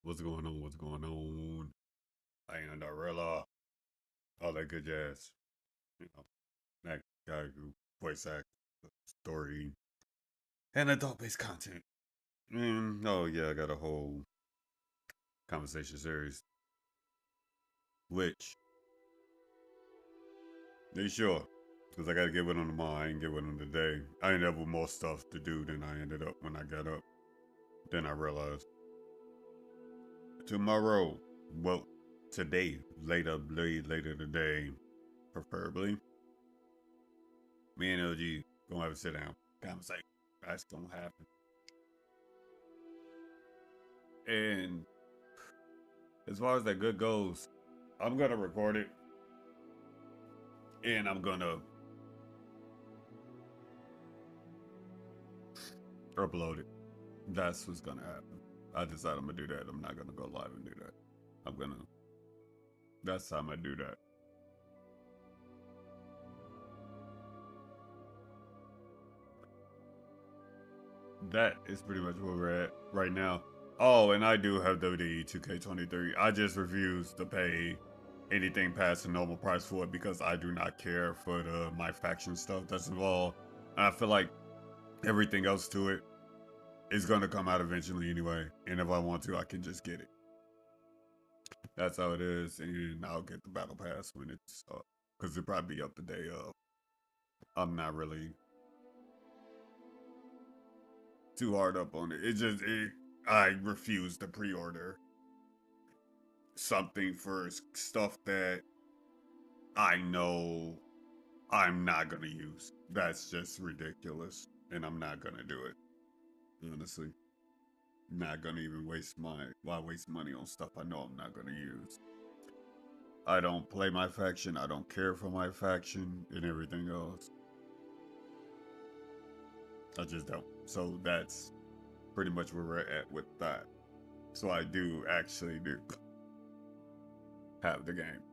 What's going on? What's going on? And Arella, all that good jazz. You know, that guy who voice act, story, and adult based content. Oh yeah, I got a whole conversation series. Which, you sure? Because I got to get one on tomorrow. I ain't get one on today. I ended up with more stuff to do than I ended up when I got up. Then I realized tomorrow, well, today, later today, preferably. Me and LG gonna have a sit down conversation. That's gonna happen. And as far as that good goes, I'm gonna record it and I'm gonna upload it. That's what's gonna happen. I decided I'm gonna do that. I'm not gonna go live and do that. I'm gonna. That's how I'm gonna do that. That is pretty much where we're at right now. Oh, and I do have WWE 2K23. I just refuse to pay anything past the normal price for it because I do not care for the my faction stuff that's involved. And I feel like everything else to it is gonna come out eventually anyway. And if I want to, I can just get it. That's how it is, and I'll get the battle pass when it's up because it'll probably be up the day of. I'm not really too hard up on it. I refuse to pre-order something for stuff that I know I'm not gonna use. That's just ridiculous, and I'm not gonna do it. Honestly, not gonna even waste money on stuff I know I'm not gonna use. I don't play my faction. I don't care for my faction and everything else. I just don't. So that's pretty much where we're at with that. So I do actually do have the game.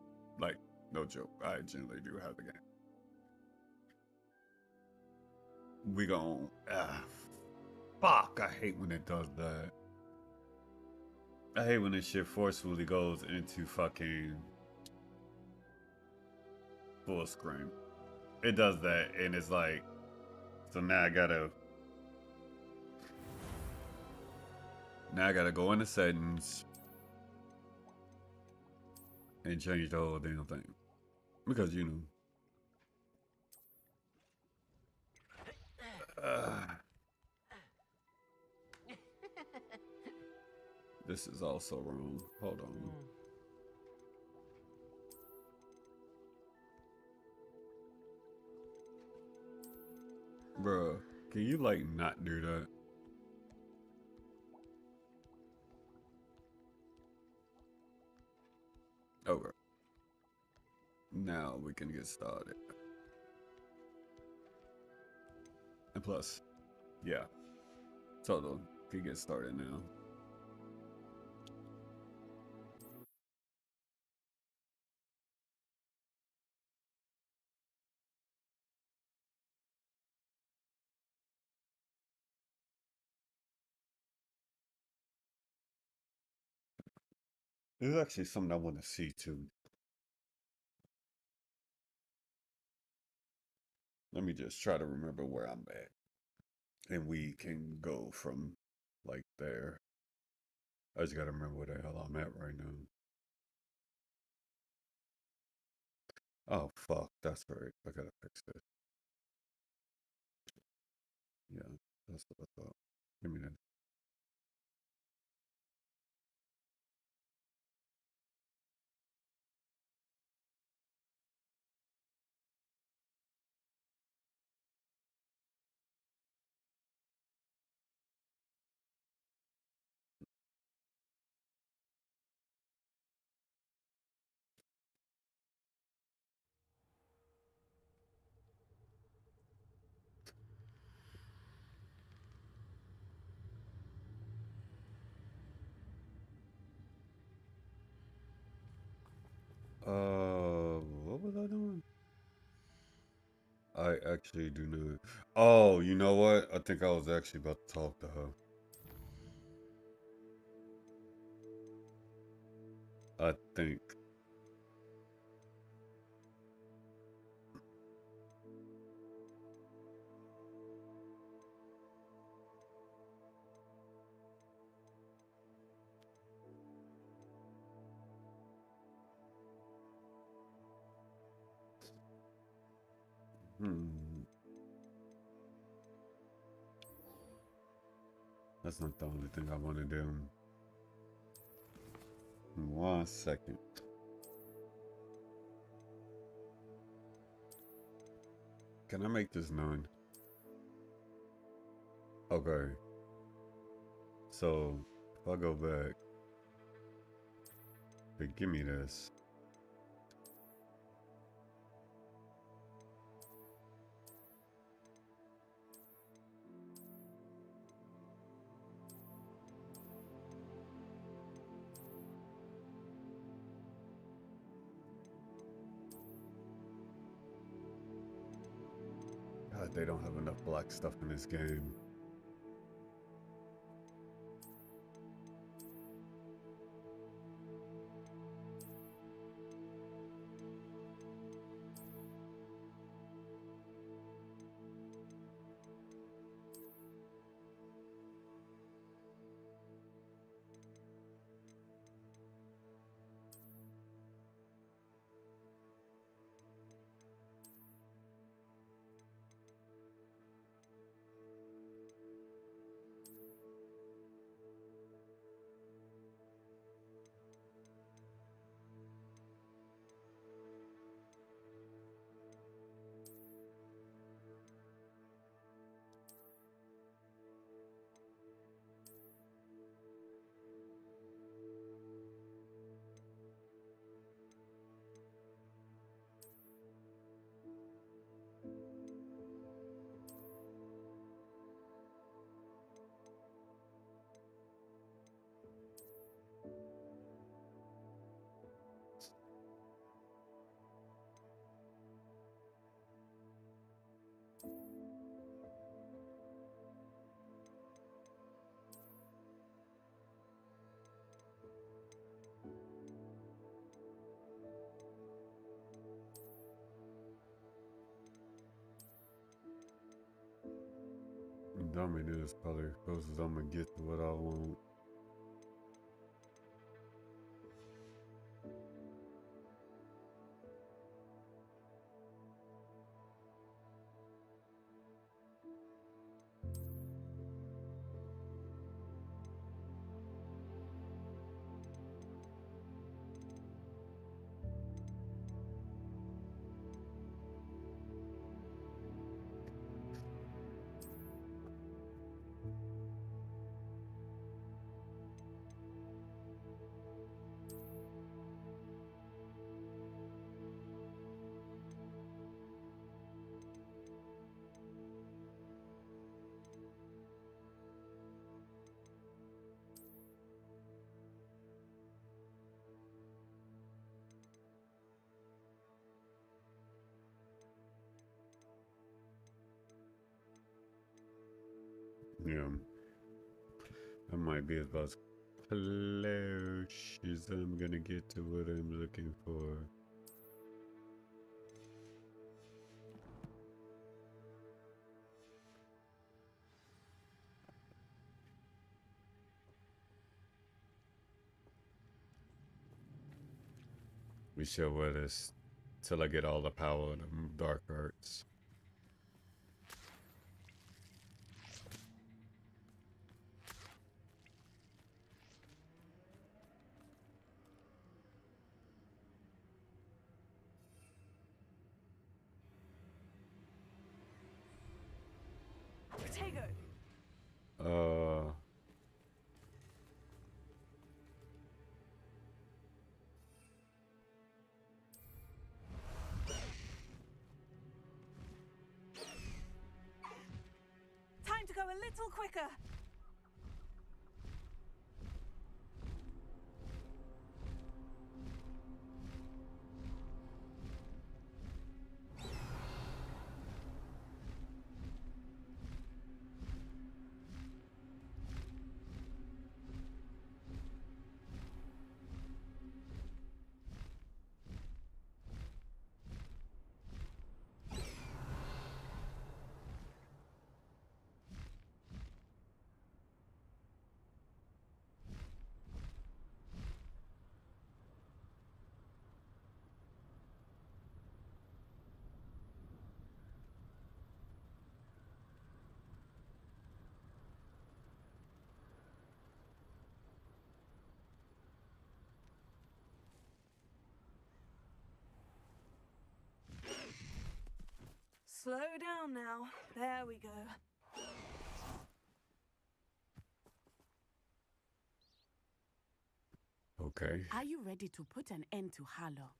Like, no joke. I generally do have the game. We gon' fuck, I hate when it does that. I hate when this shit forcefully goes into fucking full screen. It does that, and it's like, so now I gotta go into settings and change the whole damn thing. Because, this is also wrong. Hold on. Bruh, can you like not do that? Okay. Now we can get started. And plus, yeah, total can get started now. There's actually something I want to see too. Let me just try to remember where I'm at. And we can go from like there. I just gotta remember where the hell I'm at right now. Oh fuck, that's right. I gotta fix this. Yeah, that's what I thought. Give me that. What was I doing? I actually do know. Oh, you know what? I think I was actually about to talk to her. I think. That's not the only thing I want to do. 1 second. Can I make this none? Okay. So if I go back, but give me this. God, they don't have enough black stuff in this game. Dummy, this probably as close as I'm gonna get to what I want. Yeah, that might be about as close as I'm gonna get to what I'm looking for. We shall wear this till I get all the power of the dark arts. Potato. Time to go a little quicker. Slow down now. There we go. Okay. Are you ready to put an end to Harlow?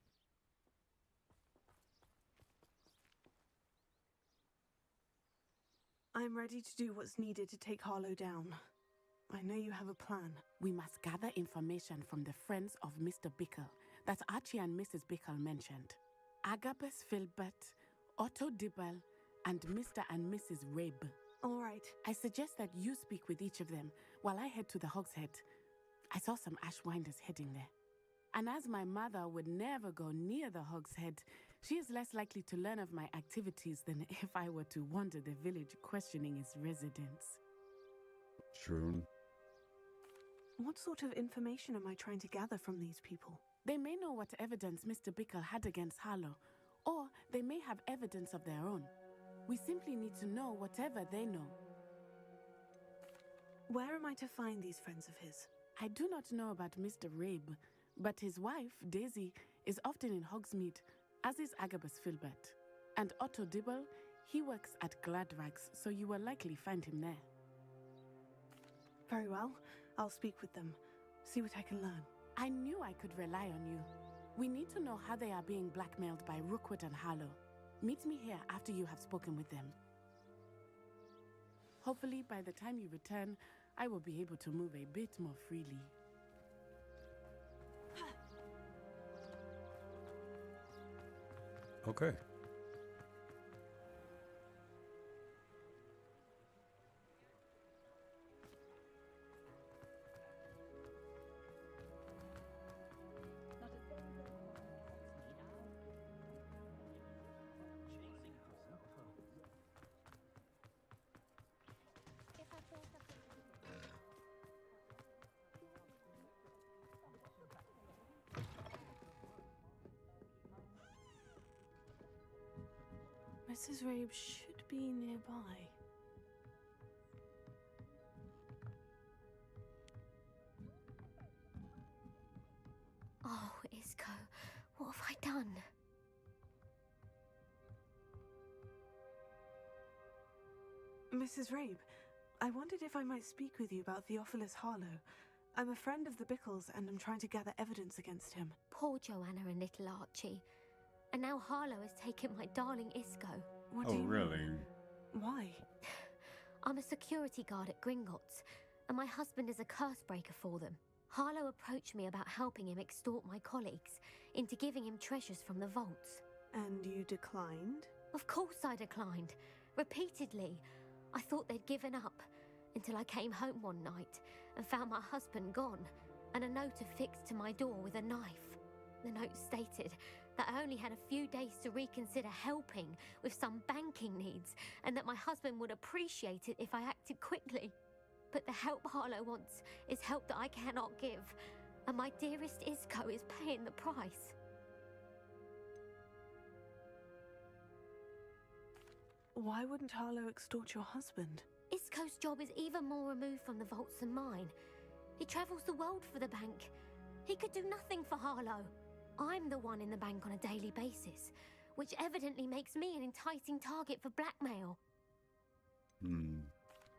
I'm ready to do what's needed to take Harlow down. I know you have a plan. We must gather information from the friends of Mr. Bickle that Archie and Mrs. Bickle mentioned. Agabus Filbert, Otto Dibble, and Mr. and Mrs. Rabe. All right. I suggest that you speak with each of them while I head to the Hogshead. I saw some Ashwinders heading there. And as my mother would never go near the Hogshead, she is less likely to learn of my activities than if I were to wander the village questioning its residents. True. What sort of information am I trying to gather from these people? They may know what evidence Mr. Bickle had against Harlow, or they may have evidence of their own. We simply need to know whatever they know. Where am I to find these friends of his? I do not know about Mr. Rabe, but his wife, Daisy, is often in Hogsmeade, as is Agabus Filbert. And Otto Dibble, he works at Gladrags, so you will likely find him there. Very well. I'll speak with them. See what I can learn. I knew I could rely on you. We need to know how they are being blackmailed by Rookwood and Harlow. Meet me here after you have spoken with them. Hopefully, by the time you return, I will be able to move a bit more freely. Okay. Mrs. Rabe should be nearby. Oh, Isco, what have I done? Mrs. Rabe, I wondered if I might speak with you about Theophilus Harlow. I'm a friend of the Bickles and I'm trying to gather evidence against him. Poor Joanna and little Archie. And now Harlow has taken my darling Isco. What do Oh, you really? mean? Why? I'm a security guard at Gringotts, and my husband is a curse breaker for them. Harlow approached me about helping him extort my colleagues into giving him treasures from the vaults. And you declined? Of course I declined. Repeatedly. I thought they'd given up, until I came home one night and found my husband gone, and a note affixed to my door with a knife. The note stated that I only had a few days to reconsider helping with some banking needs, and that my husband would appreciate it if I acted quickly. But the help Harlow wants is help that I cannot give, and my dearest Isco is paying the price. Why wouldn't Harlow extort your husband? Isco's job is even more removed from the vaults than mine. He travels the world for the bank. He could do nothing for Harlow. I'm the one in the bank on a daily basis, which evidently makes me an enticing target for blackmail.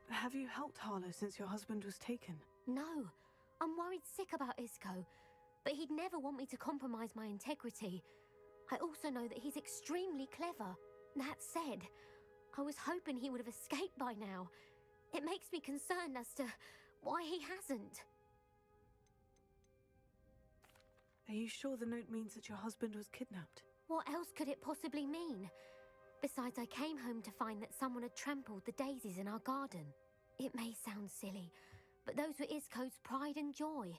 Have you helped Harlow since your husband was taken? No, I'm worried sick about Isco, but he'd never want me to compromise my integrity. I also know that he's extremely clever. That said, I was hoping he would have escaped by now. It makes me concerned as to why he hasn't. Are you sure the note means that your husband was kidnapped? What else could it possibly mean? Besides, I came home to find that someone had trampled the daisies in our garden. It may sound silly, but those were Isco's pride and joy.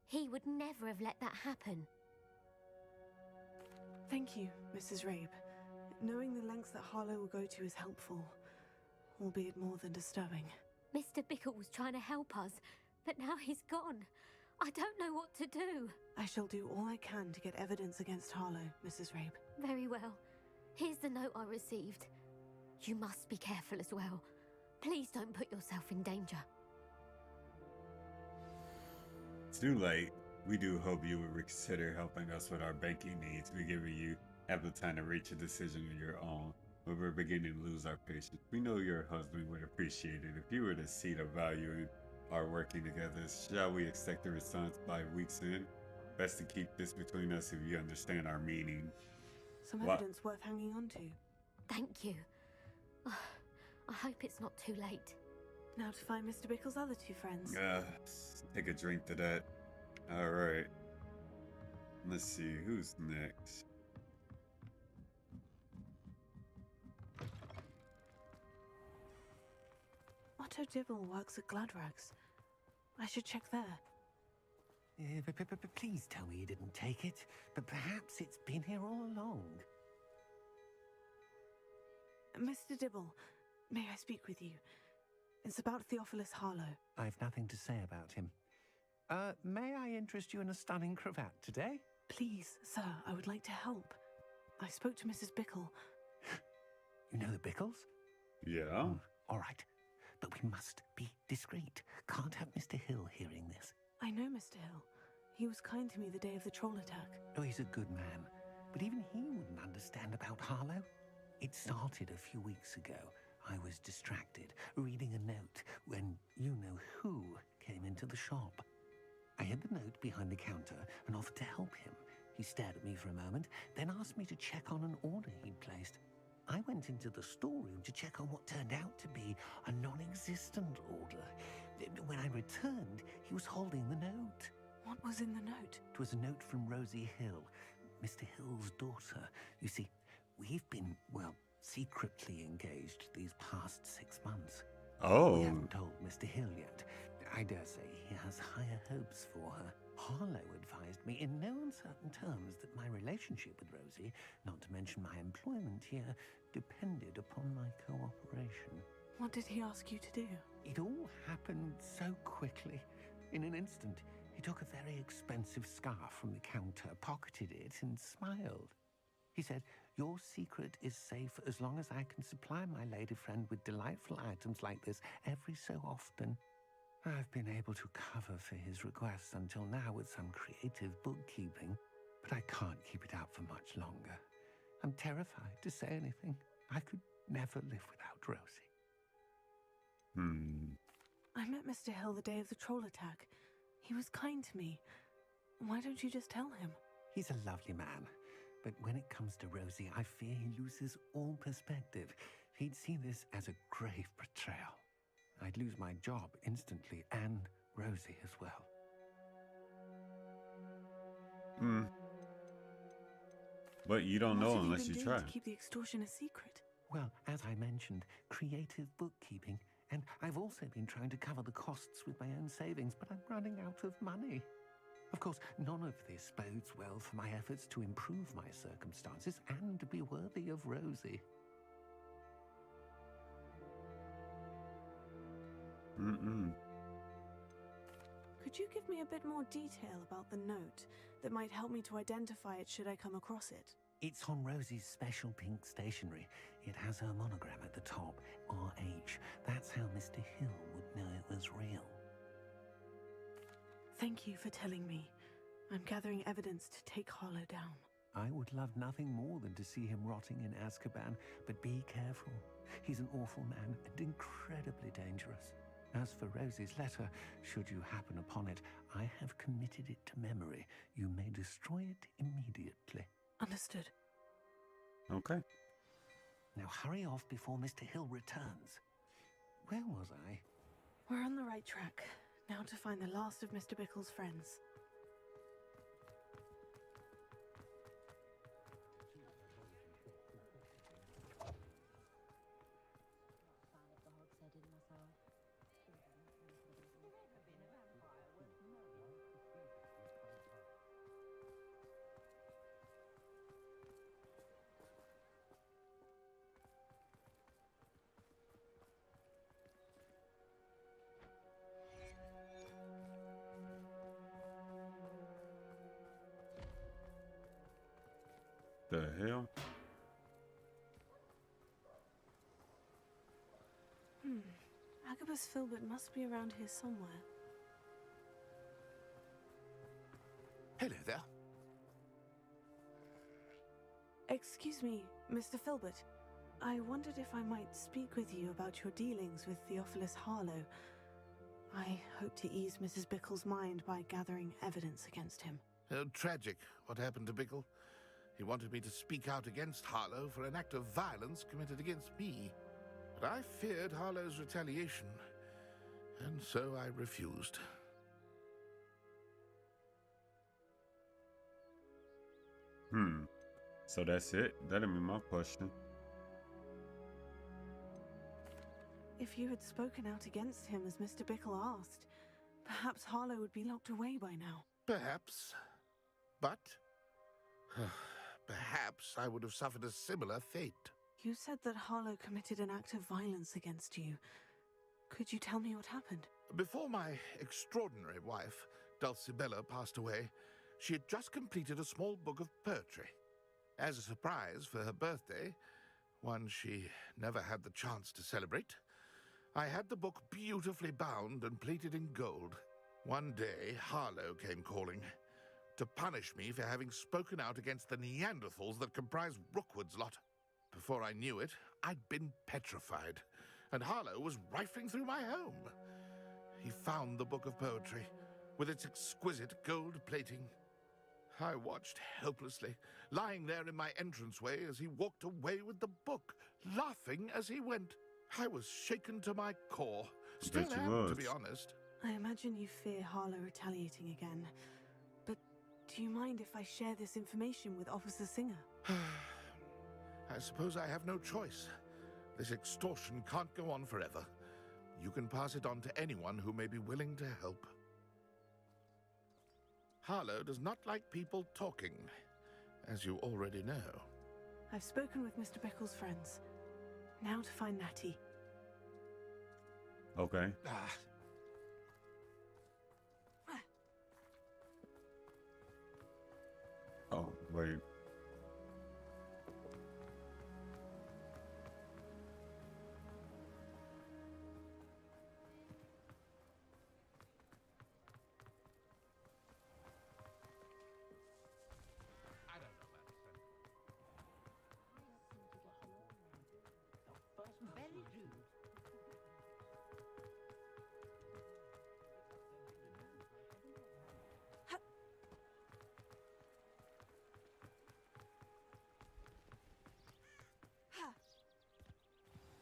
He would never have let that happen. Thank you, Mrs. Rabe. Knowing the lengths that Harlow will go to is helpful, albeit more than disturbing. Mr. Bickle was trying to help us, but now he's gone. I don't know what to do. I shall do all I can to get evidence against Harlow, Mrs. Rabe. Very well. Here's the note I received. You must be careful as well. Please don't put yourself in danger. Too late. We do hope you would reconsider helping us with our banking needs. We give you ample time to reach a decision on your own. but we're beginning to lose our patience. We know your husband would appreciate it if you were to see the value in our working together. Shall we expect a response by week's end? Best to keep this between us if you understand our meaning. Some evidence worth hanging on to. Thank you. I hope it's not too late. Now to find Mr. Bickle's other two friends. Take a drink to that. Alright. Let's see, who's next? Otto Dibble works at Gladrags. I should check there. Please tell me you didn't take it, but perhaps it's been here all along. Mr. Dibble, may I speak with you? It's about Theophilus Harlow. I've nothing to say about him. May I interest you in a stunning cravat today? Please, sir, I would like to help. I spoke to Mrs. Bickle. You know the Bickles? Yeah. All right, but we must be discreet. Can't have Mr. Hill hearing this. I know Mr. Hill. He was kind to me the day of the troll attack. Oh, he's a good man, but even he wouldn't understand about Harlow. It started a few weeks ago. I was distracted, reading a note, when you-know-who came into the shop. I hid the note behind the counter and offered to help him. He stared at me for a moment, then asked me to check on an order he'd placed. I went into the storeroom to check on what turned out to be a non-existent order. When I returned, he was holding the note. What was in the note? It was a note from Rosie Hill, Mr. Hill's daughter. You see, we've been, well, secretly engaged these past 6 months. Oh. We haven't told Mr. Hill yet. I dare say he has higher hopes for her. Harlow advised me in no uncertain terms that my relationship with Rosie, not to mention my employment here, depended upon my cooperation. What did he ask you to do? It all happened so quickly. In an instant, he took a very expensive scarf from the counter, pocketed it, and smiled. He said, "Your secret is safe as long as I can supply my lady friend with delightful items like this every so often." I've been able to cover for his requests until now with some creative bookkeeping, but I can't keep it up for much longer. I'm terrified to say anything. I could never live without Rosie. I met Mr. Hill the day of the troll attack. He was kind to me. Why don't you just tell him? He's a lovely man, but when it comes to Rosie, I fear he loses all perspective. He'd see this as a grave betrayal. I'd lose my job instantly, and Rosie as well. But you don't know unless you try. To keep the extortion a secret? Well, as I mentioned, creative bookkeeping, and I've also been trying to cover the costs with my own savings, but I'm running out of money. Of course, none of this bodes well for my efforts to improve my circumstances and to be worthy of Rosie. Could you give me a bit more detail about the note that might help me to identify it should I come across it? It's on Rosie's special pink stationery. It has her monogram at the top, RH. That's how Mr. Hill would know it was real. Thank you for telling me. I'm gathering evidence to take Harlow down. I would love nothing more than to see him rotting in Azkaban, but be careful. He's an awful man and incredibly dangerous. As for Rosie's letter, should you happen upon it, I have committed it to memory. You may destroy it immediately. Understood. Okay. Now hurry off before Mr. Hill returns. Where was I? We're on the right track. Now to find the last of Mr. Bickle's friends. The hell? Agabus Filbert must be around here somewhere. Hello there. Excuse me, Mr. Filbert. I wondered if I might speak with you about your dealings with Theophilus Harlow. I hope to ease Mrs. Bickle's mind by gathering evidence against him. Tragic, what happened to Bickle. He wanted me to speak out against Harlow for an act of violence committed against me. But I feared Harlow's retaliation, and so I refused. So that's it? That'll be my question. If you had spoken out against him as Mr. Bickle asked, perhaps Harlow would be locked away by now. Perhaps. But perhaps I would have suffered a similar fate. You said that Harlow committed an act of violence against you. Could you tell me what happened? Before my extraordinary wife, Dulcibella, passed away, she had just completed a small book of poetry. As a surprise for her birthday, one she never had the chance to celebrate, I had the book beautifully bound and plated in gold. One day, Harlow came calling to punish me for having spoken out against the Neanderthals that comprise Rookwood's lot. Before I knew it, I'd been petrified, and Harlow was rifling through my home. He found the book of poetry, with its exquisite gold plating. I watched helplessly, lying there in my entranceway as he walked away with the book, laughing as he went. I was shaken to my core. Still am, to be honest. I imagine you fear Harlow retaliating again. But do you mind if I share this information with Officer Singer? I suppose I have no choice. This extortion can't go on forever. You can pass it on to anyone who may be willing to help. Harlow does not like people talking, as you already know. I've spoken with Mr. Bickle's friends. Now to find Natty. Okay. Oh, wait.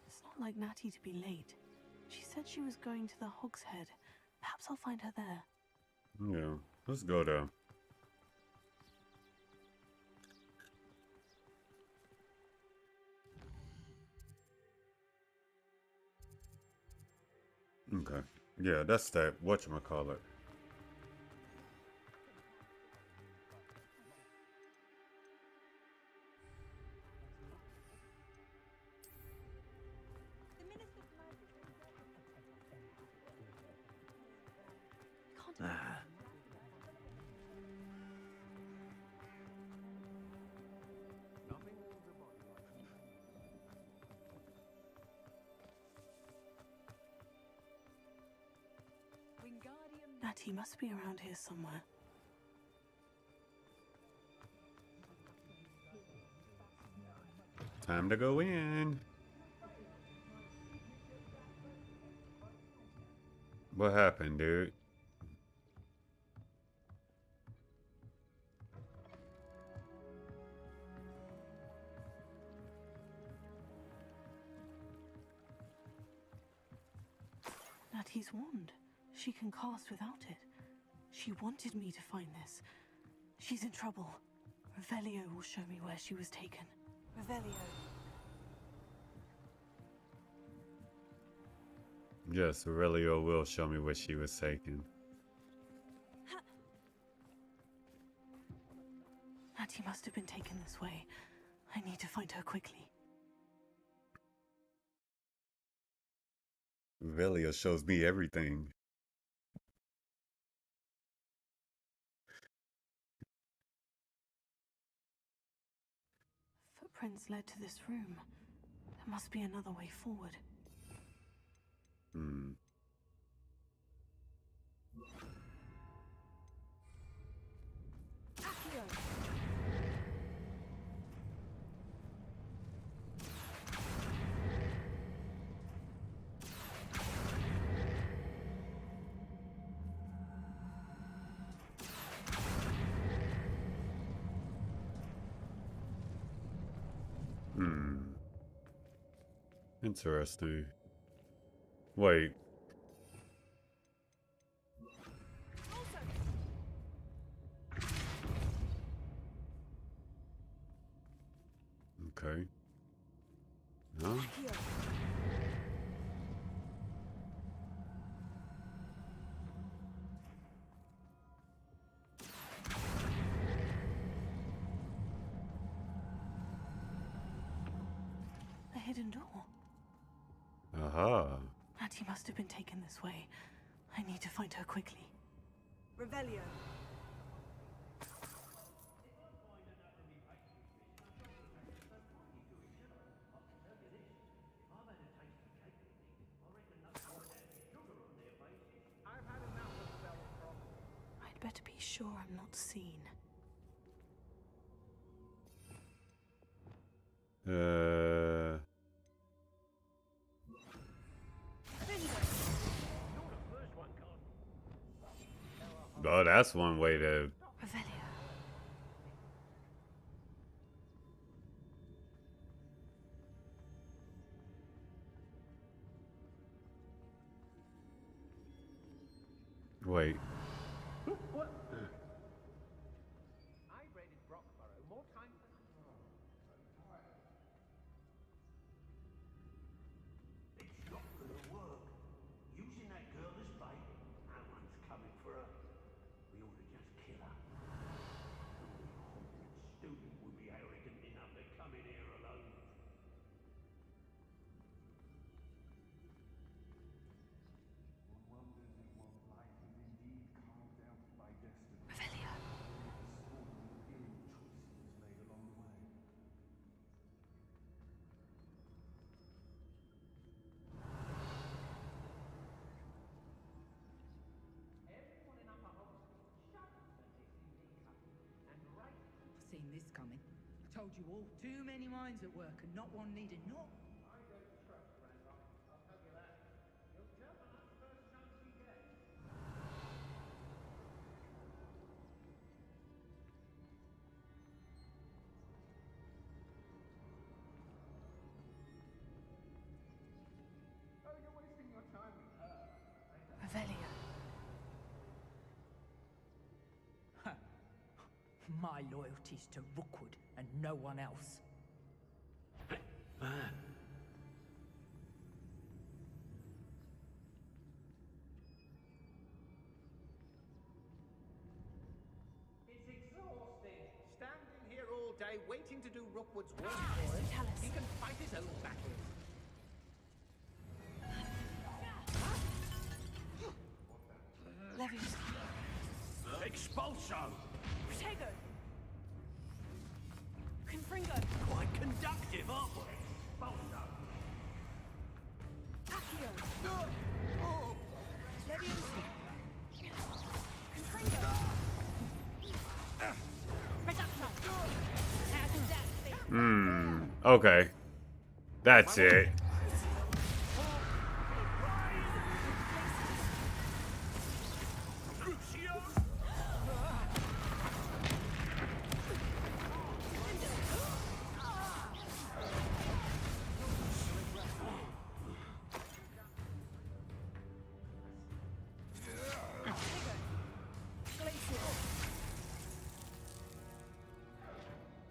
It's not like Natty to be late. She said she was going to the Hog's Head. Perhaps I'll find her there. Yeah, let's go there. Okay. Yeah, that's that. Whatchamacallit. Natty must be around here somewhere. Time to go in. What happened, dude? Natty's wand. She can cast without it. She wanted me to find this. She's in trouble. Revelio will show me where she was taken. Revelio. Yes, Aurelio will show me where she was taken. Natty must have been taken this way. I need to find her quickly. Aurelio shows me everything. Footprints led to this room. There must be another way forward. Interesting. Wait. Okay. No? A hidden door. Aha. Auntie must have been taken this way. I need to find her quickly. Revelio. I'd better be sure I'm not seen. Oh, that's one way to... Revelio. Wait. I raided Brockborough more times than It's not gonna work. Using that girl as bait, no one's coming for her. We ought to just kill her. Only a Hogwarts student would be arrogant enough to come in here alone. Revelio. I've seen this coming. Told you all, too many minds at work and not one needed not. Revelio. My loyalty's to Rookwood and no one else. It's exhausting. Standing here all day waiting to do Rookwood's work for him. Tell us. He can fight his own battles. Leviosa. Expulso! Protego. Confringo. Quite conductive, aren't we? Expulso! Accio. Leviosa. Confringo. Reducto. How does that feel? Okay. That's it.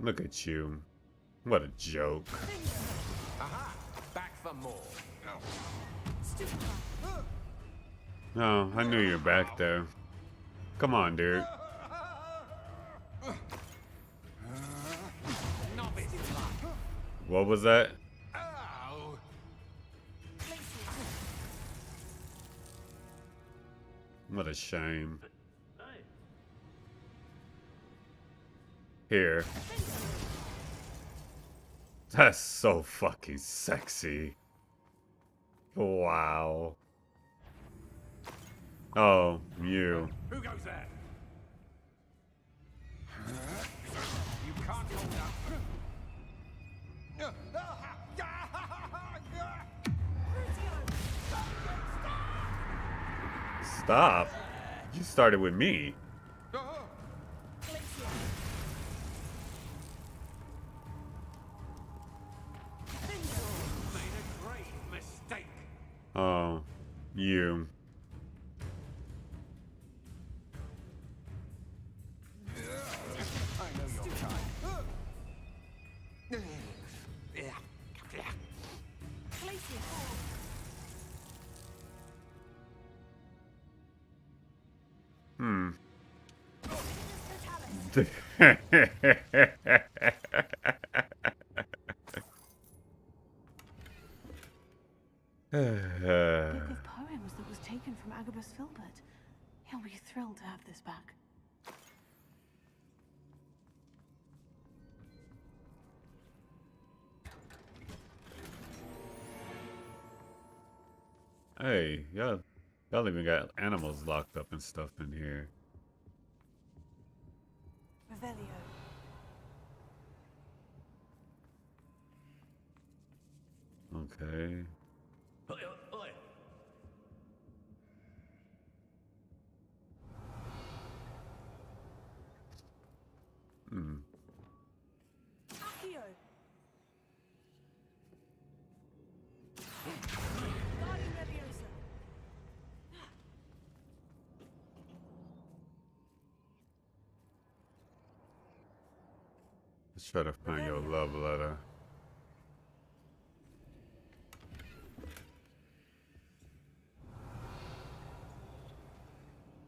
Look at you. What a joke. Aha! Back for more. No, I knew you were back there. Come on, dude. What was that? Ow! What a shame. Here. That's so fucking sexy. Wow. Oh, you. Who goes there? You can't hold up. Stop. You started with me. Oh, you. I know your type. Hmm. Book of poems that was taken from Agabus Filbert. He'll be thrilled to have this back. Hey, y'all even got animals locked up and stuff in here. Revelio. Okay. Hmm. Accio. Let's try to find your love letter.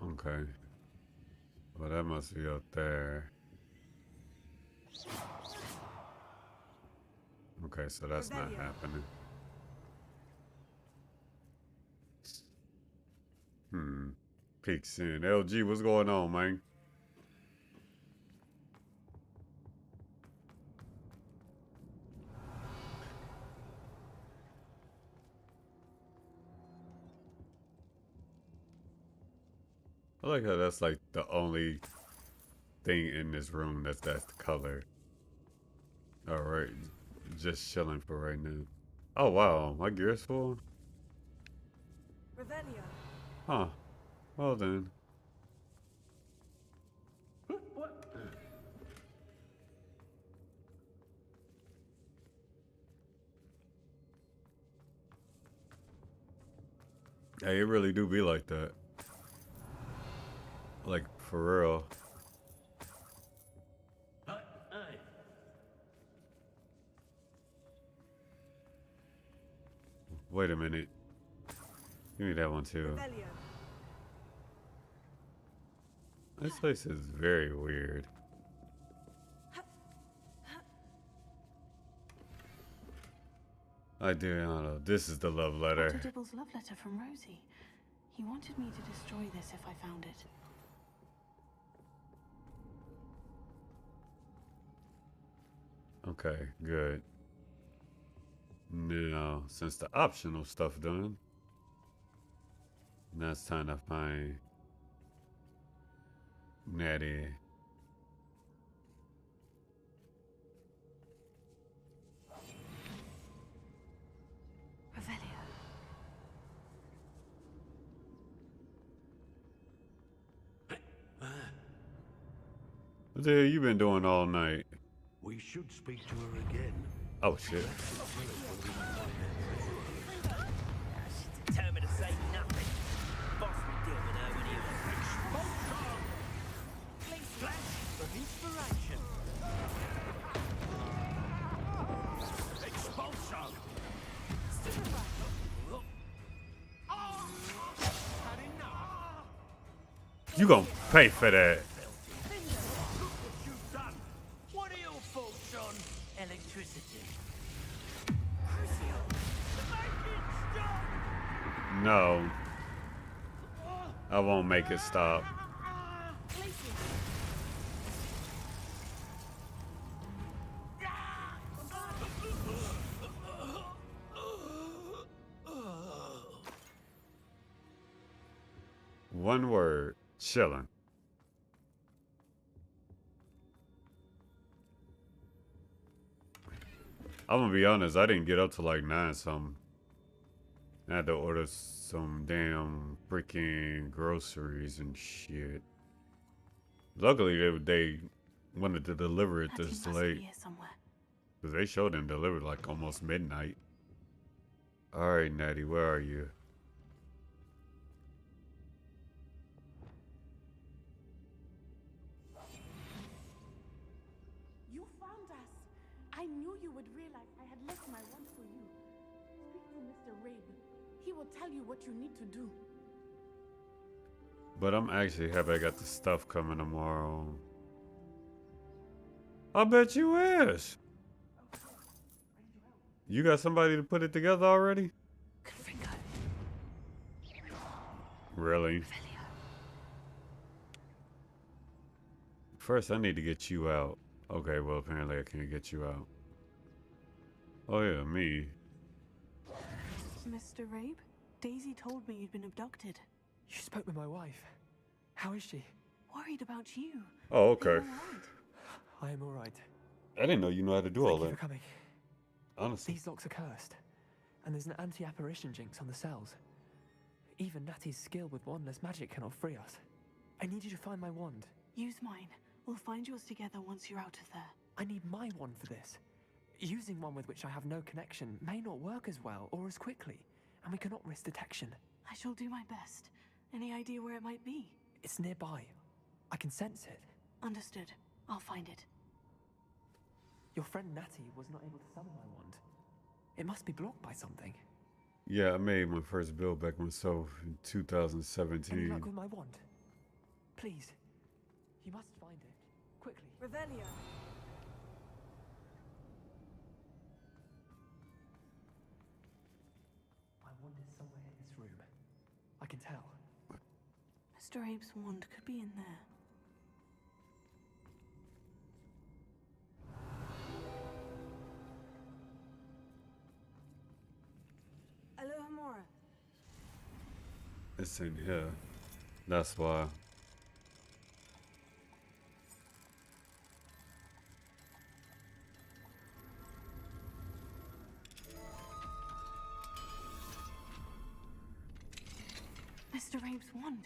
Okay. Well, that must be up there. Okay, so that's not happening. Peeks in. LG, what's going on, man? I like how that's like the only thing in this room that's the color. Alright, just chilling for right now. Oh wow, my gear's full? Revelio. Huh. Well then. Hey, it really do be like that. Like, for real. Wait a minute. Give me that one too. Revelio. This place is very weird. I do not know. This is the love letter. Dr. Dibble's love letter from Rosie. He wanted me to destroy this if I found it. Okay, good. Now, since the optional stuff done, now it's time to find Natty. Revelio. What the hell you been doing all night? We should speak to her again. Oh shit. She's determined to say nothing. Boss will deal with her when he flash of inspiration. Expulsion. You gonna pay for that. What are your thoughts on electricity? No. I won't make it stop. One word, chilling. I'm gonna be honest, I didn't get up till like 9 something. I had to order some damn freaking groceries and shit. Luckily, they wanted to deliver it Natty this must be late. here somewhere. Because they showed them delivered like almost midnight. Alright, Natty, where are you? You found us. I knew you would realize I had left my wand for you. Speak to Mr. Rabe. He will tell you what you need to do. But I'm actually happy I got the stuff coming tomorrow. I bet you is. You got somebody to put it together already? Really? First, I need to get you out. Okay, well, apparently I can't get you out. Oh yeah, me. Mr. Rabe, Daisy told me you'd been abducted. You spoke with my wife. How is she? Worried about you. Oh, okay. Are you all right? I am all right. I didn't know you know how to do all Thank you that. for coming. Honestly. These locks are cursed, and there's an anti-apparition jinx on the cells. Even Natty's skill with wandless magic cannot free us. I need you to find my wand. Use mine. We'll find yours together once you're out of there. I need my wand for this. Using one with which I have no connection may not work as well or as quickly, and we cannot risk detection. I shall do my best. Any idea where it might be? It's nearby. I can sense it. Understood. I'll find it. Your friend Natty was not able to summon my wand. It must be blocked by something. Yeah, I made my first build back myself in Any 2017. luck with my wand? Please. You must find it. Quickly. Revelio. My wand is somewhere in this room. I can tell. Mr. Abe's wand could be in there. Alohomora. It's in here. That's why. Mr. Abe's wand.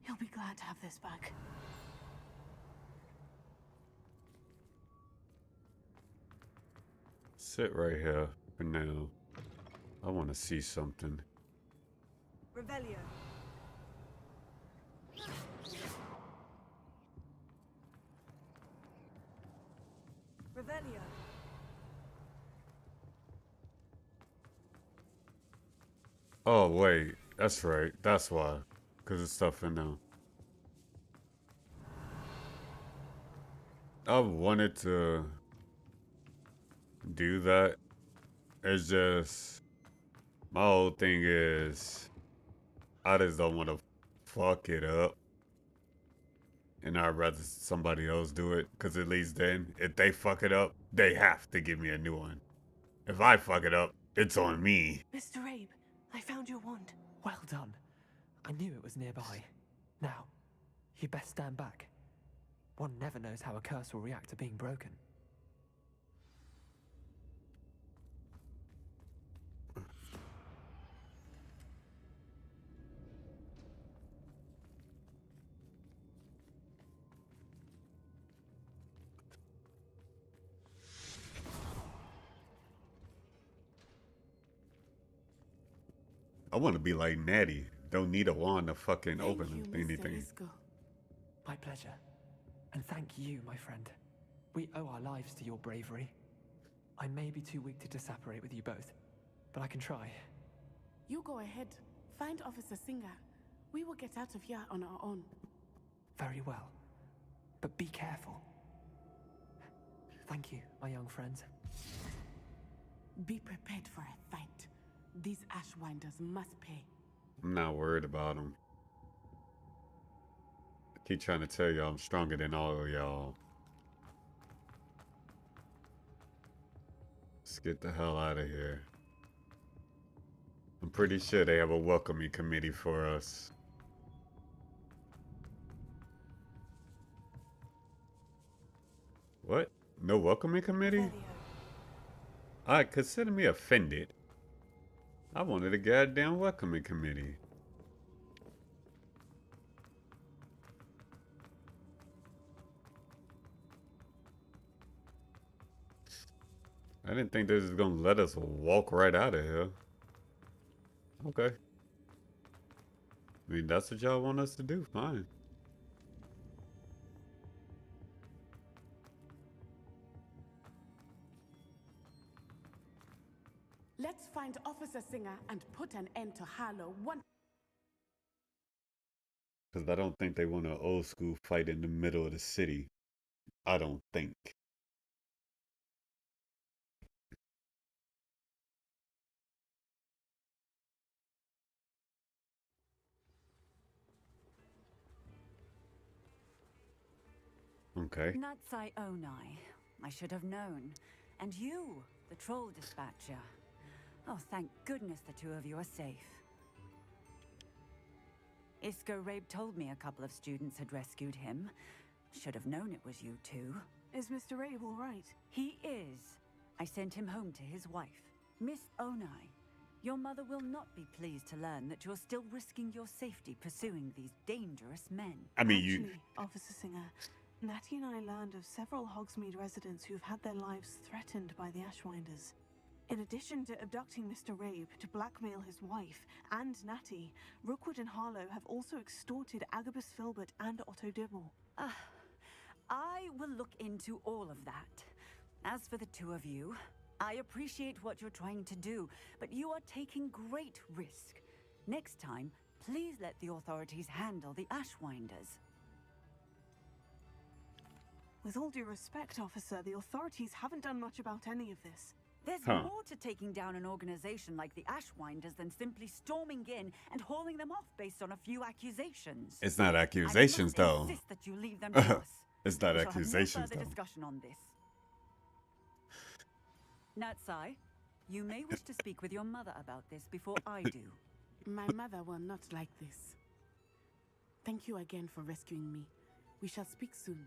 He'll be glad to have this back. Sit right here for now. I want to see something. Revelio. Revelio. Oh, wait. That's right. That's why. Because there's stuff in there. I wanted to do that. It's just... My whole thing is... I just don't want to fuck it up. And I'd rather somebody else do it. Because at least then, if they fuck it up, they have to give me a new one. If I fuck it up, it's on me. Mr. Abe, I found your wand. Well done. I knew it was nearby. Now, you best stand back. One never knows how a curse will react to being broken. I want to be like Natty. Don't need a wand to fucking Thank open you, Mr. anything. Isco. My pleasure. And thank you, my friend. We owe our lives to your bravery. I may be too weak to disapparate with you both, but I can try. You go ahead. Find Officer Singer. We will get out of here on our own. Very well. But be careful. Thank you, my young friends. Be prepared for a fight. These Ashwinders must pay. I'm not worried about them. I keep trying to tell y'all I'm stronger than all of y'all. Let's get the hell out of here. I'm pretty sure they have a welcoming committee for us. What? No welcoming committee? Alright, consider me offended. I wanted a goddamn welcoming committee. I didn't think they was gonna let us walk right out of here. Okay. I mean, that's what y'all want us to do. Fine. Let's find Officer Singer and put an end to Harlow once. Because I don't think they want an old school fight in the middle of the city. I don't think. Okay. Natsai Onai. I should have known. And you, the troll dispatcher. Oh, thank goodness the two of you are safe. Isco Rabe told me a couple of students had rescued him. Should have known it was you two. Is Mr. Rabe all right? He is. I sent him home to his wife. Miss Onai, your mother will not be pleased to learn that you're still risking your safety pursuing these dangerous men. I mean, Actually, Officer Singer, Natty and I learned of several Hogsmeade residents who've had their lives threatened by the Ashwinders. In addition to abducting Mr. Rabe to blackmail his wife and Natty, Rookwood and Harlow have also extorted Agabus Filbert and Otto Dibble. I will look into all of that. As for the two of you, I appreciate what you're trying to do, but you are taking great risk. Next time, please let the authorities handle the Ashwinders. With all due respect, officer, the authorities haven't done much about any of this. There's more to taking down an organization like the Ashwinders than simply storming in and hauling them off based on a few accusations. It's not accusations, though. I insist that you leave them to us. It's not We shall accusations, have no further though. discussion on this. Natsai, you may wish to speak with your mother about this before I do. My mother will not like this. Thank you again for rescuing me. We shall speak soon.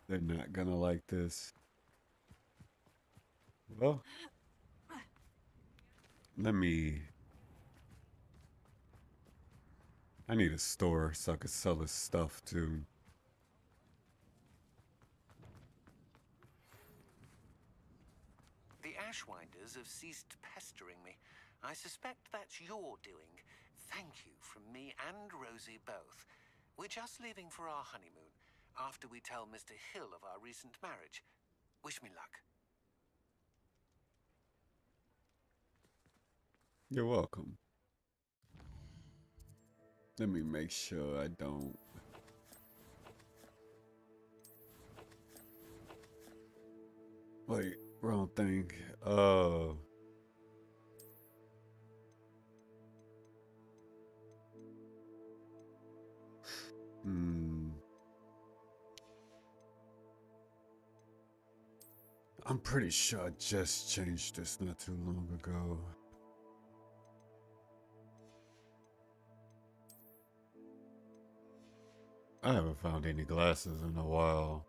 They're not gonna like this. Well, I need a store so I could sell this stuff too. The Ashwinders have ceased pestering me. I suspect that's your doing. Thank you from me and Rosie both. We're just leaving for our honeymoon after we tell Mr. Hill of our recent marriage. Wish me luck. You're welcome. Let me make sure I don't. Wait, wrong thing. I'm pretty sure I just changed this not too long ago. I haven't found any glasses in a while.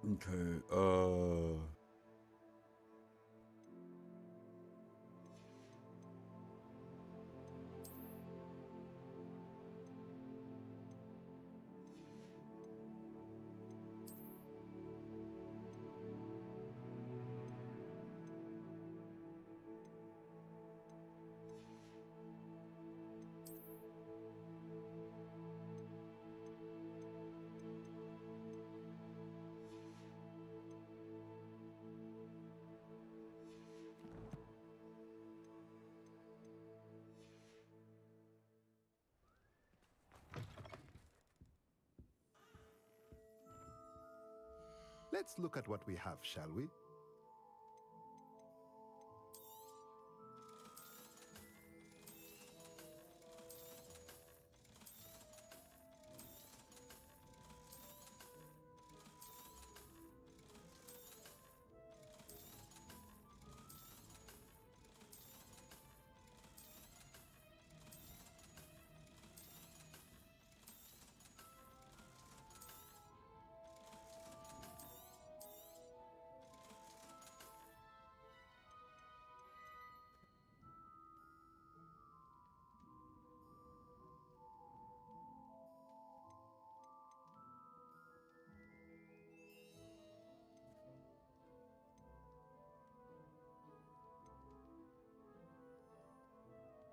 Okay, Let's look at what we have, shall we?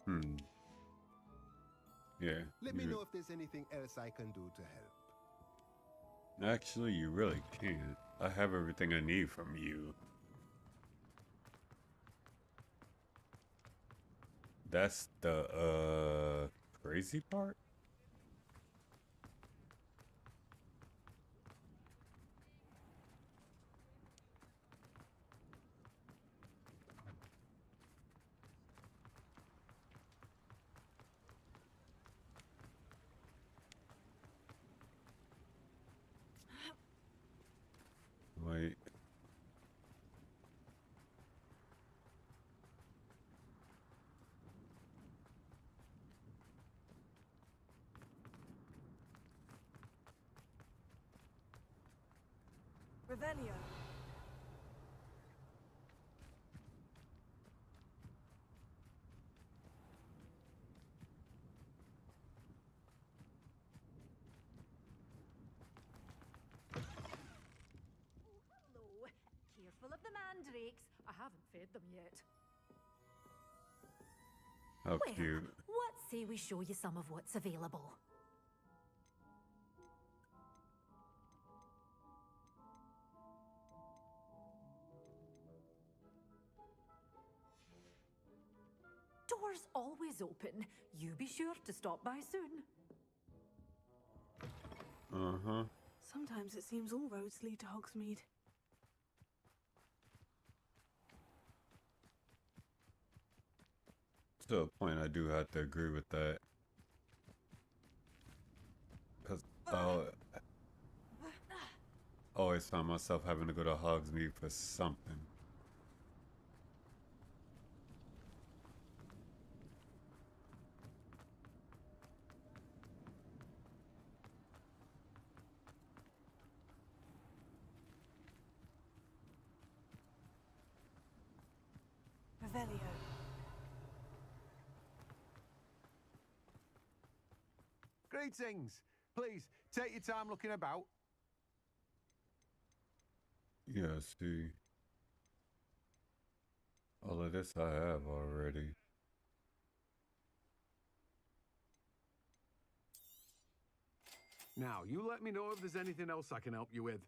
Hmm. Yeah. Let me know if there's anything else I can do to help. Actually, you really can't. I have everything I need from you. That's the crazy part? Wait. Revelio. Hello. Careful of the mandrakes. I haven't fed them yet. How Well, cute. what say we show you some of what's available? Doors always open. You be sure to stop by soon. Uh-huh. Sometimes it seems all roads lead to Hogsmeade. To a point, I do have to agree with that. Because I always find myself having to go to Hogsmeade for something. Revelio. Greetings. Please, take your time looking about. Yeah, see. All of this I have already. Now, you let me know if there's anything else I can help you with.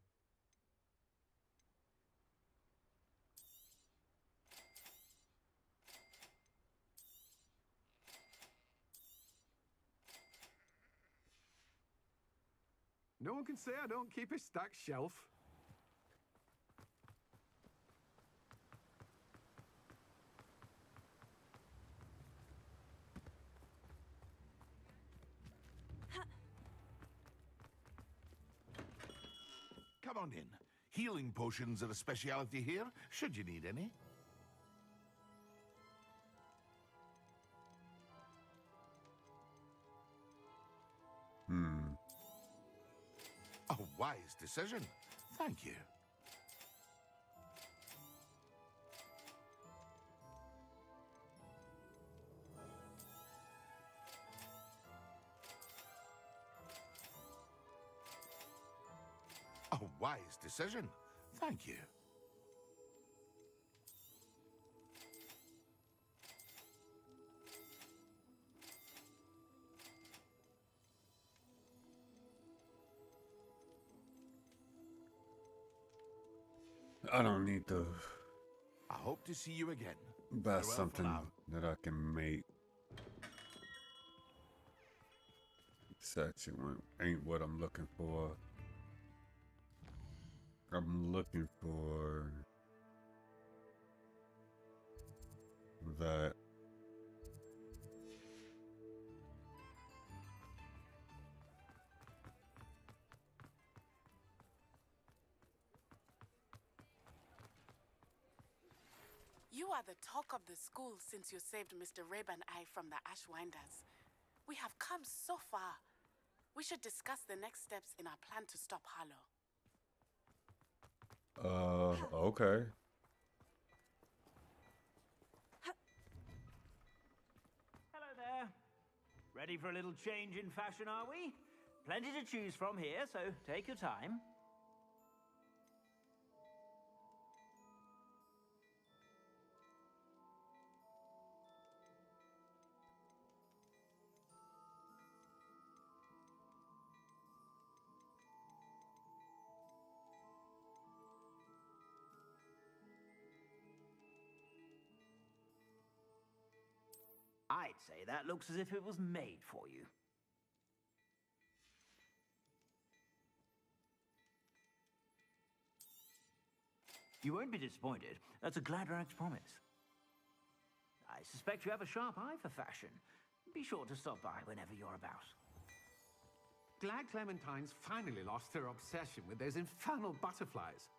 No one can say I don't keep a stacked shelf. Come on in. Healing potions are a speciality here, should you need any. A wise decision. Thank you. A wise decision. Thank you. I don't need to I hope to see you again. buy Farewell for something now. that I can make. This actually ain't what I'm looking for. I'm looking for that. You are the talk of the school since you saved Mr. Rabe and I from the Ashwinders. We have come so far. We should discuss the next steps in our plan to stop Harlow. Okay. Hello there. Ready for a little change in fashion, are we? Plenty to choose from here, so take your time. I'd say that looks as if it was made for you. You won't be disappointed. That's a Gladrag's promise. I suspect you have a sharp eye for fashion. Be sure to stop by whenever you're about. Glad Clementine's finally lost her obsession with those infernal butterflies.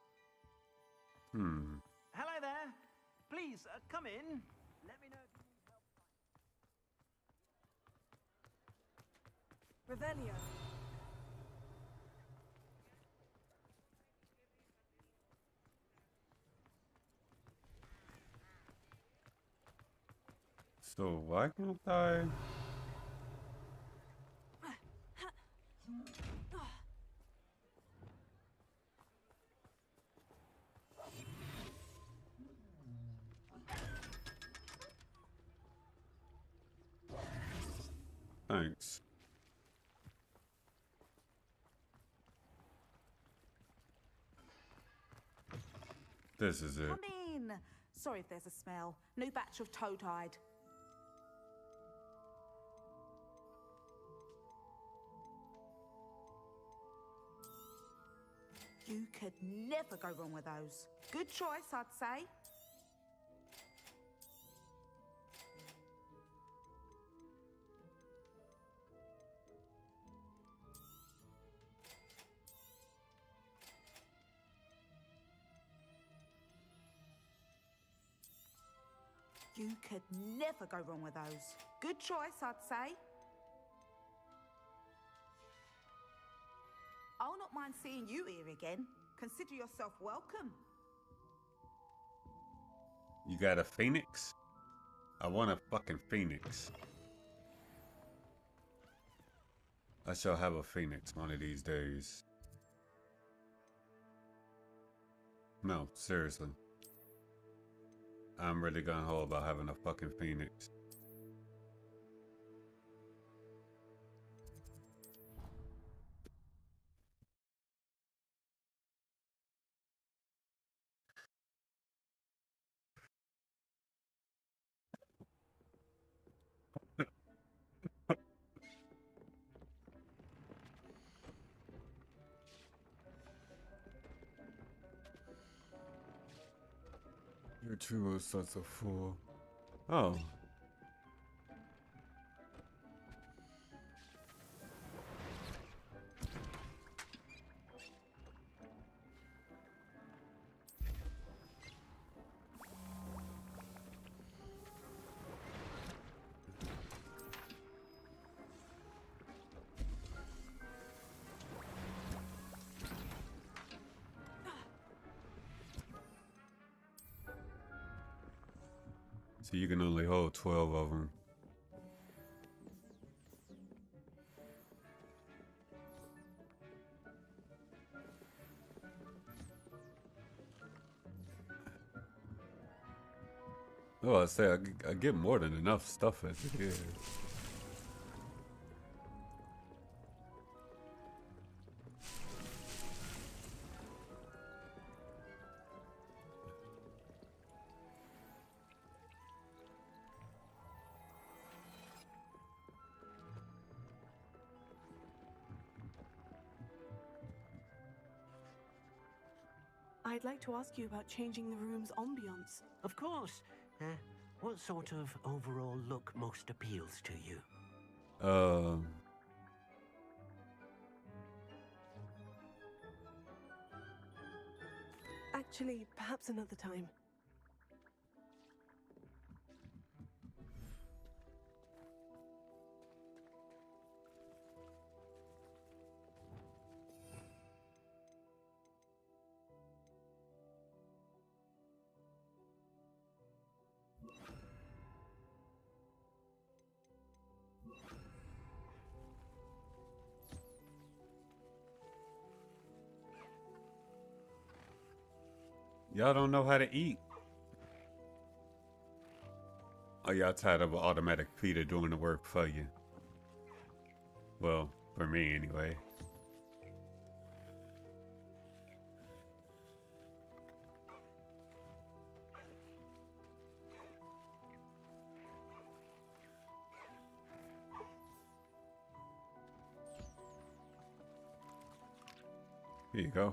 Hello there. Please, come in. Let me know if you need help. Revelio. So why can't I? Thanks. This is it. Come in. Sorry if there's a smell. New batch of toad-hide. You could never go wrong with those. Good choice, I'd say. You could never go wrong with those. Good choice, I'd say. I'll not mind seeing you here again. Consider yourself welcome. You got a phoenix? I want a fucking phoenix. I shall have a phoenix one of these days. No, seriously. I'm really gung ho about having a fucking phoenix. You're true such a fool. Oh. So you can only hold 12 of them. Oh, I say I get more than enough stuff as it is. I'd like to ask you about changing the room's ambiance. Of course. What sort of overall look most appeals to you? Actually, perhaps another time. Y'all don't know how to eat. Or y'all tired of an automatic feeder doing the work for you? Well, for me anyway. Here you go.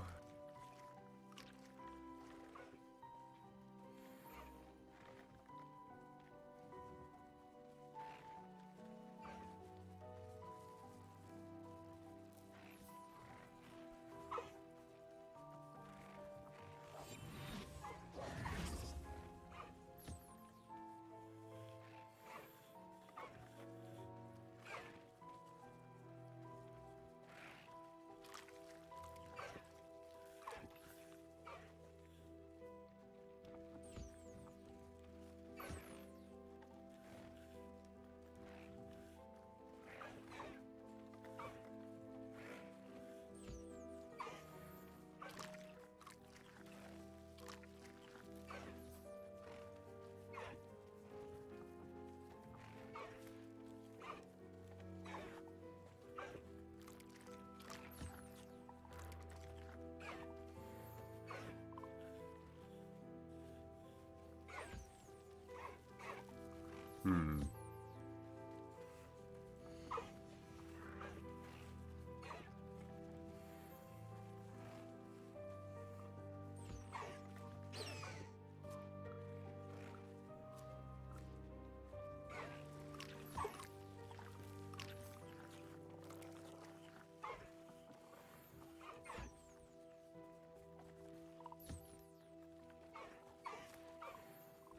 Hmm.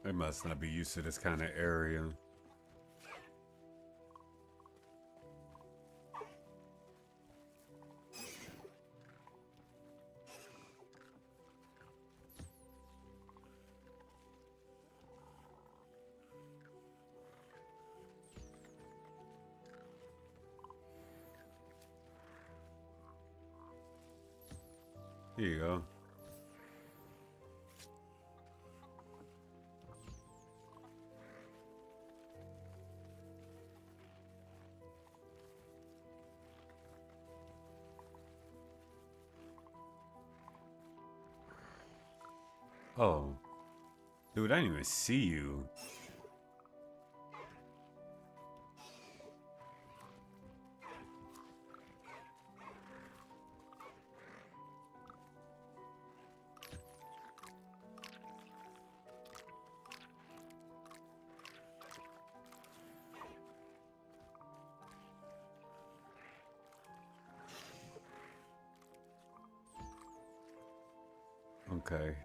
They must not be used to this kind of area. Here you go. Oh. Dude, I didn't even see you. Okay.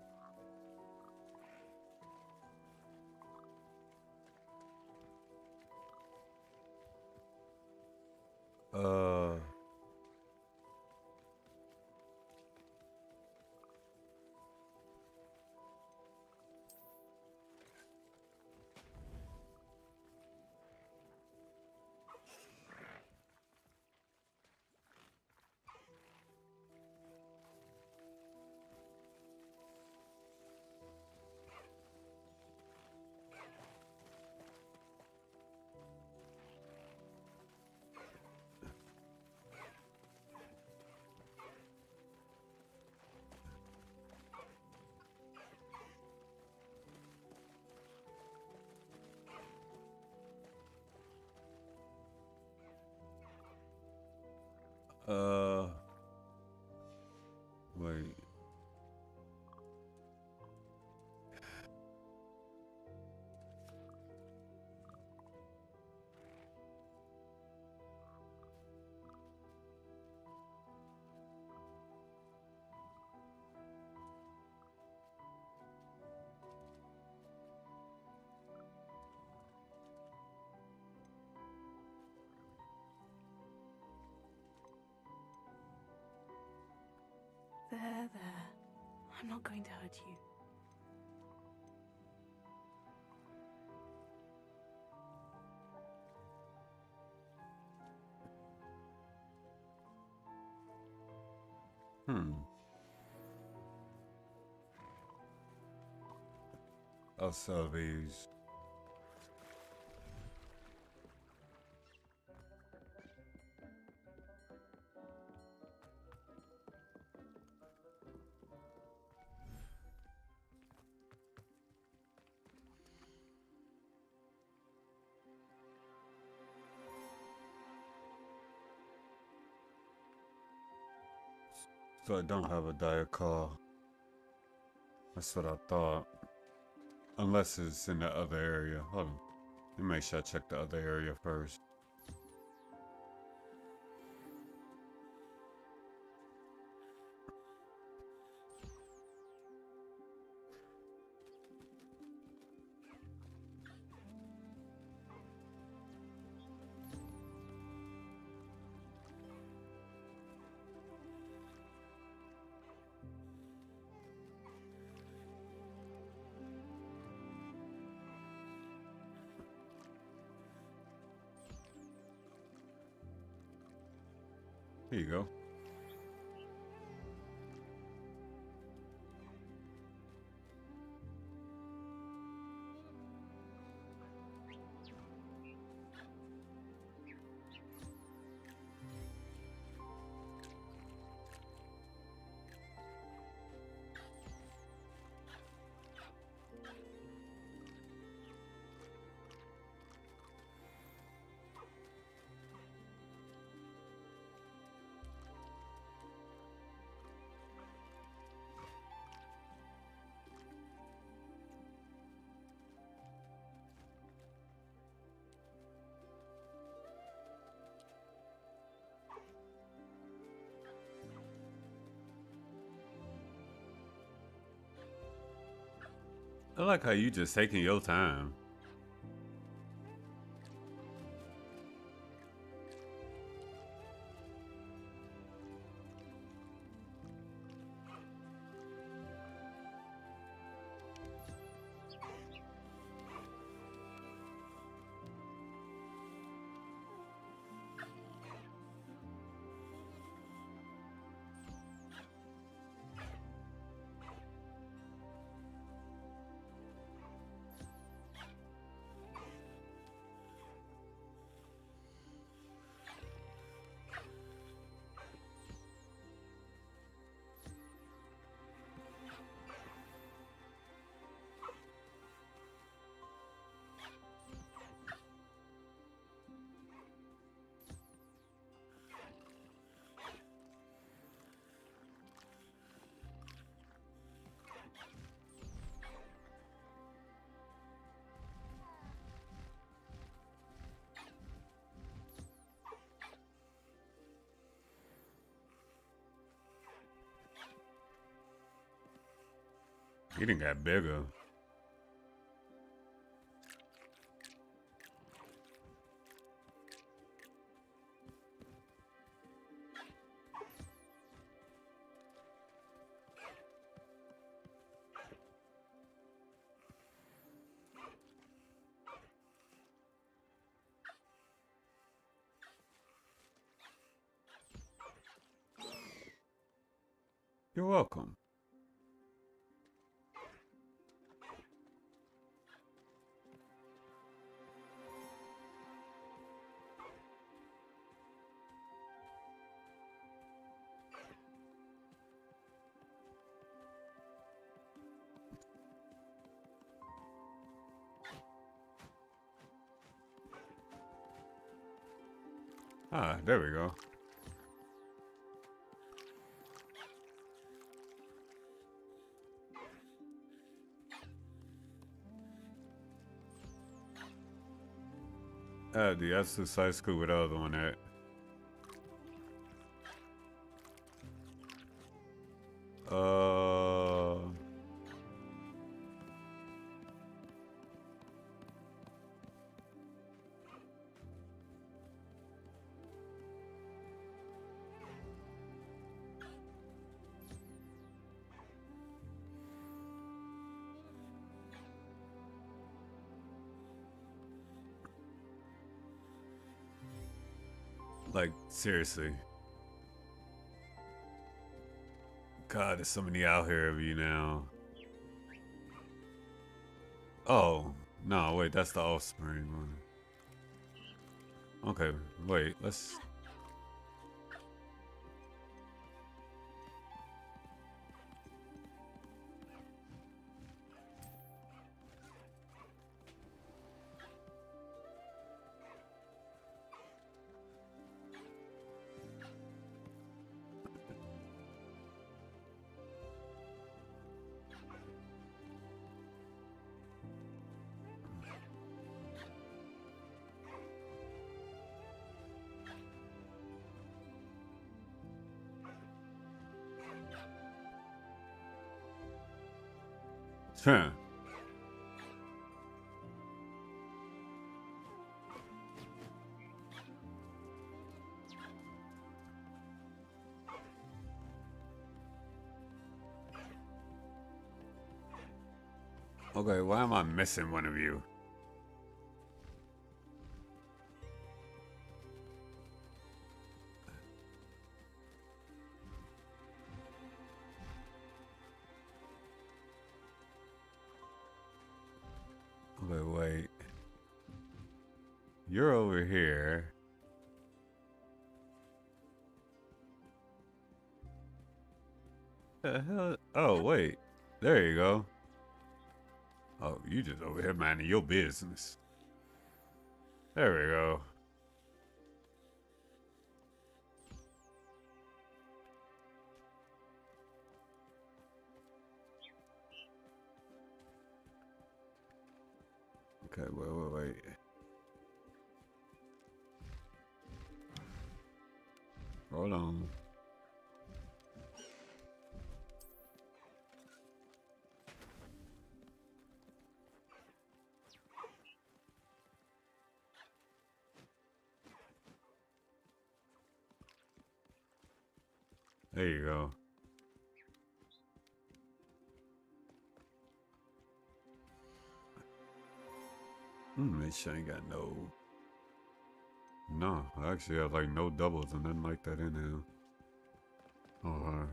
Uh. Wait. There. I'm not going to hurt you. I'll sell these. So I don't have a diet call. That's what I thought. Unless it's in the other area. Hold on. Let me make sure I check the other area first. Here you go. I like how you just taking your time. He done got bigger. You're welcome. Ah, there we go. The exercise school with the other one at. Like, seriously. God, there's so many out here of you now. Oh, no, wait, that's the offspring one. Okay, wait, let's... Huh. Okay, why am I missing one of you? Okay, wait. You're over here. The hell? Oh, wait. There you go. Oh, you just over here minding your business. There we go. Okay, wait. Hold on. There you go. This shit ain't got no. No, I actually have like no doubles and nothing like that in there. Oh,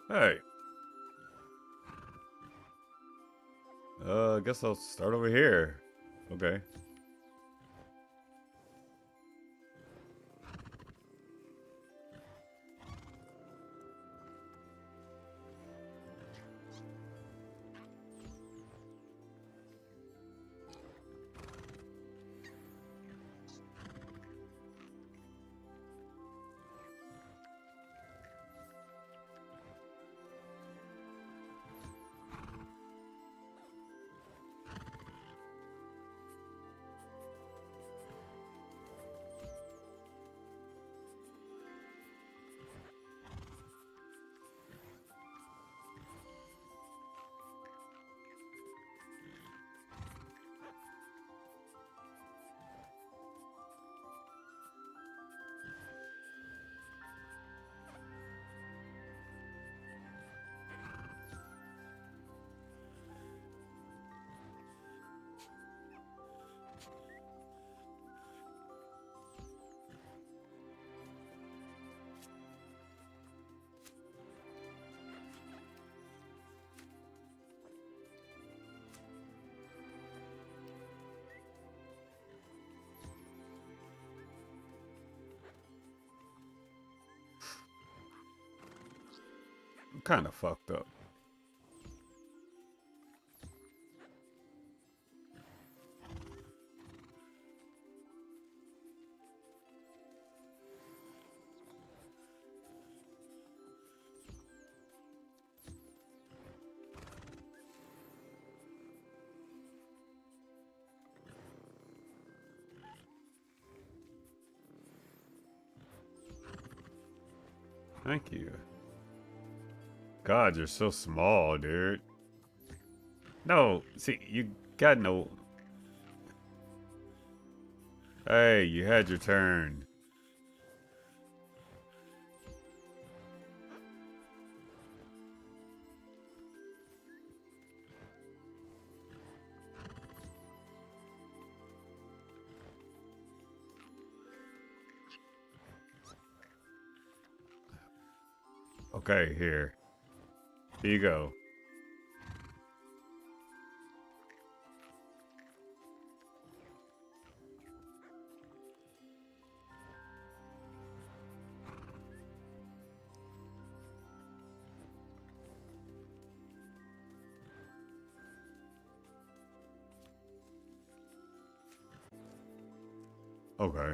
hey. I guess I'll start over here. Okay. I'm kind of fucked up. Thank you. God, you're so small, dude. No, see, you got no... Hey, you had your turn. Okay, here. Here you go. Okay.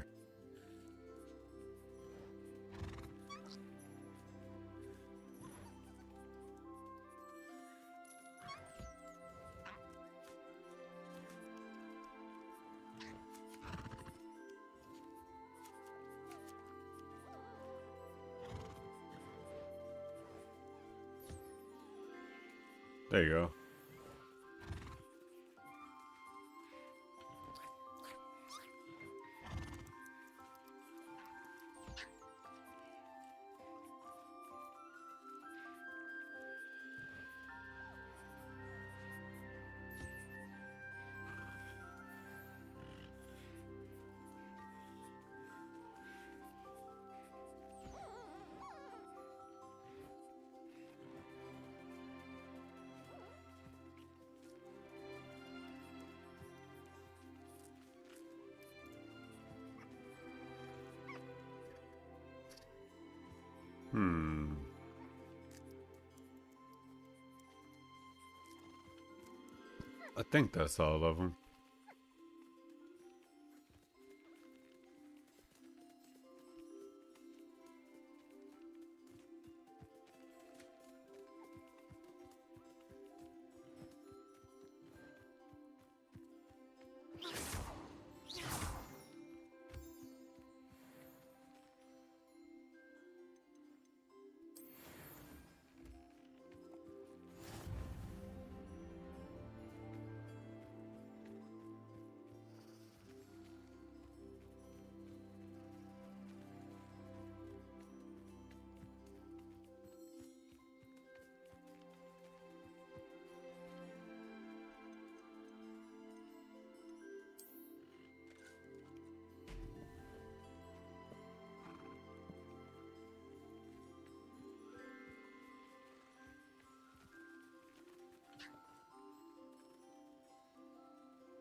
There you go. I think that's all of them.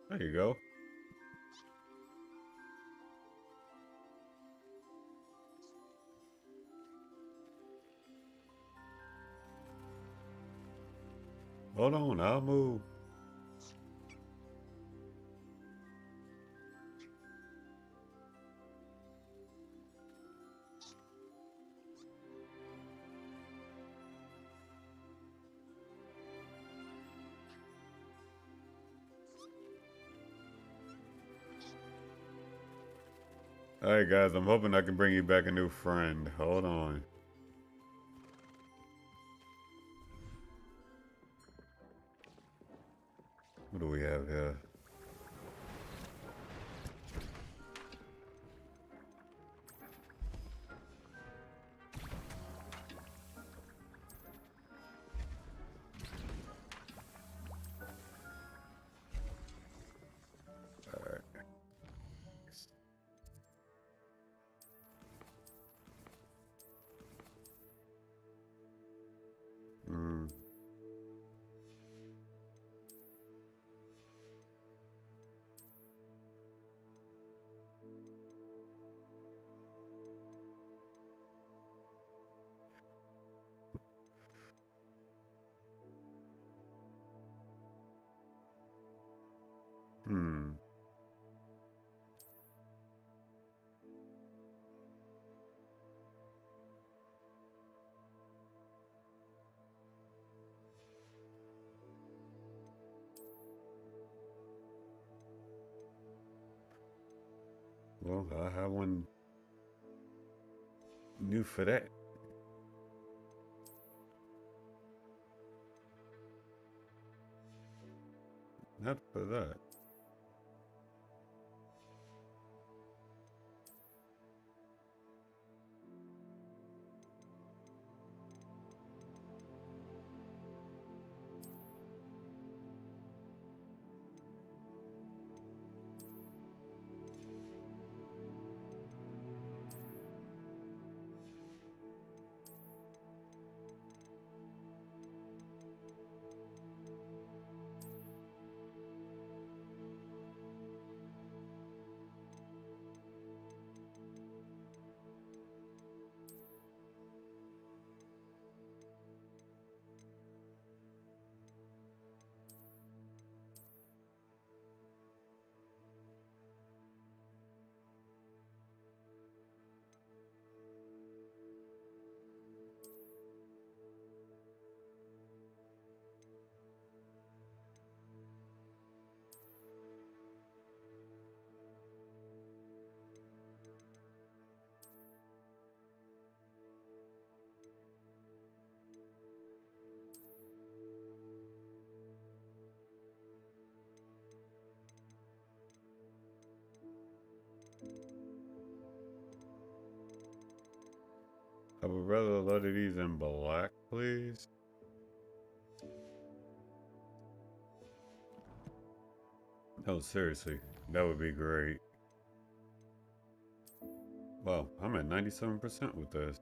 There you go. Hold on, I'll move. Alright guys, I'm hoping I can bring you back a new friend. Hold on. What do we have here? Alright. Well, I have one new for that. Not for that. would rather a lot of these in black, please. No, seriously, that would be great. Wow, I'm at 97% with this.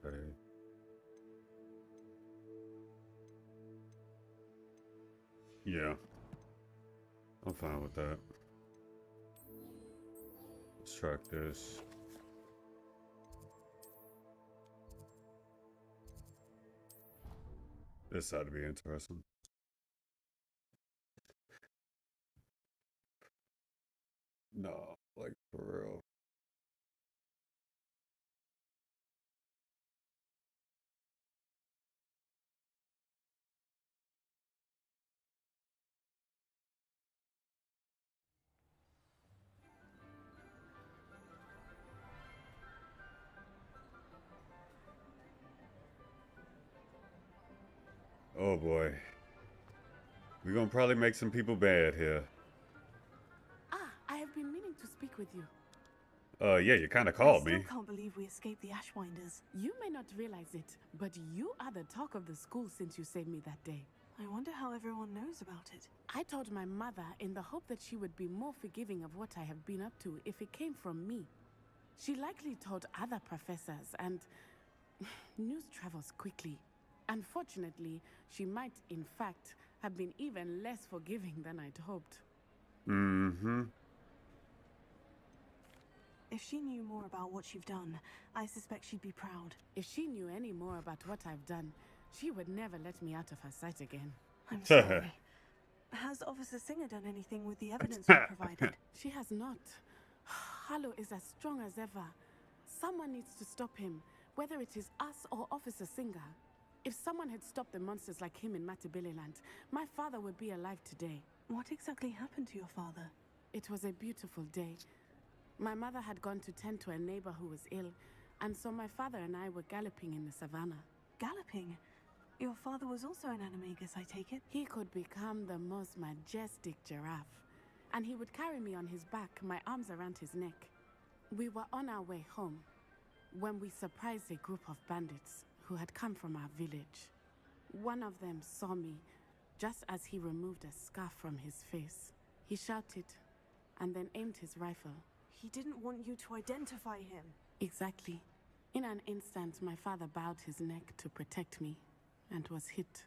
Okay. Yeah, I'm fine with that. Let's track this. This ought to be interesting. No, like for real. Oh boy. We're gonna probably make some people bad here. Ah, I have been meaning to speak with you. Yeah, you kind of called me. I still can't believe we escaped the Ashwinders. You may not realize it, but you are the talk of the school since you saved me that day. I wonder how everyone knows about it. I told my mother in the hope that she would be more forgiving of what I have been up to if it came from me. She likely told other professors, and news travels quickly. Unfortunately, she might, in fact, have been even less forgiving than I'd hoped. Mm-hmm. If she knew more about what you've done, I suspect she'd be proud. If she knew any more about what I've done, she would never let me out of her sight again. I'm sorry. Has Officer Singer done anything with the evidence you provided? She has not. Harlow is as strong as ever. Someone needs to stop him, whether it is us or Officer Singer. If someone had stopped the monsters like him in Matabeleland, my father would be alive today. What exactly happened to your father? It was a beautiful day. My mother had gone to tend to a neighbor who was ill, and so my father and I were galloping in the savannah. Galloping? Your father was also an animagus, I take it? He could become the most majestic giraffe, and he would carry me on his back, my arms around his neck. We were on our way home when we surprised a group of bandits who had come from our village. One of them saw me just as he removed a scarf from his face. He shouted and then aimed his rifle. He didn't want you to identify him. Exactly. In an instant, my father bowed his neck to protect me and was hit.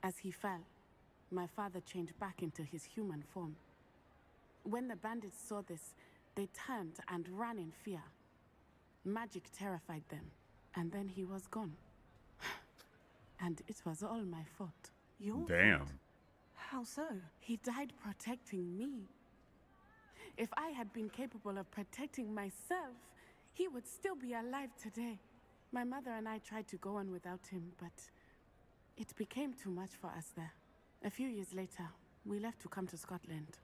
As he fell, my father changed back into his human form. When the bandits saw this, they turned and ran in fear. Magic terrified them, and then he was gone. And it was all my fault. Your Damn. fault? How so? He died protecting me. If I had been capable of protecting myself, he would still be alive today. My mother and I tried to go on without him, but it became too much for us there. A few years later, we left to come to Scotland.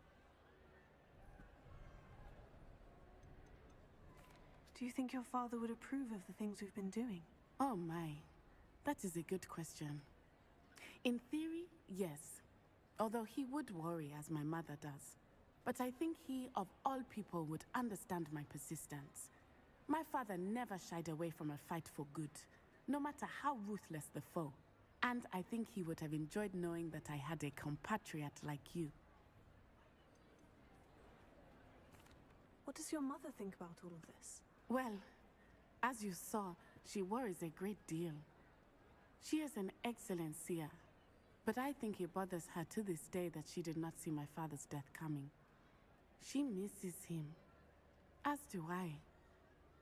Do you think your father would approve of the things we've been doing? Oh my, that is a good question. In theory, yes. Although he would worry, as my mother does. But I think he, of all people, would understand my persistence. My father never shied away from a fight for good, no matter how ruthless the foe. And I think he would have enjoyed knowing that I had a compatriot like you. What does your mother think about all of this? Well, as you saw, she worries a great deal. She is an excellent seer, but I think it bothers her to this day that she did not see my father's death coming. She misses him, as do I.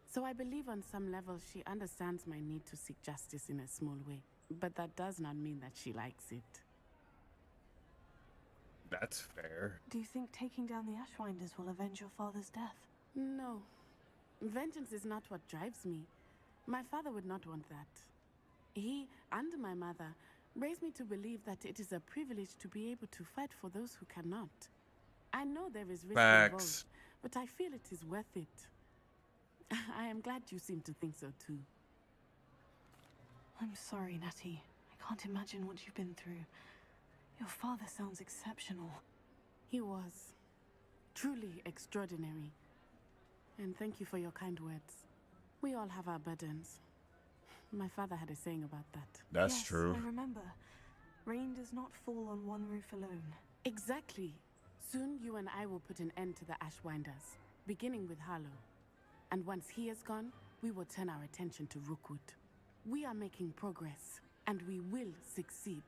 So I believe on some level she understands my need to seek justice in a small way, but that does not mean that she likes it. That's fair. Do you think taking down the Ashwinders will avenge your father's death? No. Vengeance is not what drives me. My father would not want that. He and my mother raised me to believe that it is a privilege to be able to fight for those who cannot. I know there is risk involved, but I feel it is worth it. I am glad you seem to think so too. I'm sorry, Natty. I can't imagine what you've been through. Your father sounds exceptional. He was. Truly extraordinary. And thank you for your kind words. We all have our burdens. My father had a saying about that. That's true. I remember. Rain does not fall on one roof alone. Exactly. Soon you and I will put an end to the Ashwinders, beginning with Harlow. And once he is gone, we will turn our attention to Rookwood. We are making progress, and we will succeed.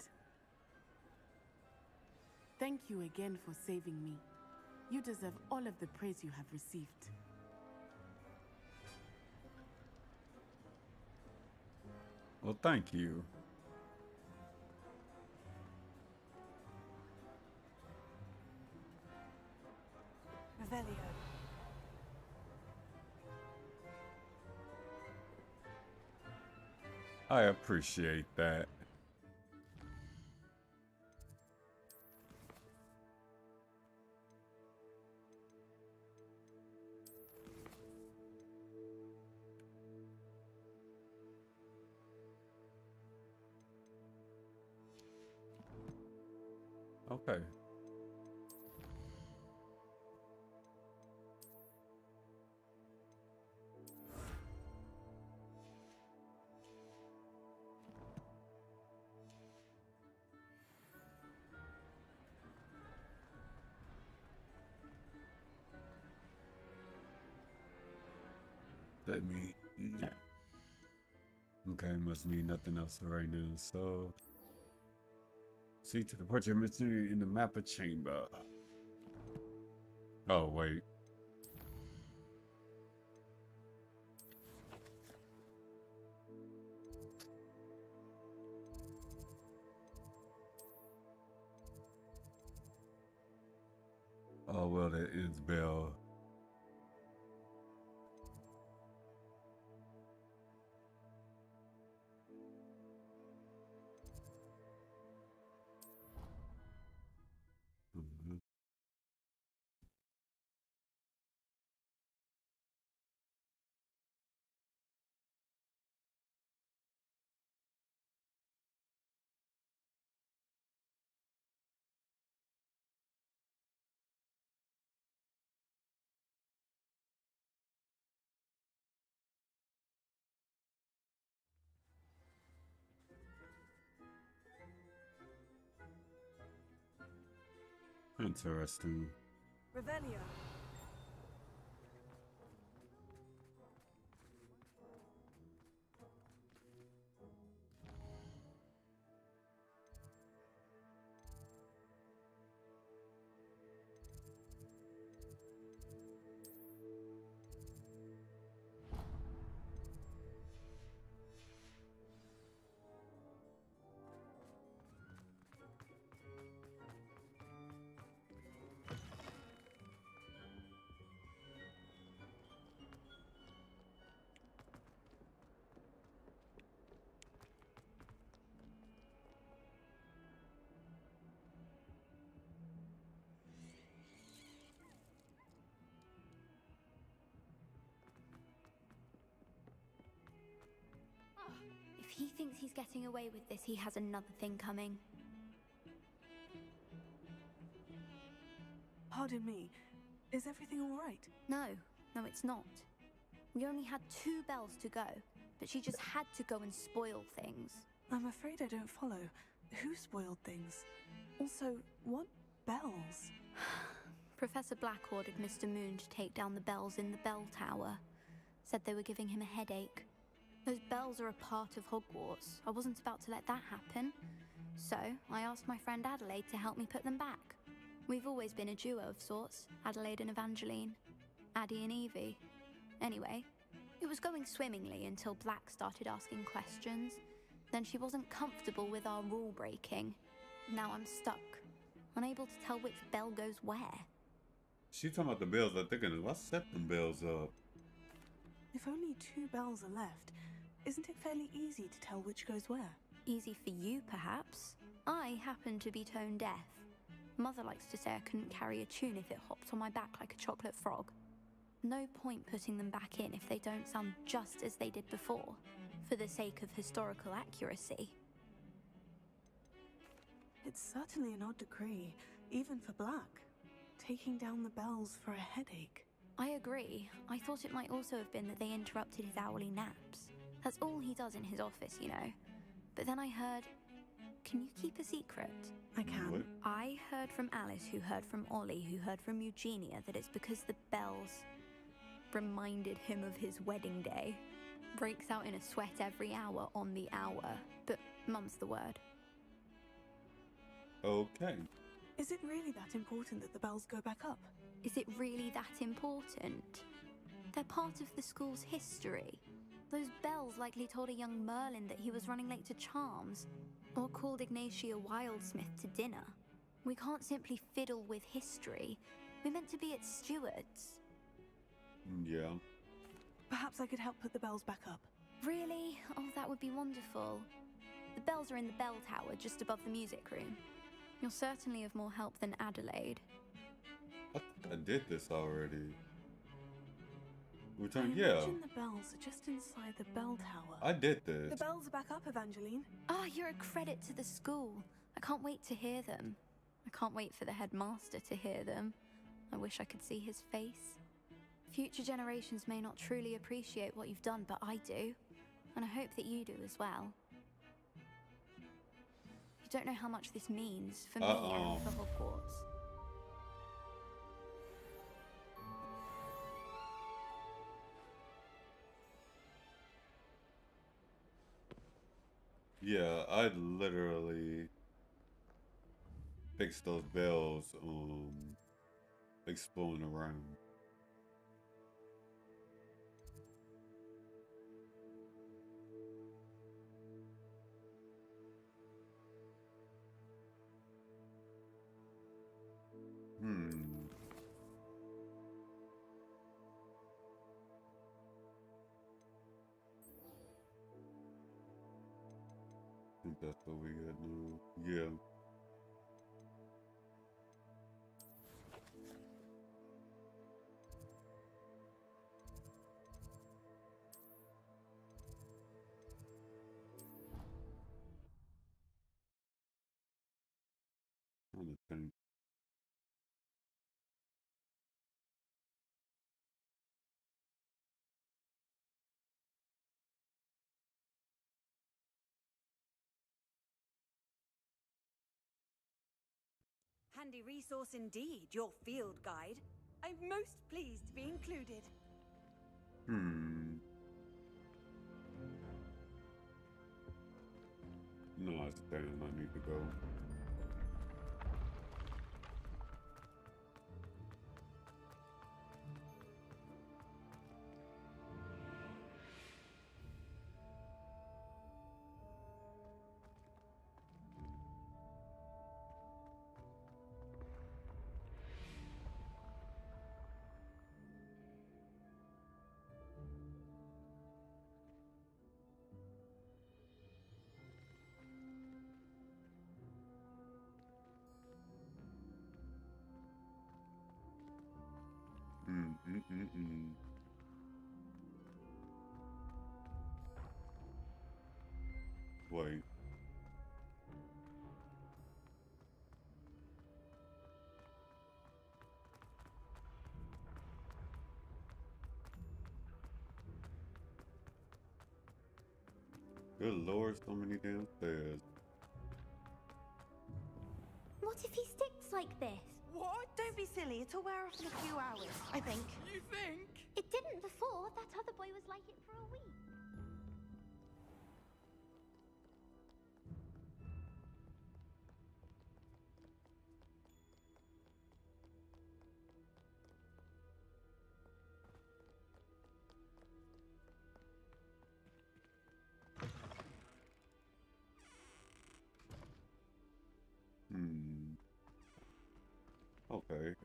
Thank you again for saving me. You deserve all of the praise you have received. Well, thank you. Revelio. I appreciate that. Okay. Let me. Okay, must mean nothing else right now. So, see to the portrait mystery in the mapper chamber. Oh wait. Oh well, that is Bell. Interesting. Revelio. he's getting away with this, he has another thing coming. Pardon me, is everything all right? No, it's not. We only had 2 bells to go, but she just had to go and spoil things. I'm afraid I don't follow. Who spoiled things? Also, what bells? Professor Black ordered Mr. Moon to take down the bells in the bell tower. Said they were giving him a headache. Those bells are a part of Hogwarts. I wasn't about to let that happen. So, I asked my friend Adelaide to help me put them back. We've always been a duo of sorts, Adelaide and Evangeline. Addie and Evie. Anyway, it was going swimmingly until Black started asking questions. Then she wasn't comfortable with our rule breaking. Now I'm stuck, unable to tell which bell goes where. She talking about the bells. I'm thinking, let's set them bells up. If only 2 bells are left, isn't it fairly easy to tell which goes where? Easy for you, perhaps. I happen to be tone deaf. Mother likes to say I couldn't carry a tune if it hopped on my back like a chocolate frog. No point putting them back in if they don't sound just as they did before, for the sake of historical accuracy. It's certainly an odd decree, even for Black. Taking down the bells for a headache. I agree. I thought it might also have been that they interrupted his hourly naps. That's all he does in his office, you know. But then I heard... Can you keep a secret? I can. What? I heard from Alice, who heard from Ollie, who heard from Eugenia, that it's because the bells reminded him of his wedding day. Breaks out in a sweat every hour on the hour. But mum's the word. Okay. Is it really that important that the bells go back up? Is it really that important? They're part of the school's history. Those bells likely told a young Merlin that he was running late to Charms, or called Ignatia Wildsmith to dinner. We can't simply fiddle with history. We're meant to be its stewards. Yeah. Perhaps I could help put the bells back up. Really? Oh, that would be wonderful. The bells are in the bell tower just above the music room. You're certainly of more help than Adelaide. I think I did this already. I Yeah. imagine the bells are just inside the bell tower. I did this. The bells are back up, Evangeline. Oh, you're a credit to the school. I can't wait to hear them. I can't wait for the headmaster to hear them. I wish I could see his face. Future generations may not truly appreciate what you've done, but I do. And I hope that you do as well. You don't know how much this means for me and for Hogwarts. Yeah, I literally fixed those bells exploring around. I think that's what we got now. Yeah. I'm trying to think. Handy resource indeed, your field guide. I'm most pleased to be included. No, it's damn, I need to go. wait. Good lord, so many damn stairs. What if he sticks like this? What? Don't be silly. It'll wear off in a few hours, I think. You think? It didn't before. That other boy was like it for a week. Okay.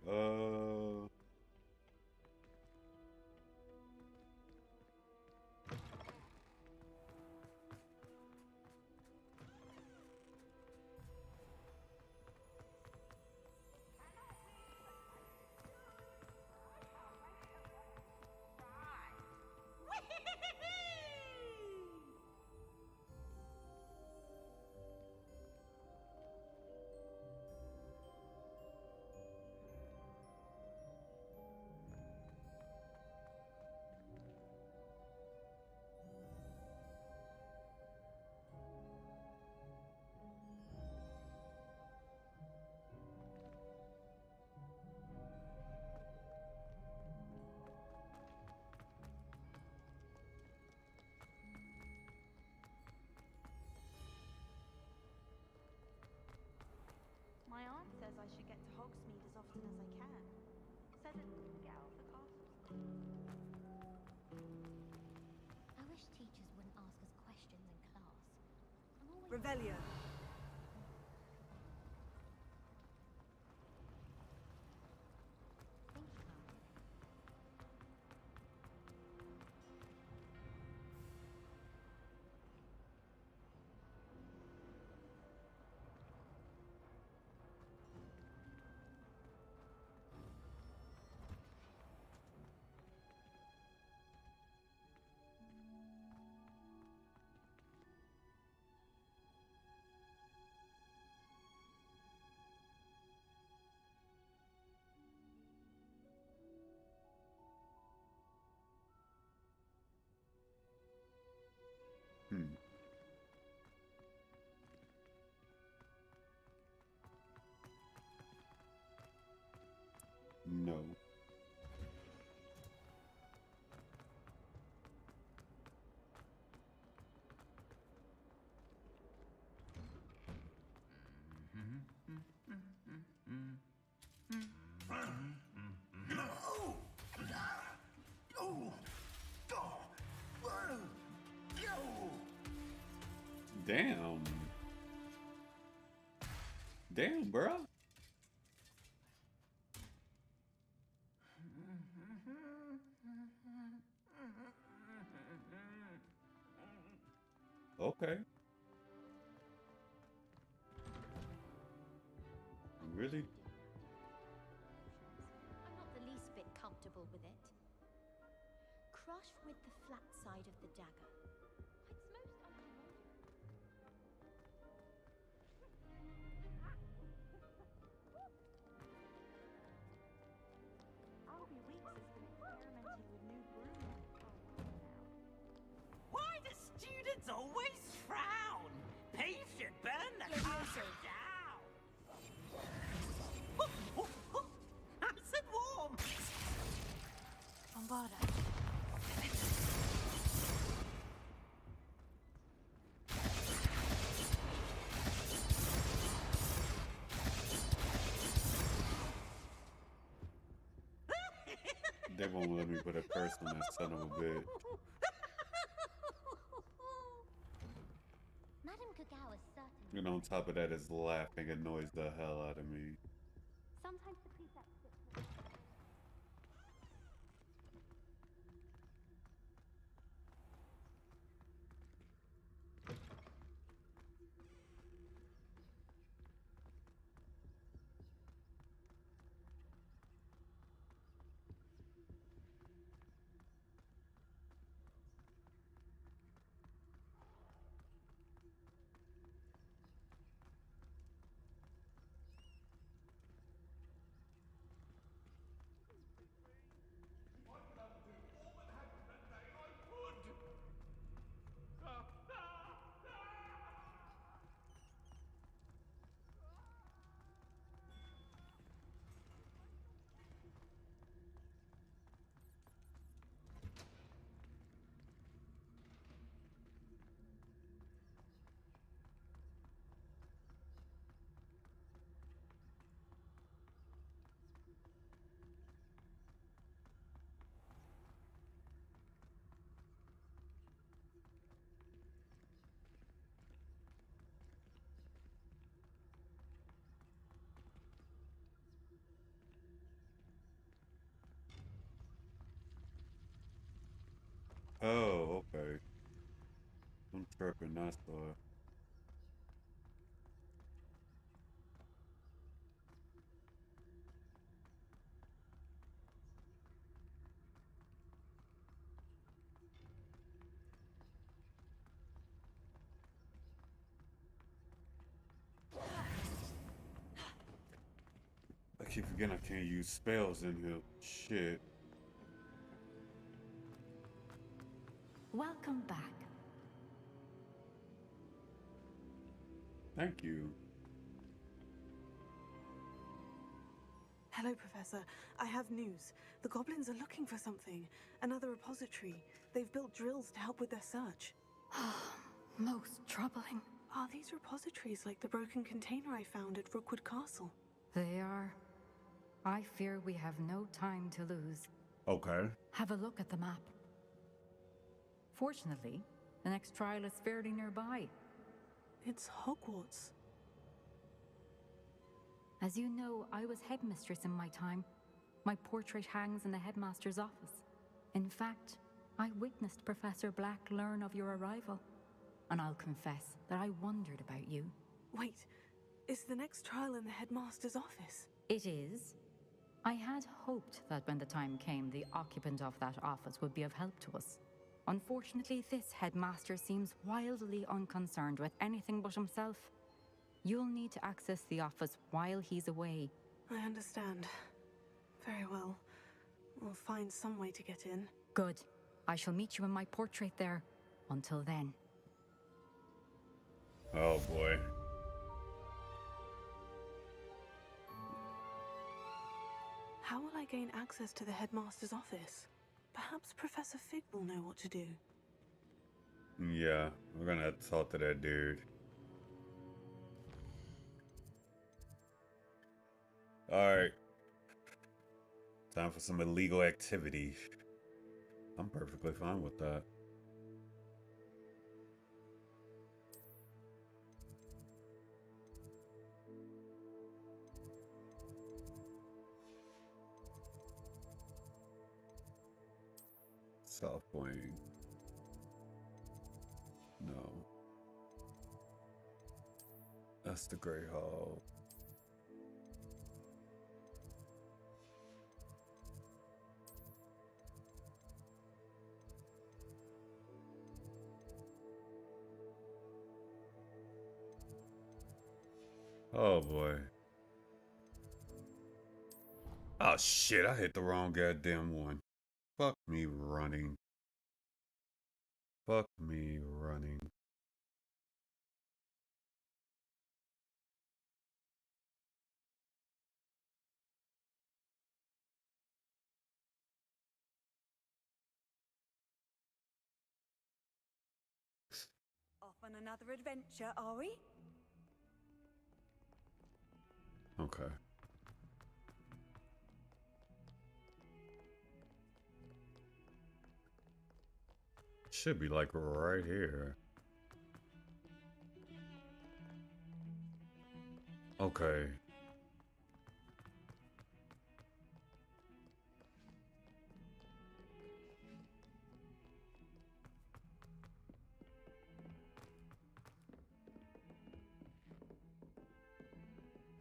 My aunt says I should get to Hogsmeade as often as I can. Said it would get out of the castle. I wish teachers wouldn't ask us questions in class. I'm always... Revelio. Thank you, Mum. No. Damn. Damn, bro. Okay. Really? I'm not the least bit comfortable with it. Crush with the flat side of the dagger. It's most unusual. Albie Weeks has been experimenting with new broom for a while now. Why do students always frown? Peace should burn the castle down. Nice and warm. Bombarda. They won't let me put a curse on that son of a bitch. Madame Kagawa certainly. And on top of that, his laughing annoys the hell out of me. Sometimes the prefect sits. Oh, okay. I'm tripping, that's why. I keep forgetting I can't use spells in here. Shit. Welcome back. Thank you. Hello, Professor. I have news. The goblins are looking for something. Another repository. They've built drills to help with their search. Most troubling. Are these repositories like the broken container I found at Rookwood Castle? They are. I fear we have no time to lose. Okay. Have a look at the map. Fortunately, the next trial is fairly nearby. It's Hogwarts. As you know, I was headmistress in my time. My portrait hangs in the headmaster's office. In fact, I witnessed Professor Black learn of your arrival. And I'll confess that I wondered about you. Wait, is the next trial in the headmaster's office? It is. I had hoped that when the time came, the occupant of that office would be of help to us. Unfortunately, this headmaster seems wildly unconcerned with anything but himself. You'll need to access the office while he's away. I understand. Very well. We'll find some way to get in. Good. I shall meet you in my portrait there. Until then. Oh boy. How will I gain access to the headmaster's office? Perhaps Professor Fig will know what to do. Yeah, we're gonna have to talk to that dude. Alright. Time for some illegal activity. I'm perfectly fine with that. South Wing. No. That's the Great Hall. Oh boy. Oh shit, I hit the wrong goddamn one. Fuck me running. Fuck me running. Off on another adventure, are we? Okay. Should be like right here. Okay.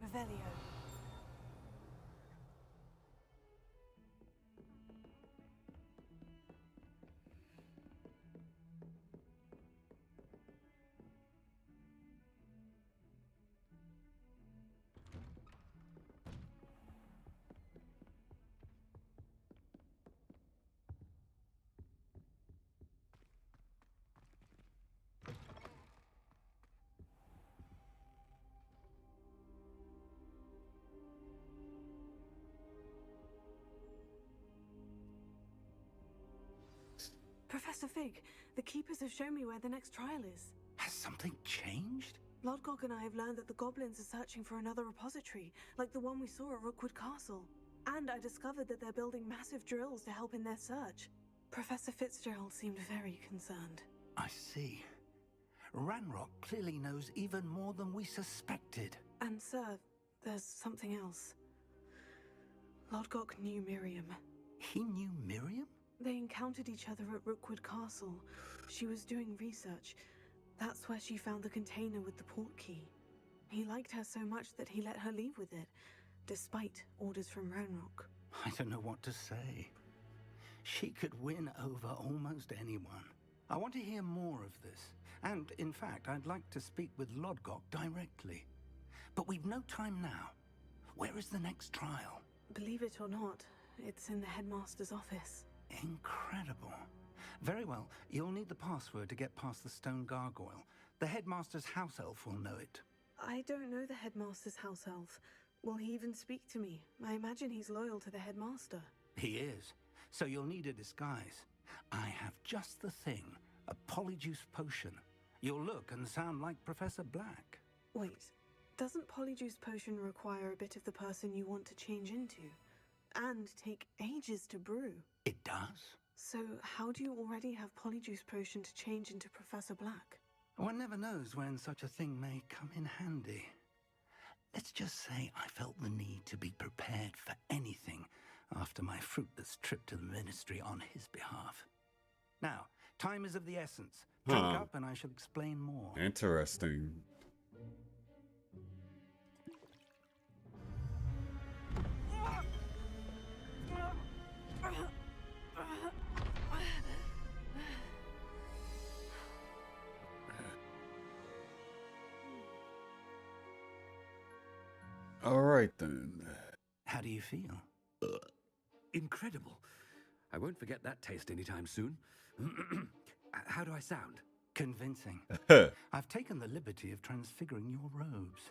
Revelio. Professor Fig, the Keepers have shown me where the next trial is. Has something changed? Lodgok and I have learned that the goblins are searching for another repository, like the one we saw at Rookwood Castle. And I discovered that they're building massive drills to help in their search. Professor Fitzgerald seemed very concerned. I see. Ranrock clearly knows even more than we suspected. And sir, there's something else. Lodgok knew Miriam. He knew Miriam? They encountered each other at Rookwood Castle. She was doing research. That's where she found the container with the portkey. He liked her so much that he let her leave with it, despite orders from Ranrock. I don't know what to say. She could win over almost anyone. I want to hear more of this. And, in fact, I'd like to speak with Lodgok directly. But we've no time now. Where is the next trial? Believe it or not, it's in the headmaster's office. Incredible. Very well. You'll need the password to get past the stone gargoyle. The headmaster's house elf will know it. I don't know the headmaster's house elf. Will he even speak to me? I imagine he's loyal to the headmaster. He is. So you'll need a disguise. I have just the thing. A polyjuice potion. You'll look and sound like Professor Black. Wait, doesn't polyjuice potion require a bit of the person you want to change into? And take ages to brew? It does. So how do you already have polyjuice potion to change into Professor Black? One never knows when such a thing may come in handy. Let's just say I felt the need to be prepared for anything after my fruitless trip to the ministry on his behalf. Now, time is of the essence. Drink up and I shall explain more. Interesting. All right, then. How do you feel? Incredible. I won't forget that taste anytime soon. How do I sound? Convincing. I've taken the liberty of transfiguring your robes.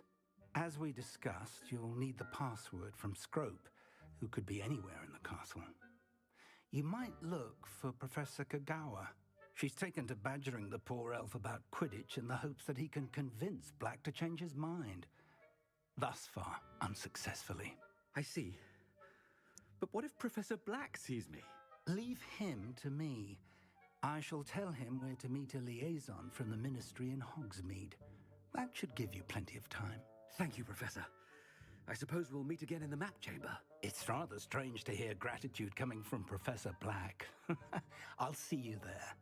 As we discussed, you'll need the password from Scrope, who could be anywhere in the castle. You might look for Professor Kagawa. She's taken to badgering the poor elf about Quidditch in the hopes that he can convince Black to change his mind. Thus far, unsuccessfully. I see. But what if Professor Black sees me? Leave him to me. I shall tell him where to meet a liaison from the ministry in Hogsmeade. That should give you plenty of time. Thank you, Professor. I suppose we'll meet again in the map chamber. It's rather strange to hear gratitude coming from Professor Black. I'll see you there.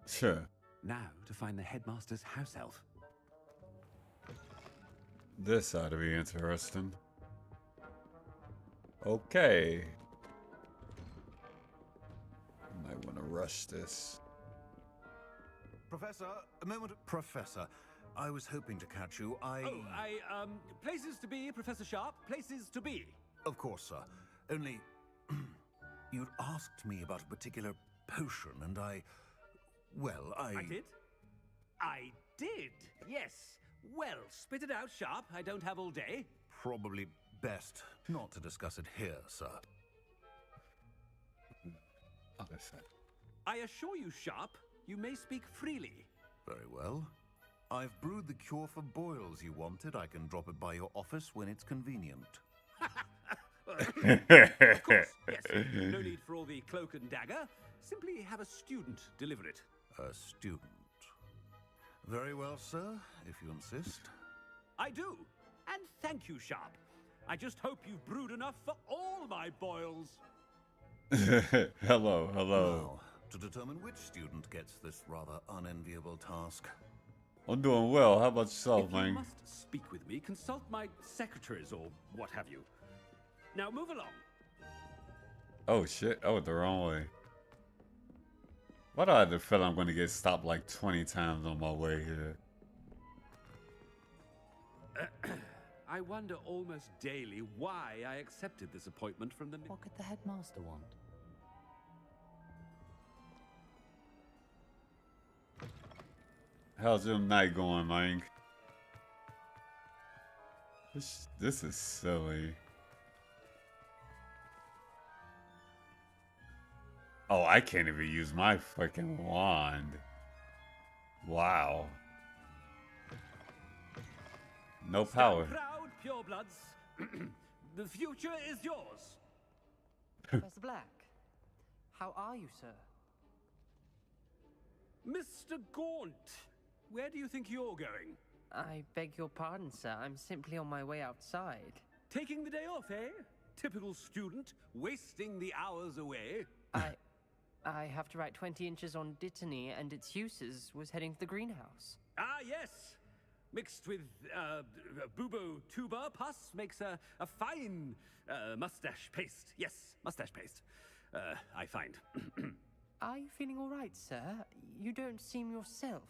Sure. Now to find the headmaster's house elf. This ought to be interesting. Okay. Might want to rush this. Professor, a moment. Professor, I was hoping to catch you. Places to be, Professor Sharp. Places to be. Of course, sir. Only, you'd asked me about a particular potion, and I did? I did, yes. Well, spit it out, Sharp. I don't have all day. Probably best not to discuss it here, sir. I assure you, Sharp, you may speak freely. Very well. I've brewed the cure for boils you wanted. I can drop it by your office when it's convenient. Of course, yes. No need for all the cloak and dagger. Simply have a student deliver it. A student. Very well, sir, if you insist. I do. And thank you, Sharp. I just hope you've brewed enough for all my boils. Hello. Now, to determine which student gets this rather unenviable task. I'm doing well. How about yourself, If man? you must speak with me, consult my secretaries or what have you. Now move along. Oh shit, I went the wrong way. Why do I have the feeling I'm going to get stopped like 20 times on my way here? I wonder almost daily why I accepted this appointment from the... What could the headmaster want? How's your night going, man? This is silly. Oh, I can't even use my fucking wand. Wow. No power. Stand proud, purebloods. The future is yours. Professor Black, how are you, sir? Mr. Gaunt, where do you think you're going? I beg your pardon, sir. I'm simply on my way outside. Taking the day off, eh? Typical student, wasting the hours away. I have to write 20 inches on Dittany and its uses was heading to the greenhouse. Ah, yes! Mixed with bubo tuber pus makes a fine mustache paste. Yes, mustache paste. I find. Are you feeling all right, sir? You don't seem yourself.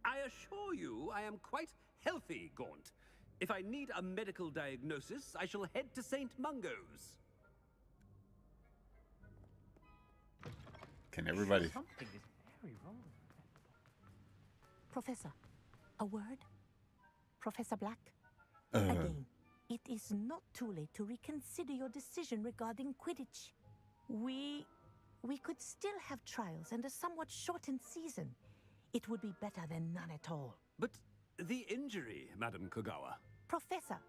I assure you I am quite healthy, Gaunt. If I need a medical diagnosis, I shall head to St. Mungo's. Can everybody... Something is very wrong. Professor, a word? Professor Black? Again, it is not too late to reconsider your decision regarding Quidditch. We could still have trials and a somewhat shortened season. It would be better than none at all. But the injury, Madam Kogawa. Professor,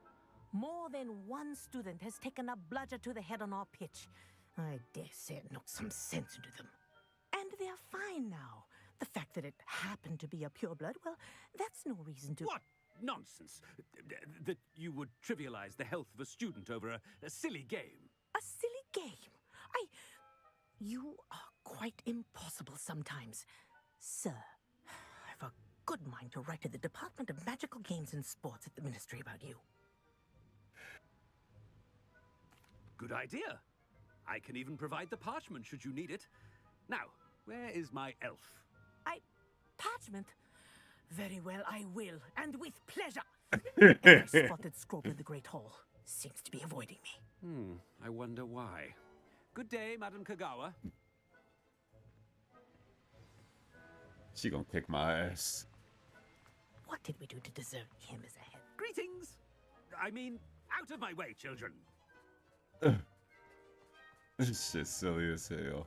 more than one student has taken a bludger to the head on our pitch. I dare say it knocked some sense into them. And they are fine now. The fact that it happened to be a pureblood, well, that's no reason to... What nonsense! That you would trivialize the health of a student over a silly game. A silly game? You are quite impossible sometimes. Sir, I've a good mind to write to the Department of Magical Games and Sports at the Ministry about you. Good idea. I can even provide the parchment should you need it. Now, where is my elf? Parchment? Very well, I will, and with pleasure. I spotted Scrope in the Great Hall. Seems to be avoiding me. I wonder why. Good day, Madam Kogawa. She gonna kick my ass. What did we do to deserve him as a head? Greetings! I mean, out of my way, children. This shit's silly as hell.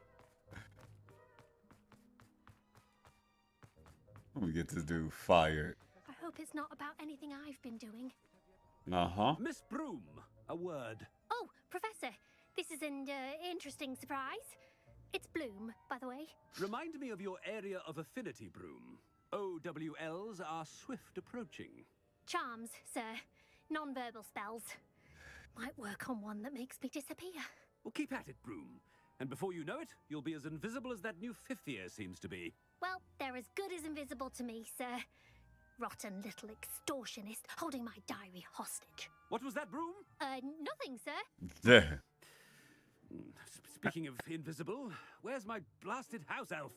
We get this dude fired. I hope it's not about anything I've been doing. Uh-huh. Miss Broom, a word. Oh, Professor, this is an interesting surprise. It's Bloom, by the way. Remind me of your area of affinity, Broom. OWLs are swift approaching. Charms, sir. Non-verbal spells. Might work on one that makes me disappear. Well, keep at it, Broom. And before you know it, you'll be as invisible as that new fifth year seems to be. Well, they're as good as invisible to me, sir. Rotten little extortionist holding my diary hostage. What was that, Broom? Nothing, sir. There. Speaking of invisible, where's my blasted house elf?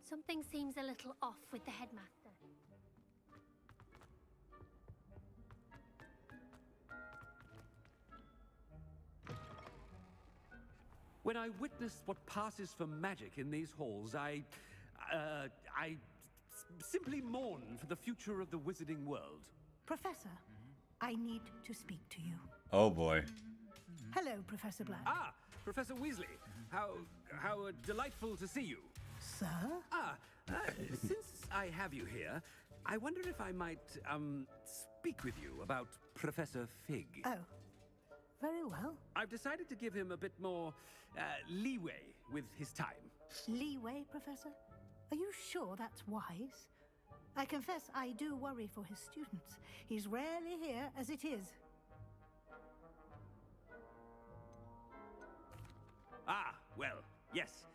Something seems a little off with the headmaster. When I witness what passes for magic in these halls, I simply mourn for the future of the wizarding world. Professor, I need to speak to you. Oh boy. Hello, Professor Black. Ah, Professor Weasley. How delightful to see you. Sir? Since I have you here, I wonder if I might speak with you about Professor Fig. Oh, very well. I've decided to give him a bit more leeway with his time. Leeway, Professor? Are you sure that's wise? I confess I do worry for his students. He's rarely here as it is. Ah, well, yes.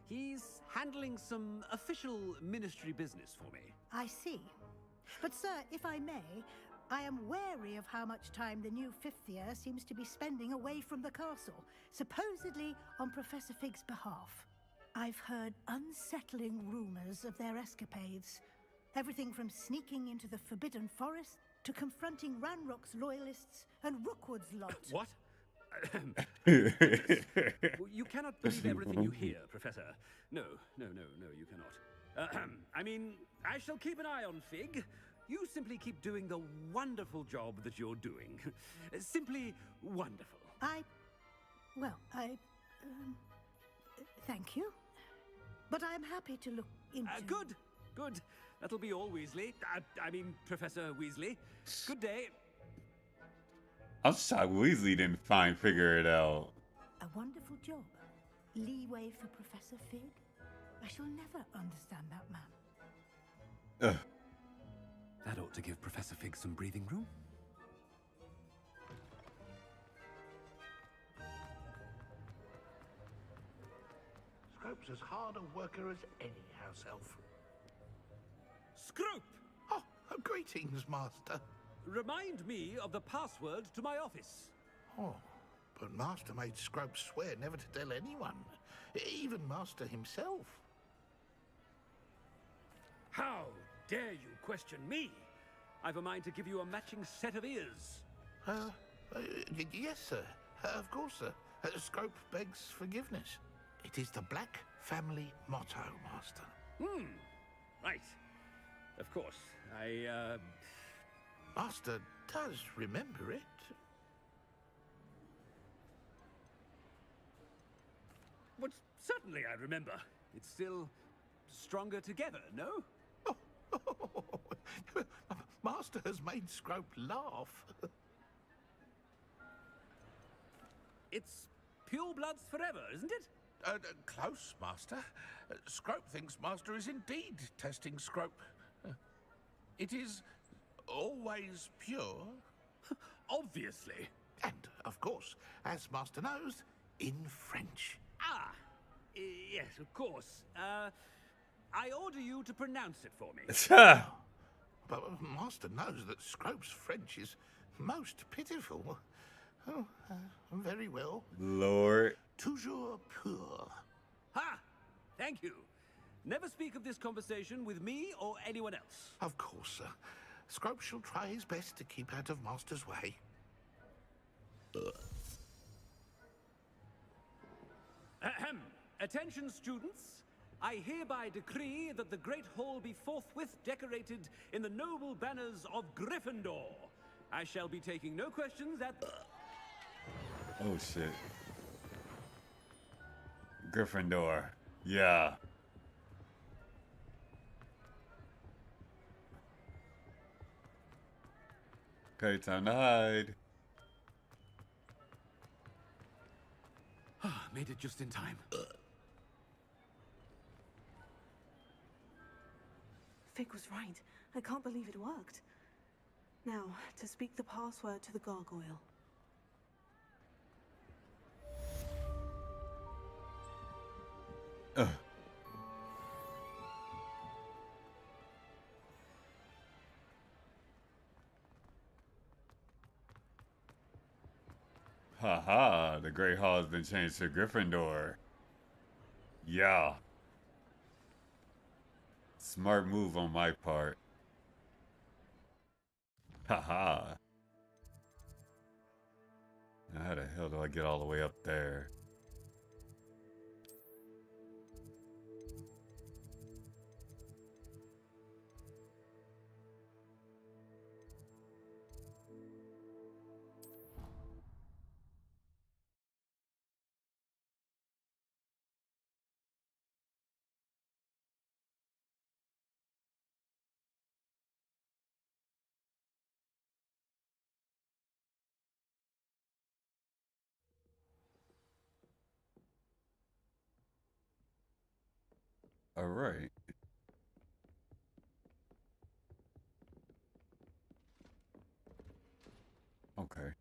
He's handling some official ministry business for me. I see. But, sir, if I may, I am wary of how much time the new fifth year seems to be spending away from the castle, supposedly on Professor Fig's behalf. I've heard unsettling rumors of their escapades. Everything from sneaking into the Forbidden Forest to confronting Ranrock's loyalists and Rookwood's lot. What? You cannot believe everything you hear, Professor. No, you cannot. I mean, I shall keep an eye on Fig. You simply keep doing the wonderful job that you're doing. Simply wonderful. Thank you. But I'm happy to look into... Good. That'll be all, Weasley. I mean, Professor Weasley. Good day. I'm shocked Weasley didn't figure it out. A wonderful job. Leeway for Professor Fig? I shall never understand that man. That ought to give Professor Fig some breathing room. Scrope's as hard a worker as any house elf. Scrope! Oh, greetings, Master. Remind me of the password to my office. Oh, but Master made Scrope swear never to tell anyone, even Master himself. How dare you question me? I've a mind to give you a matching set of ears. Yes, sir. Of course, sir. Scrope begs forgiveness. It is the Black family motto, Master. Right. Of course. Master does remember it. But certainly I remember. It's still stronger together, no? Master has made Scrope laugh. It's pure bloods forever, isn't it? Close, Master. Scrope thinks Master is indeed testing Scrope. It is always pure. Obviously. And, of course, as Master knows, in French. Yes, of course. I order you to pronounce it for me. But Master knows that Scrope's French is most pitiful. Oh, very well. Lord. Toujours pur. Ha! Thank you. Never speak of this conversation with me or anyone else. Of course, sir. Scrope shall try his best to keep out of Master's way. Ahem. Attention, students. I hereby decree that the Great Hall be forthwith decorated in the noble banners of Gryffindor. I shall be taking no questions at... Oh, shit. Gryffindor. Yeah. Okay, time to hide. Made it just in time. Fig was right. I can't believe it worked. Now, to speak the password to the gargoyle. Haha, the Great Hall has been changed to Gryffindor. Yeah. Smart move on my part. Haha. Now how the hell do I get all the way up there? All right. Okay.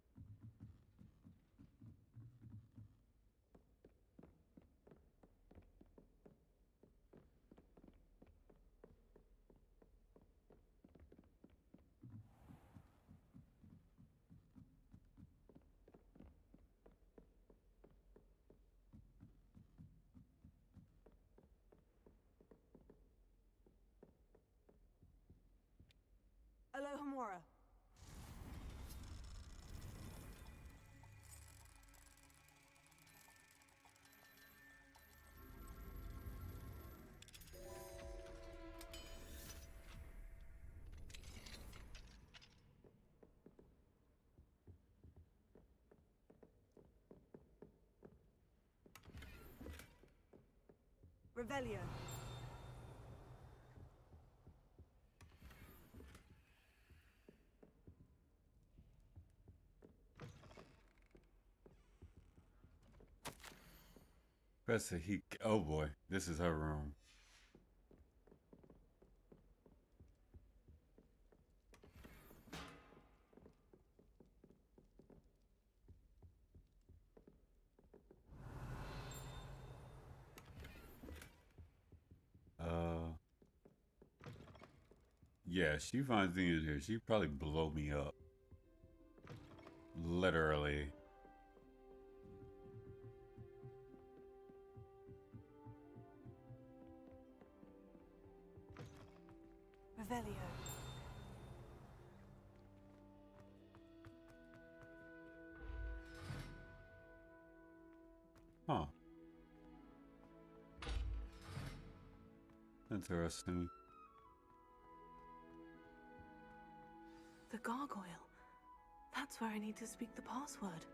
Alohomora. Revelio. Professor oh boy, this is her room. Yeah, she finds me in here. She'd probably blow me up. Literally. Revelio. Huh. Interesting. The gargoyle. That's where I need to speak the password.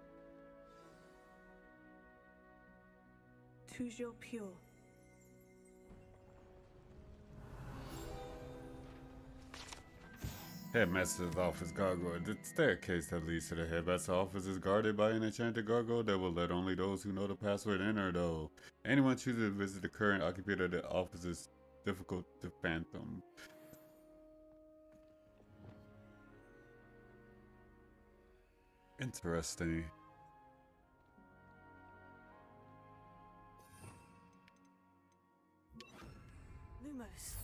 Toujours pure. Headmaster's office gargoyle. The staircase that leads to the headmaster's office is guarded by an enchanted gargoyle that will let only those who know the password enter, though. Anyone choosing to visit the current occupant of the office is difficult to fathom. Interesting. Lumos.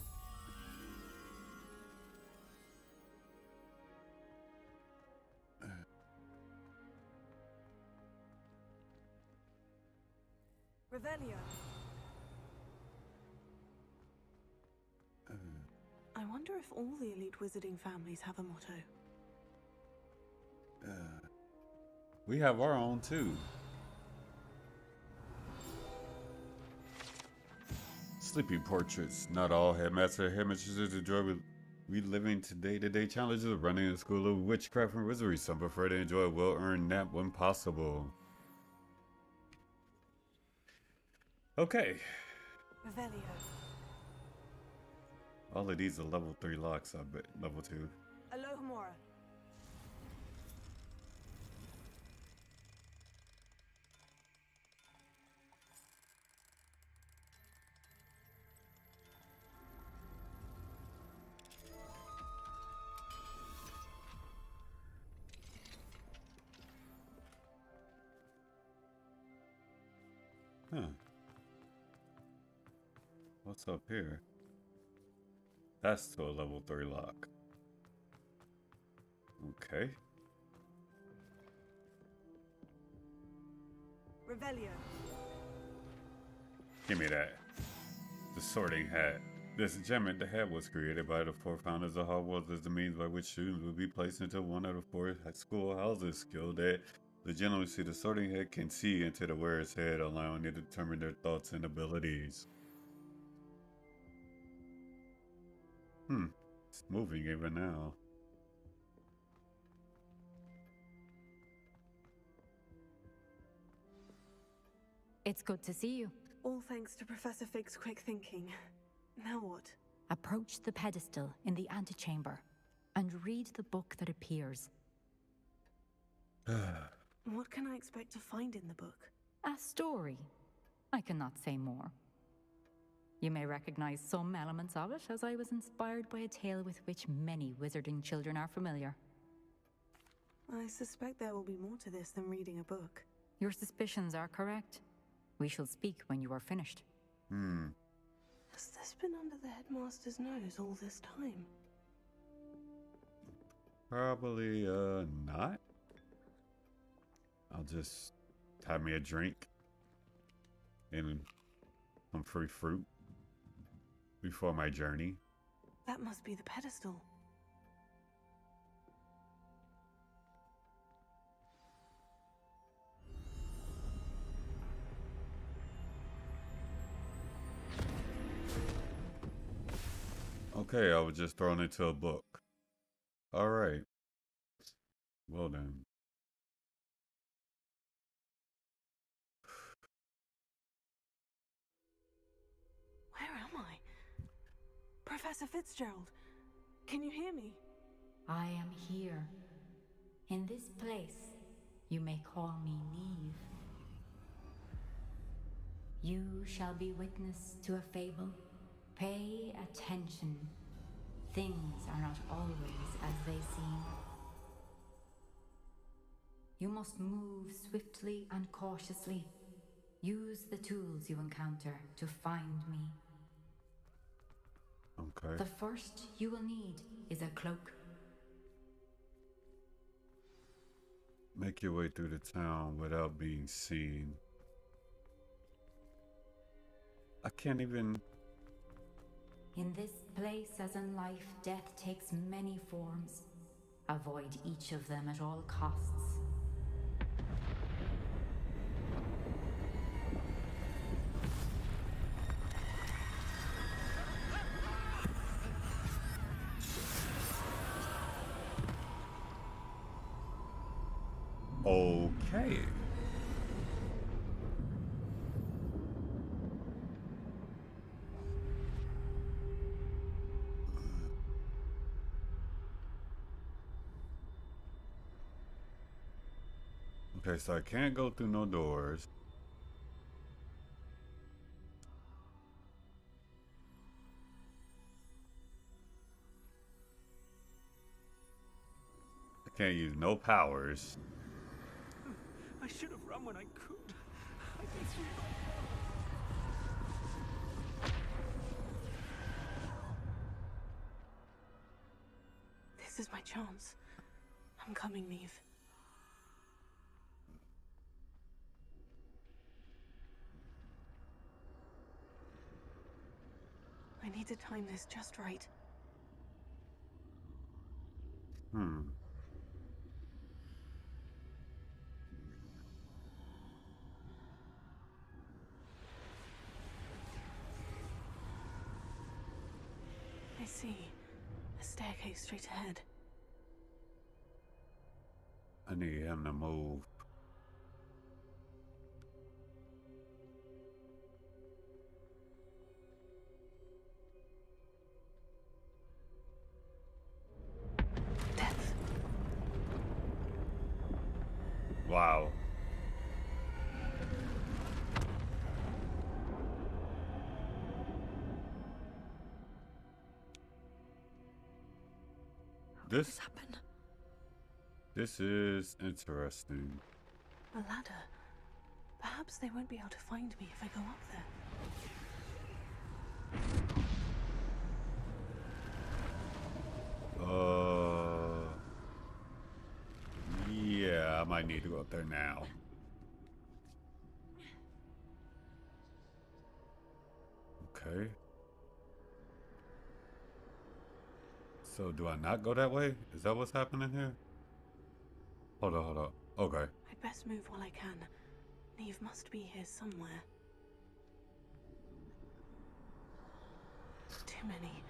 Revelio. I wonder if all the elite wizarding families have a motto. We have our own too. Sleeping portraits. Not all headmaster and headmistresses enjoy reliving day-to-day challenges of running a school of witchcraft and wizardry. Some prefer to enjoy a well-earned nap when possible. Okay. Revelio. All of these are level 3 locks, I bet. Level 2. Alohomora. Huh. What's up here? That's to a level 3 lock. Okay. Revelio. Give me that. The sorting hat. This enchantment, the hat, was created by the 4 founders of Hogwarts as the means by which students will be placed into one of the 4 school houses. Skill that legitimacy, the sorting hat can see into the wearer's head, allowing it to determine their thoughts and abilities. It's moving even now. It's good to see you. All thanks to Professor Fig's quick thinking. Now what? Approach the pedestal in the antechamber and read the book that appears. What can I expect to find in the book? A story. I cannot say more. You may recognize some elements of it, as I was inspired by a tale with which many wizarding children are familiar. I suspect there will be more to this than reading a book. Your suspicions are correct. We shall speak when you are finished. Has this been under the headmaster's nose all this time? Probably, not. I'll just have me a drink and some free fruit before my journey. That must be the pedestal. Okay, I was just thrown into a book. Alright. Well then. Where am I? Professor Fitzgerald, can you hear me? I am here. In this place, you may call me Neamh. You shall be witness to a fable. Pay attention. Things are not always as they seem. You must move swiftly and cautiously. Use the tools you encounter to find me. Okay. The first you will need is a cloak. Make your way through the town without being seen. I can't even... In this place, as in life, death takes many forms. Avoid each of them at all costs. Okay. Okay, so I can't go through no doors. I can't use no powers. I should have run when I could. This is my chance. I'm coming, Neamh. I need to time this just right. I see. A staircase straight ahead. I need him to move. Death. Wow. This happened. This is interesting. A ladder. Perhaps they won't be able to find me if I go up there. Yeah, I might need to go up there now. Okay. So do I not go that way? Is that what's happening here? Hold on. Okay. I'd best move while I can. Neamh must be here somewhere. Too many.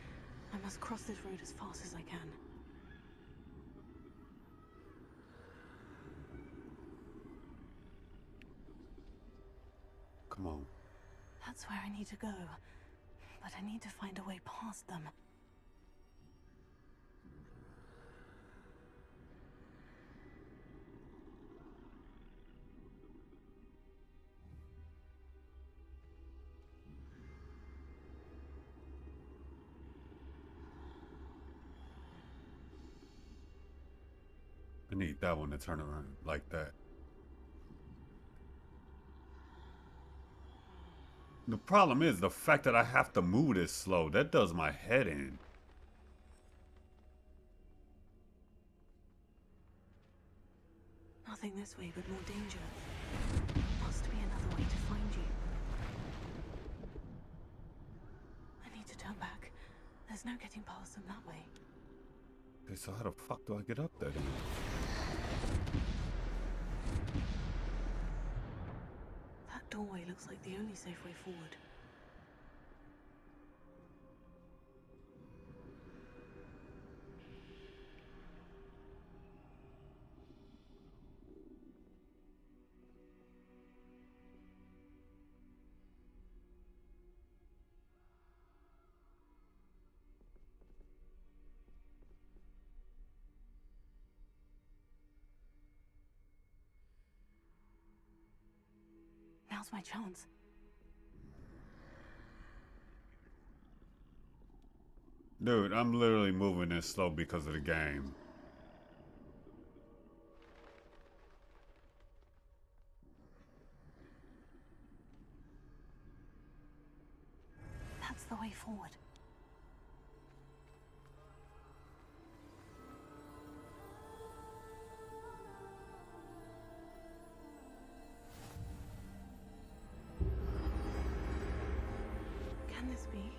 I must cross this road as fast as I can. Come on. That's where I need to go. But I need to find a way past them. I need that one to turn around like that. The problem is the fact that I have to move this slow. That does my head in. Nothing this way but more danger. Must be another way to find you. I need to turn back. There's no getting past them that way. Okay, so how the fuck do I get up there then? That doorway looks like the only safe way forward. Now's my chance. Dude, I'm literally moving this slow because of the game. That's the way forward. this be?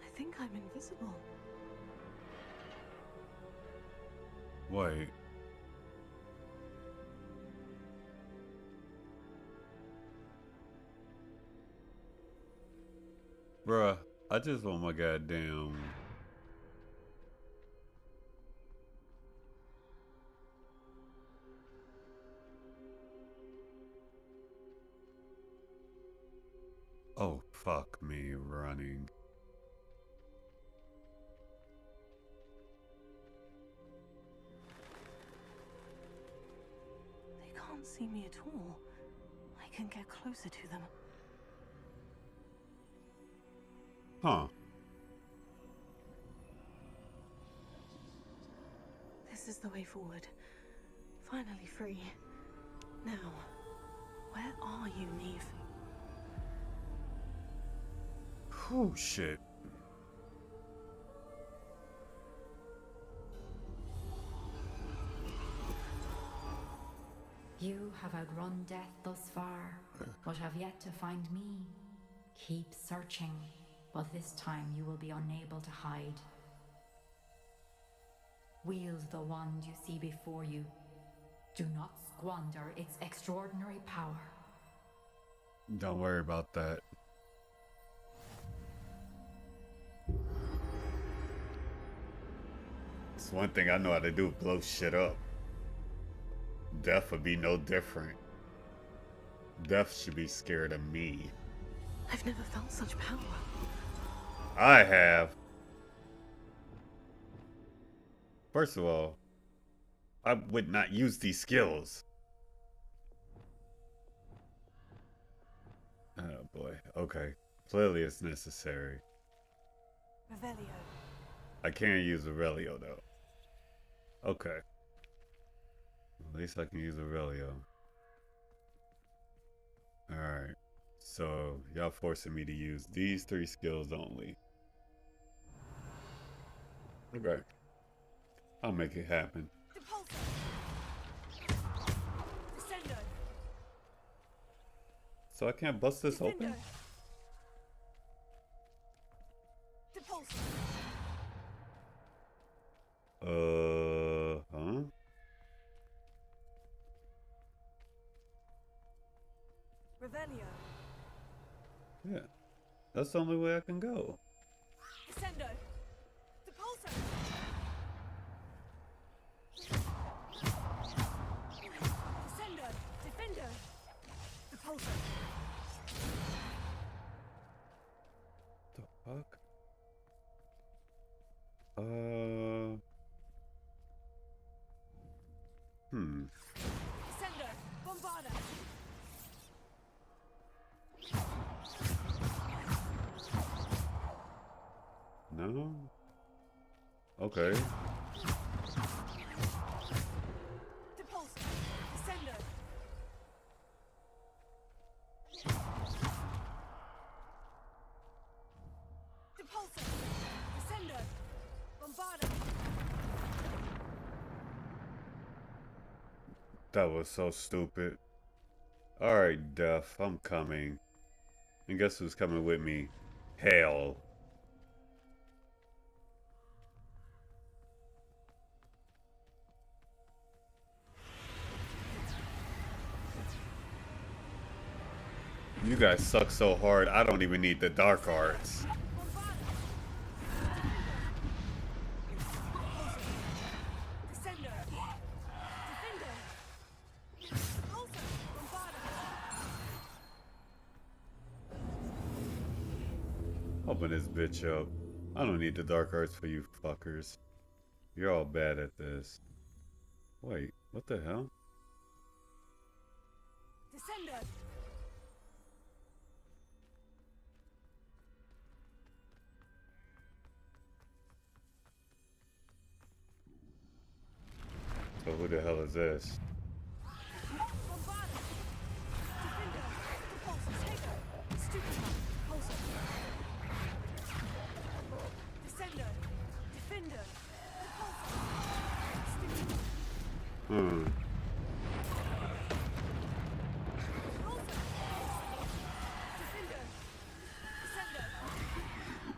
I think I'm invisible. Wait. Bruh, I just want my goddamn... Oh, fuck me running. They can't see me at all. I can get closer to them. Huh. This is the way forward. Finally free. Now, where are you, Neamh? Oh, shit. You have outrun death thus far, but have yet to find me. Keep searching, but this time you will be unable to hide. Wield the wand you see before you. Do not squander its extraordinary power. Don't worry about that. It's one thing I know how to do, blow shit up. Death would be no different. Death should be scared of me. I've never felt such power. I have. First of all, I would not use these skills. Oh boy, okay. Clearly it's necessary. Revelio. I can't use Aurelio though. Okay. At least I can use Aurelio. Alright. So, y'all forcing me to use these 3 skills only. Okay. I'll make it happen. So I can't bust this open? Huh? Revelio. Yeah. That's the only way I can go. Descendo. Depulso. Descendo. Defendo. Depulso. The fuck? Descendo. Bombarda. No? Okay. Depulso. Descendo. Depulso. Descendo. Bombarda. That was so stupid. Alright, Death, I'm coming. And guess who's coming with me? Hell. You guys suck so hard, I don't even need the dark arts. Open this bitch up. I don't need the dark arts for you fuckers. You're all bad at this. Wait, what the hell? Descendo. So who the hell is this?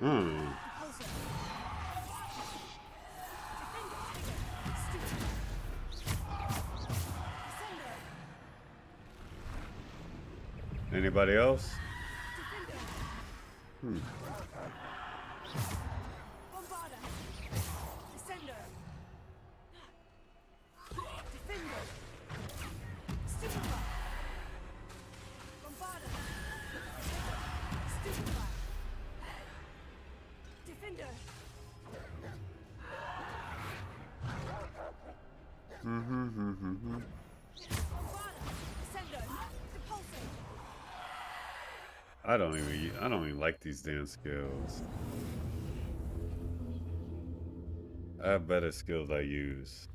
Hmm. Anybody else? Hmm. I don't even like these damn skills. I have better skills I use.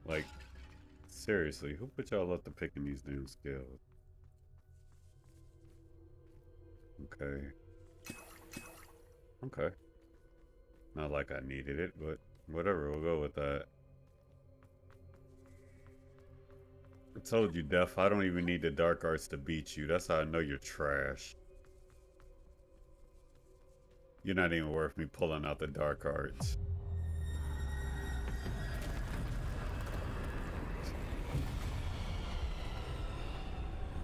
Like, seriously, who put y'all up to picking these damn skills? Okay. Okay. Not like I needed it, but whatever, we'll go with that. I told you, Def, I don't even need the dark arts to beat you. That's how I know you're trash. You're not even worth me pulling out the dark arts.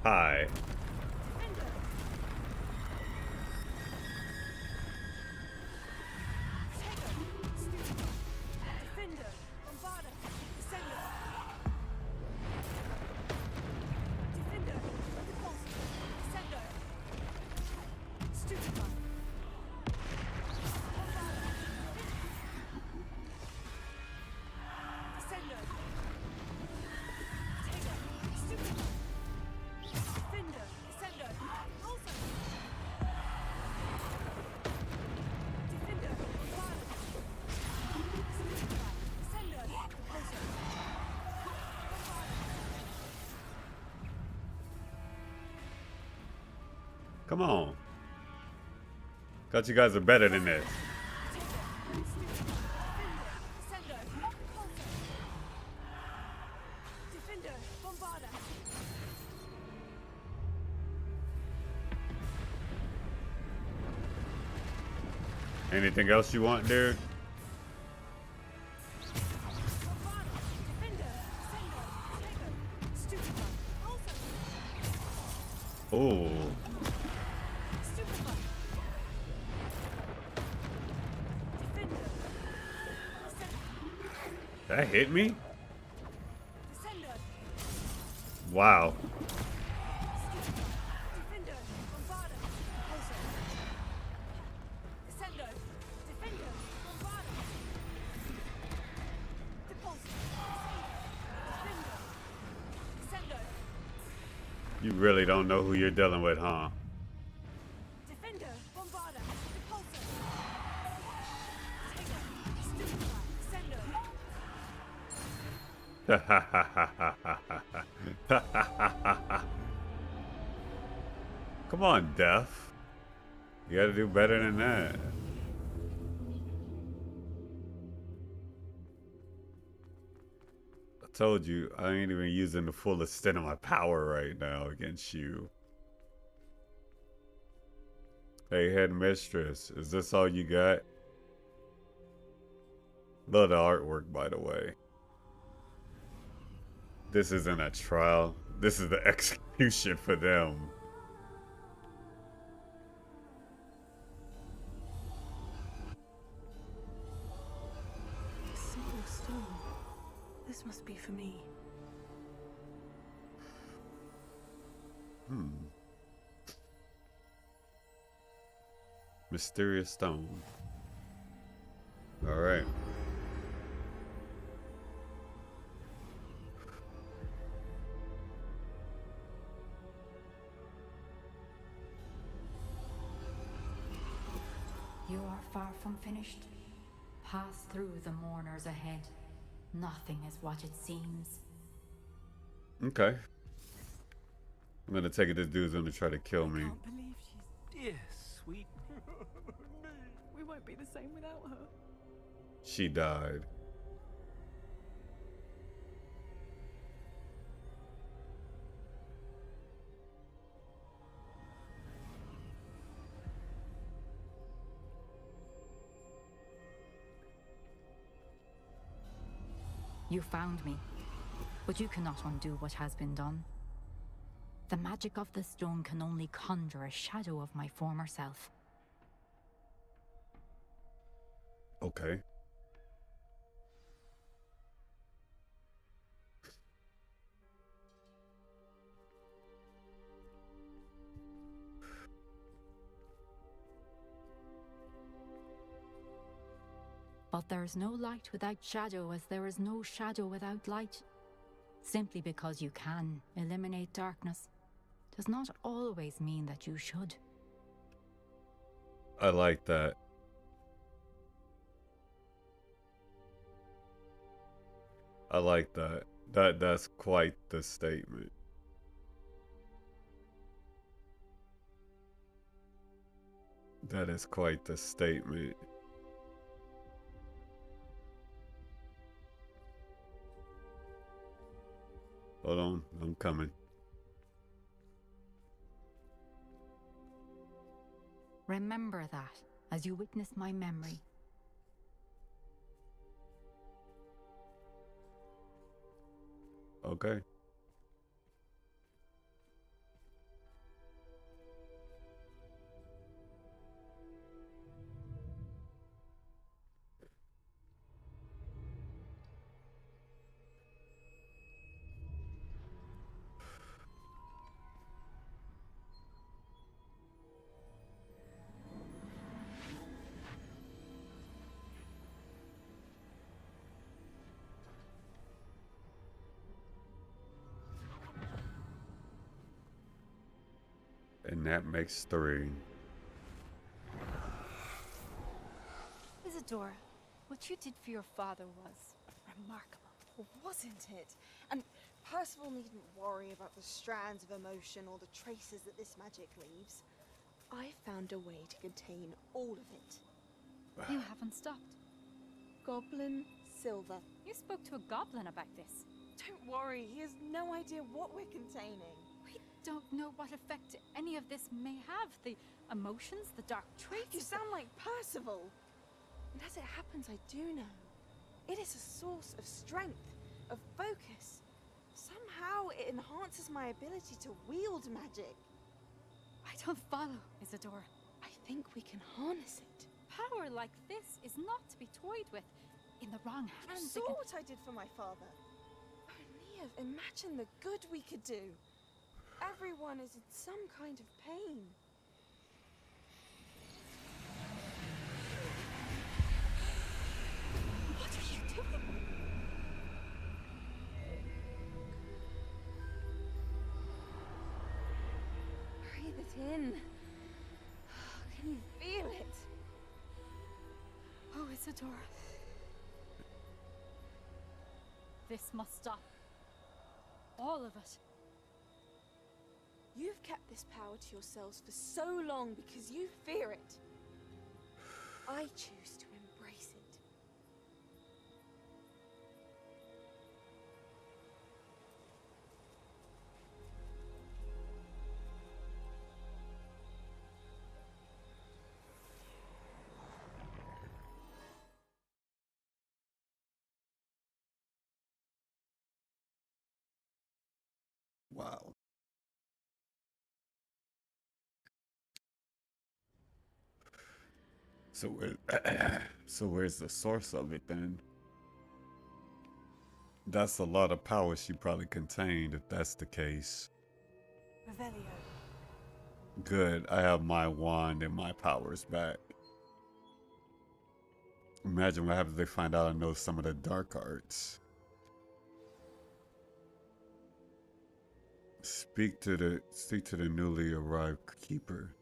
Hi. Come on. Thought you guys are better than this. Anything else you want, dude? Oh. That hit me? Wow. You really don't know who you're dealing with, huh? Come on, Def. You gotta do better than that. I told you, I ain't even using the full extent of my power right now against you. Hey, Headmistress, is this all you got? Love the artwork, by the way. This isn't a trial. This is the execution for them. A single stone. This must be for me. Mysterious stone. All right. You are far from finished. Pass through the mourners ahead. Nothing is what it seems. Okay. I'm gonna take it this dude's gonna try to kill me. I can't believe she's dear, sweet. We won't be the same without her. She died. You found me, but you cannot undo what has been done. The magic of the stone can only conjure a shadow of my former self. Okay. But there is no light without shadow, as there is no shadow without light. Simply because you can eliminate darkness does not always mean that you should. I like that. I like that. That's quite the statement. That is quite the statement. Hold on, I'm coming. Remember that as you witness my memory. Okay. And that makes 3. Isadora, what you did for your father was remarkable, wasn't it? And Percival needn't worry about the strands of emotion or the traces that this magic leaves. I found a way to contain all of it. You haven't stopped. Goblin Silver. You spoke to a goblin about this. Don't worry, he has no idea what we're containing. We don't know what effect any of this may have. The emotions, the dark traits. You sound like Percival. And as it happens, I do know. It is a source of strength, of focus. Somehow it enhances my ability to wield magic. I don't follow, Isadora. I think we can harness it. Power like this is not to be toyed with. In the wrong hands. You saw what I did for my father. Oh, Neamh, imagine the good we could do. Everyone is in some kind of pain. What are you doing? Breathe it in. Can you feel it? Oh, Isadora. This must stop. All of it. You've kept this power to yourselves for so long because you fear it. I choose to embrace it. Wow. So where's the source of it then? That's a lot of power she probably contained if that's the case. Revelio. Good, I have my wand and my powers back. Imagine what happens if they find out I know some of the dark arts. Speak to the newly arrived keeper.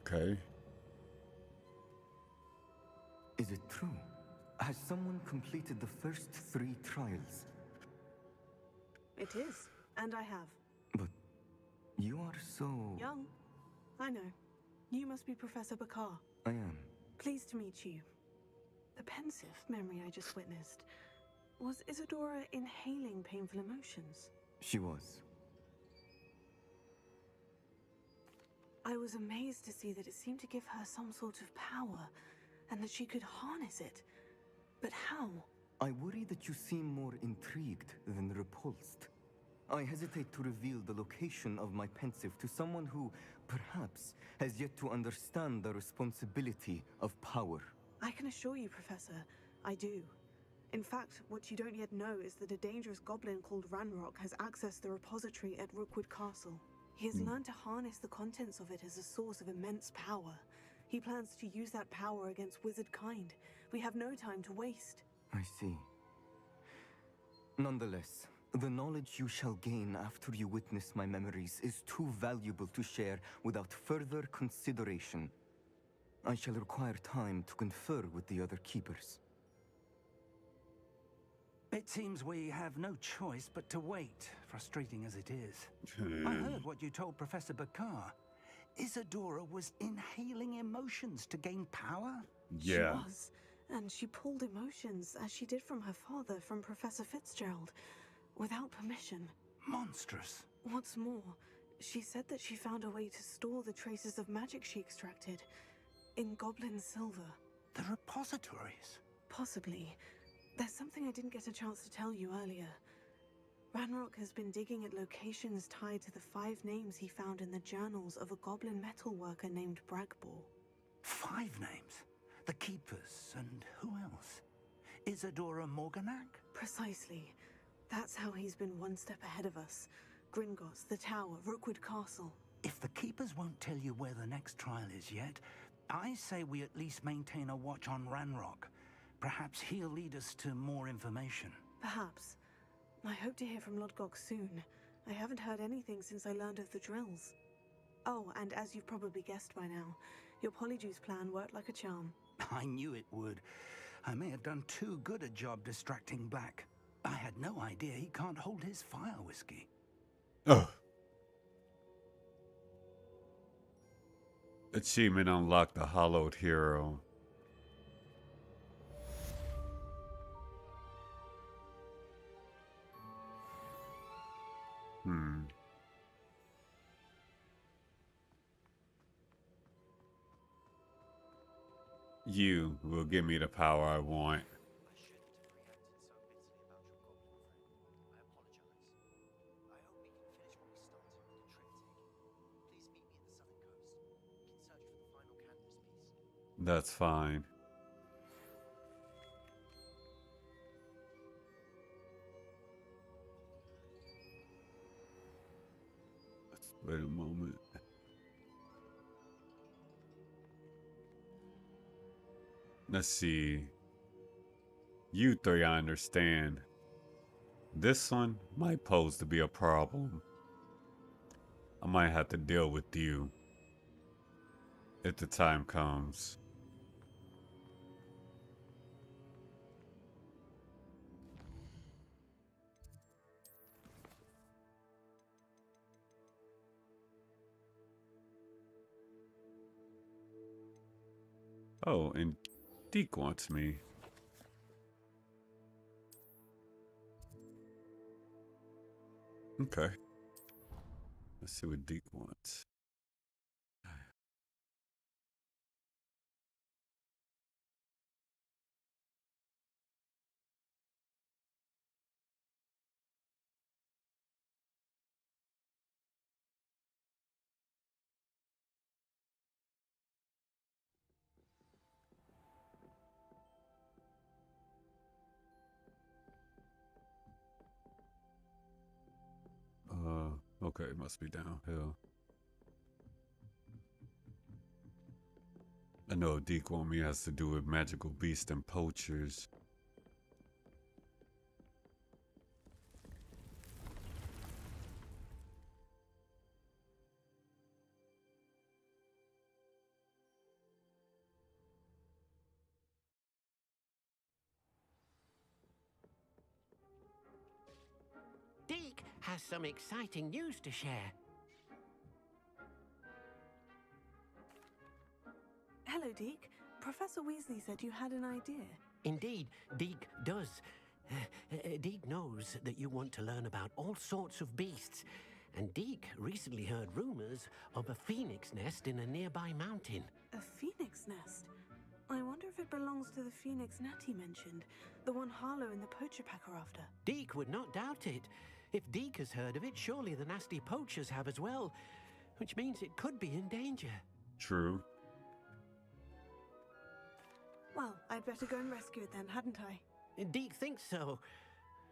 Okay. Is it true? Has someone completed the first 3 trials? It is, and I have. But you are so... Young. I know. You must be Professor Bakar. I am. Pleased to meet you. The pensive memory I just witnessed. Was Isadora inhaling painful emotions? She was. I was amazed to see that it seemed to give her some sort of power. and that she could harness it. But how? I worry that you seem more intrigued than repulsed. I hesitate to reveal the location of my pensive to someone who, perhaps, has yet to understand the responsibility of power. I can assure you, Professor, I do. In fact, what you don't yet know is that a dangerous goblin called Ranrock has accessed the repository at Rookwood Castle. He has learned to harness the contents of it as a source of immense power. He plans to use that power against wizard kind. We have no time to waste. I see. Nonetheless, the knowledge you shall gain after you witness my memories is too valuable to share without further consideration. I shall require time to confer with the other keepers. It seems we have no choice but to wait, frustrating as it is. I heard what you told Professor Bakar. Isadora was inhaling emotions to gain power? Yeah. She was. And she pulled emotions, as she did from her father, from Professor Fitzgerald, without permission. Monstrous. What's more, she said that she found a way to store the traces of magic she extracted in goblin silver. The repositories? Possibly. There's something I didn't get a chance to tell you earlier. Ranrock has been digging at locations tied to the 5 names he found in the journals of a goblin metalworker named Bragbor. 5 names? The Keepers, and who else? Isadora Morganac? Precisely. That's how he's been one step ahead of us. Gringotts, the Tower, Rookwood Castle. If the Keepers won't tell you where the next trial is yet, I say we at least maintain a watch on Ranrock. Perhaps he'll lead us to more information. Perhaps. I hope to hear from Lodgok soon. I haven't heard anything since I learned of the drills. Oh, and as you've probably guessed by now, your Polyjuice plan worked like a charm. I knew it would. I may have done too good a job distracting Black. I had no idea he can't hold his fire whiskey. Ugh. Achievement unlocked, the Hollowed Hero. You will give me the power I want. That's fine. Wait a moment. Let's see. You 3, I understand. This one might pose to be a problem. I might have to deal with you if the time comes. Oh, and Deke wants me. Okay. Let's see what Deke wants. Okay, it must be downhill. I know Deke want me has to do with magical beasts and poachers. Deke has some exciting news to share. Hello, Deke. Professor Weasley said you had an idea. Indeed, Deke does. Deke knows that you want to learn about all sorts of beasts, and Deke recently heard rumors of a phoenix nest in a nearby mountain. A phoenix nest? I wonder if it belongs to the phoenix Natty mentioned, the one Harlow and the poacher pack are after. Deke would not doubt it. If Deke has heard of it, surely the nasty poachers have as well, which means it could be in danger. True. Well, I'd better go and rescue it then, hadn't I? Deke thinks so.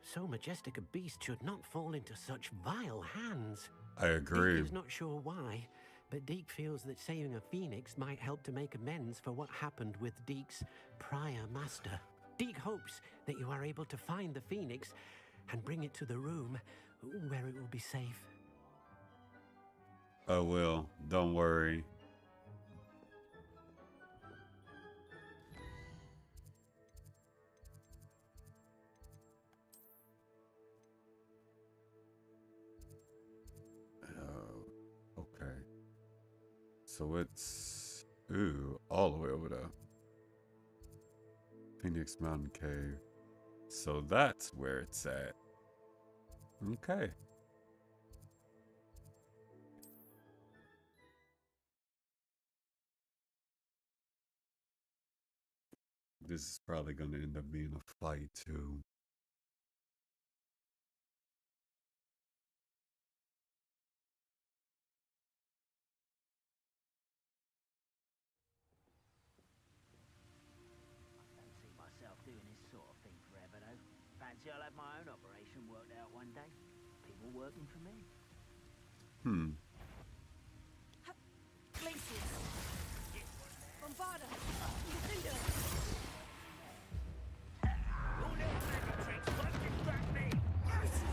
So majestic a beast should not fall into such vile hands. I agree. Deke is not sure why, but Deke feels that saving a phoenix might help to make amends for what happened with Deke's prior master. Deke hopes that you are able to find the phoenix and bring it to the room where it will be safe. I will. Don't worry. Okay. So it's all the way over there. Phoenix Mountain Cave. So that's where it's at. Okay. This is probably going to end up being a fight too. I'll have my own operation worked out one day. People working for me. Glacius. Bombarda. Defender. All them mega tricks won't distract me. Glacius.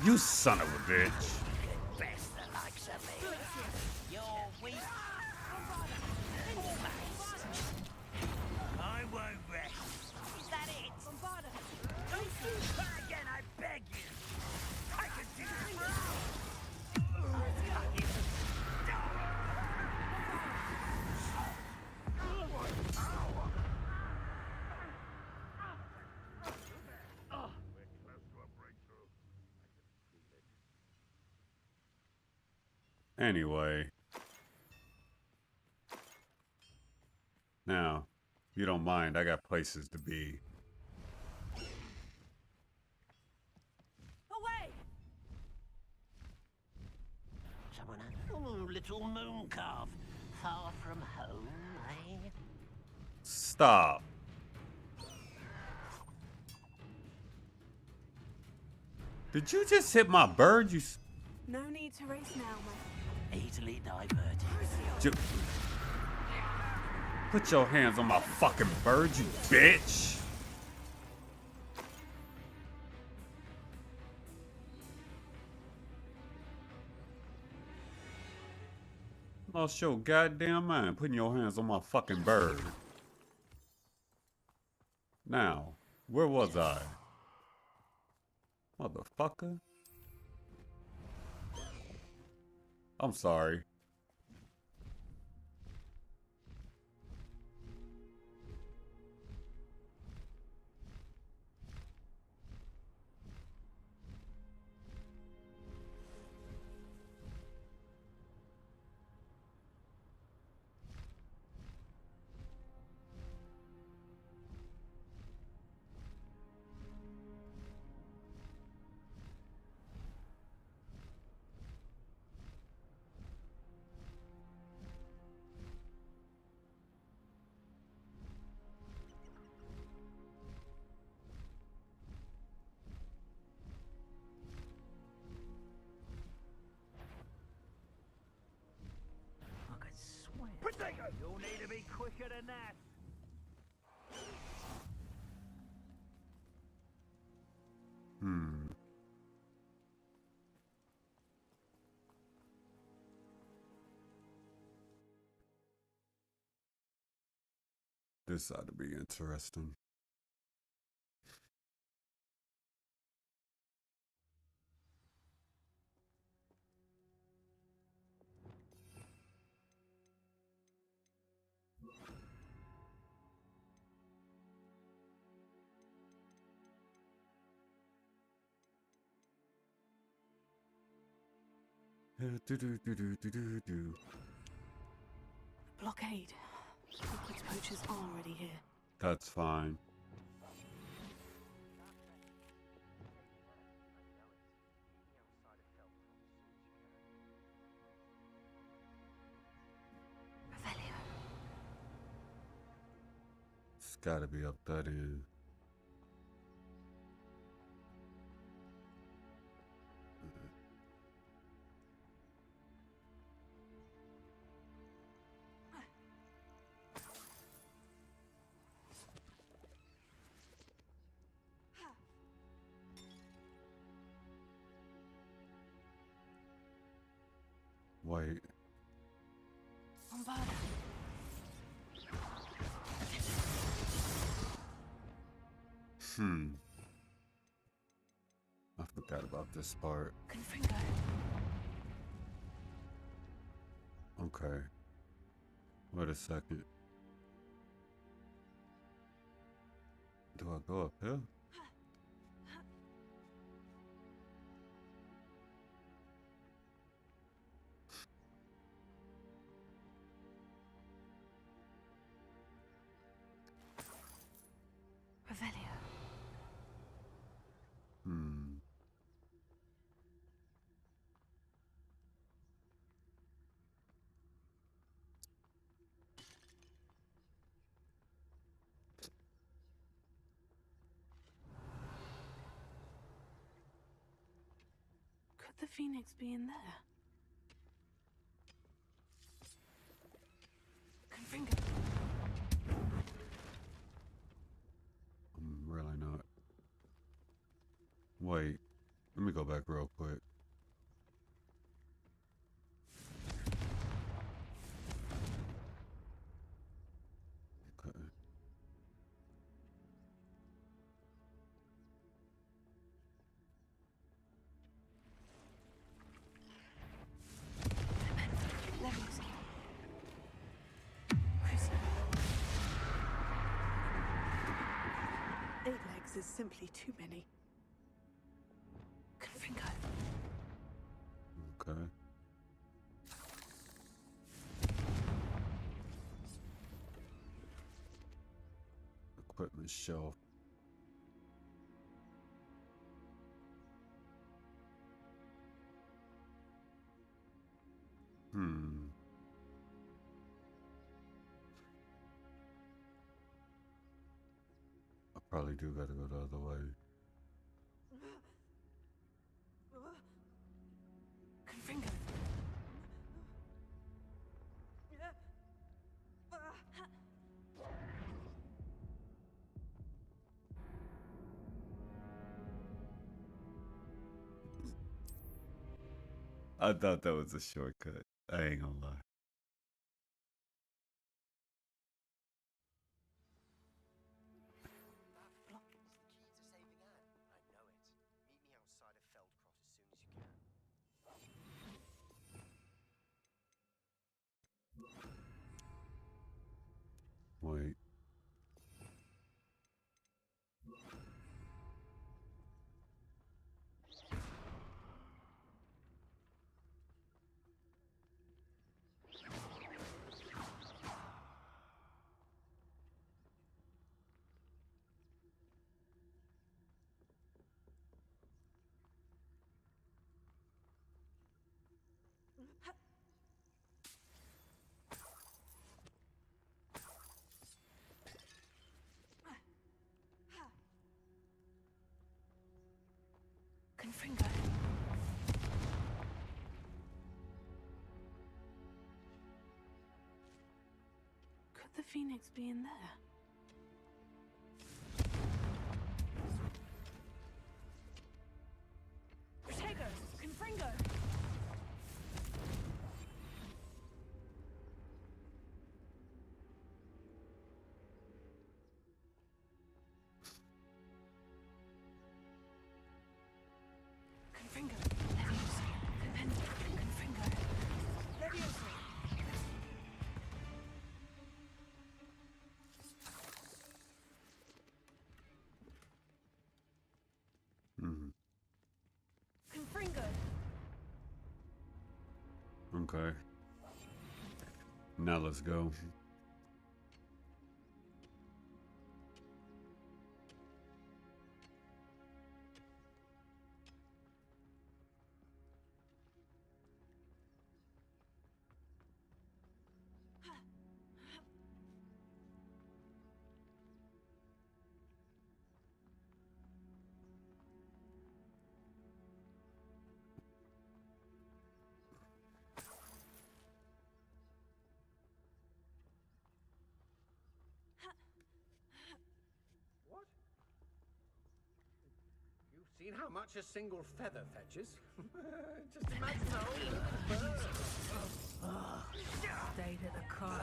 You son of a bitch. Best the likes of me. You're weak. Almost. I won't rest. Is that it? Bombarda. Try again, I beg you. I can do this. Anyway. Now, if you don't mind, I got places to be. Away! Someone, little moon calf. Far from home, eh? Stop. Did you just hit my bird? No need to race now, my... Easily diverted. Put your hands on my fucking bird, you bitch! Lost your goddamn mind putting your hands on my fucking bird. Now, where was I? Motherfucker. I'm sorry. You'll need to be quicker than that. This ought to be interesting. Blockade. Hogwarts poachers are already here. That's fine. It's gotta be up that end. Wait. I forgot about this part. Okay. Wait a second. Do I go up here? Could the Phoenix be in there? Confringo. I'm really not. Wait. Let me go back real quick. Okay. Eight legs is simply too many. Confringo. Okay. Equipment shelf. I probably do gotta go the other way. Confringo. I thought that was a shortcut. I ain't gonna lie. Wait. Confringo. Could the phoenix be in there? Protego! Confringo! Confringo! Levioso! Confringo! Confringo! Levioso! Confringo! Okay. Now let's go. What? You've seen how much a single feather fetches? Just imagine how Stayed at the car.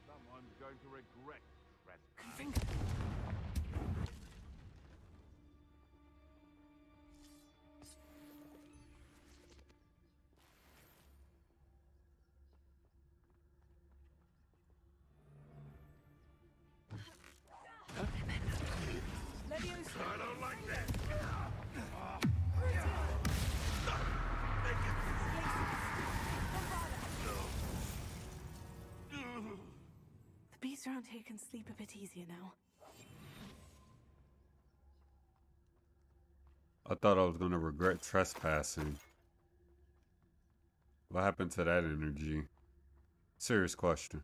Someone's going to regret trespassing. Confringo! I don't like that. The beasts around here can sleep a bit easier now. I thought I was gonna regret trespassing. What happened to that energy? Serious question.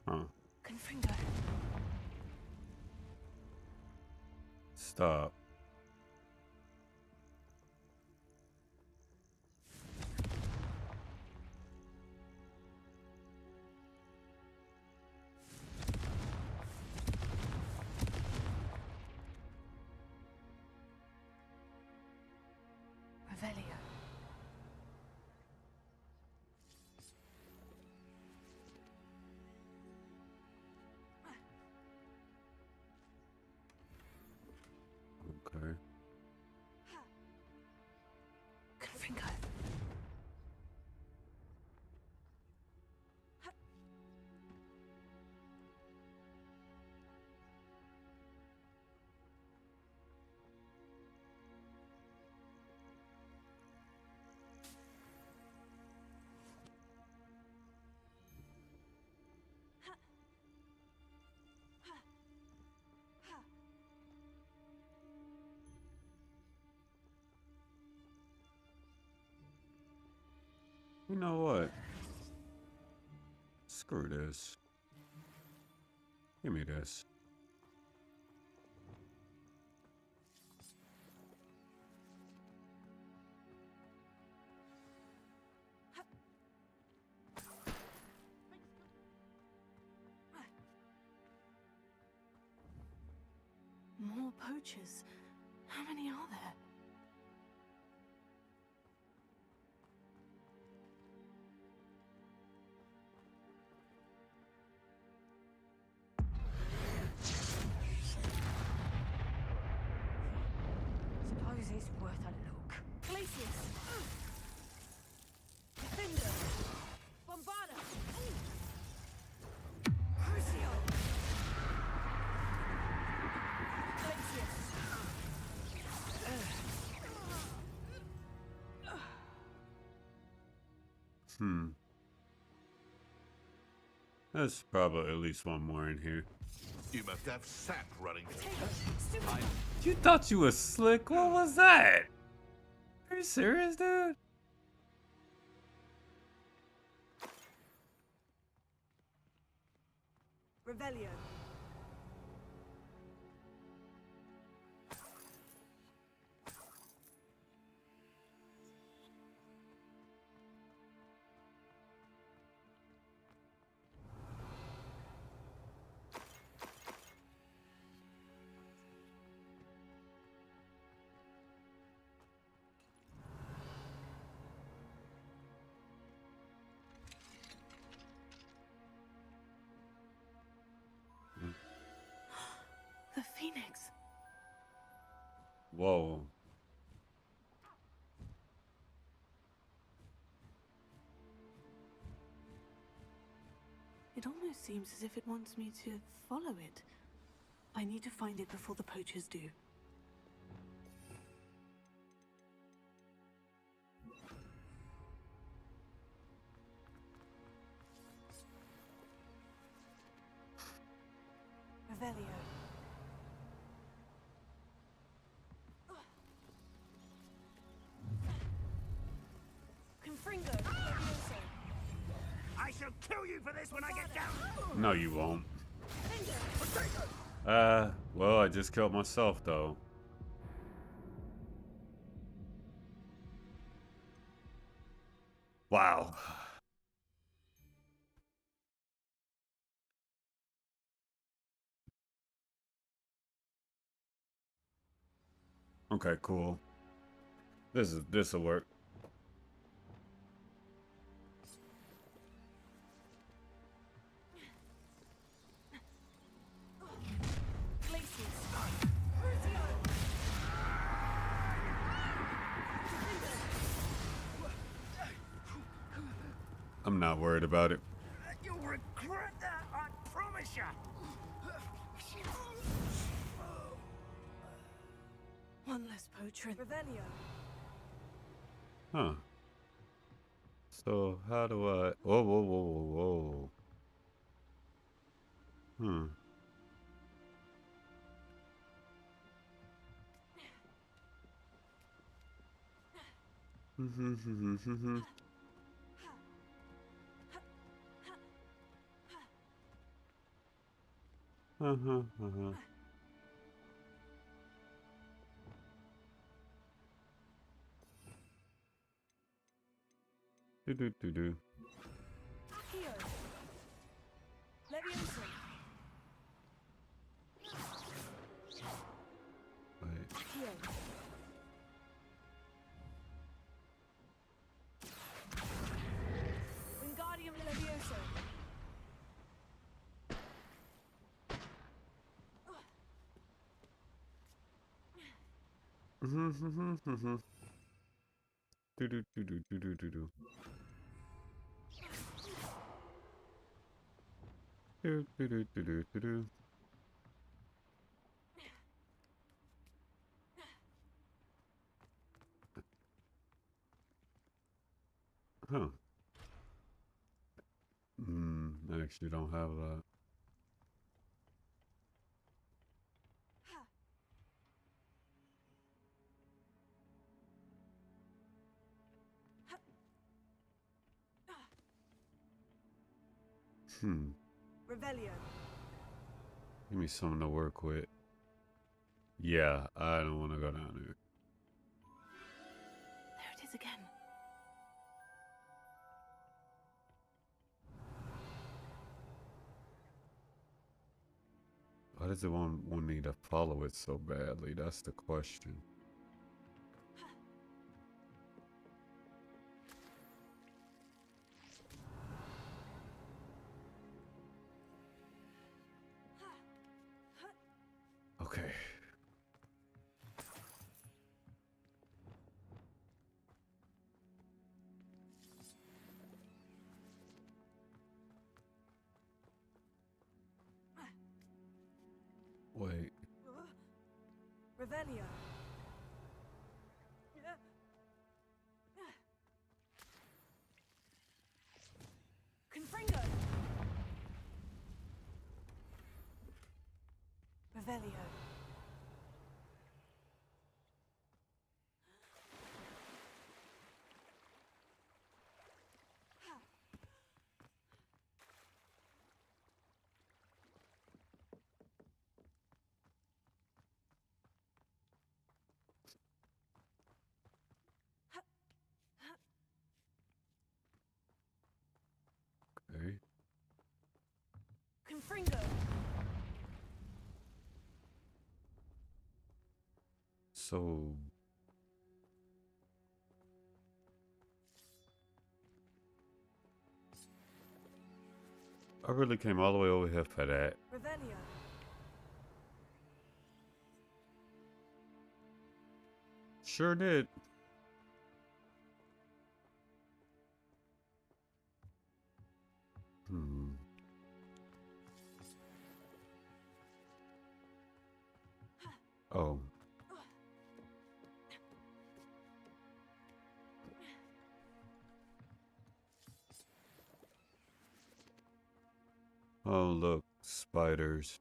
Huh. Confringo! Stop. Revelio. Okay. Confringo. You know what? Screw this. Give me this. More poachers. How many are there? Suppose it's worth a look. Glacius! Defender! Bombarda! Crucio! Glacius! There's probably at least one more in here. You must have sap running. You thought you was slick? What was that? Are you serious, dude? Revelio. The Phoenix. Whoa. It almost seems as if it wants me to follow it. I need to find it before the poachers do. Revelio. Confringo. I shall kill you for this when I get down. No, you won't. Well, I just killed myself, though. Wow. Okay, cool. This'll work. I'm not worried about it. You'll regret that, I promise you. One less poacher. Revelio. Huh. So how do I... Whoa, whoa, whoa, whoa, whoa. Do. Accio. Leviosa. Wait. Accio. Wingardium Leviosa. Do. Do. Huh. I actually don't have that. Revelio. Give me something to work with. Yeah, I don't want to go down there. There it is again. Why does it want me to follow it so badly? That's the question. Okay. Wait. Revelio. Revelio. Okay. Confringo. So I really came all the way over here for that. Revelio. Sure did. Hmm. Oh. Oh, look, spiders.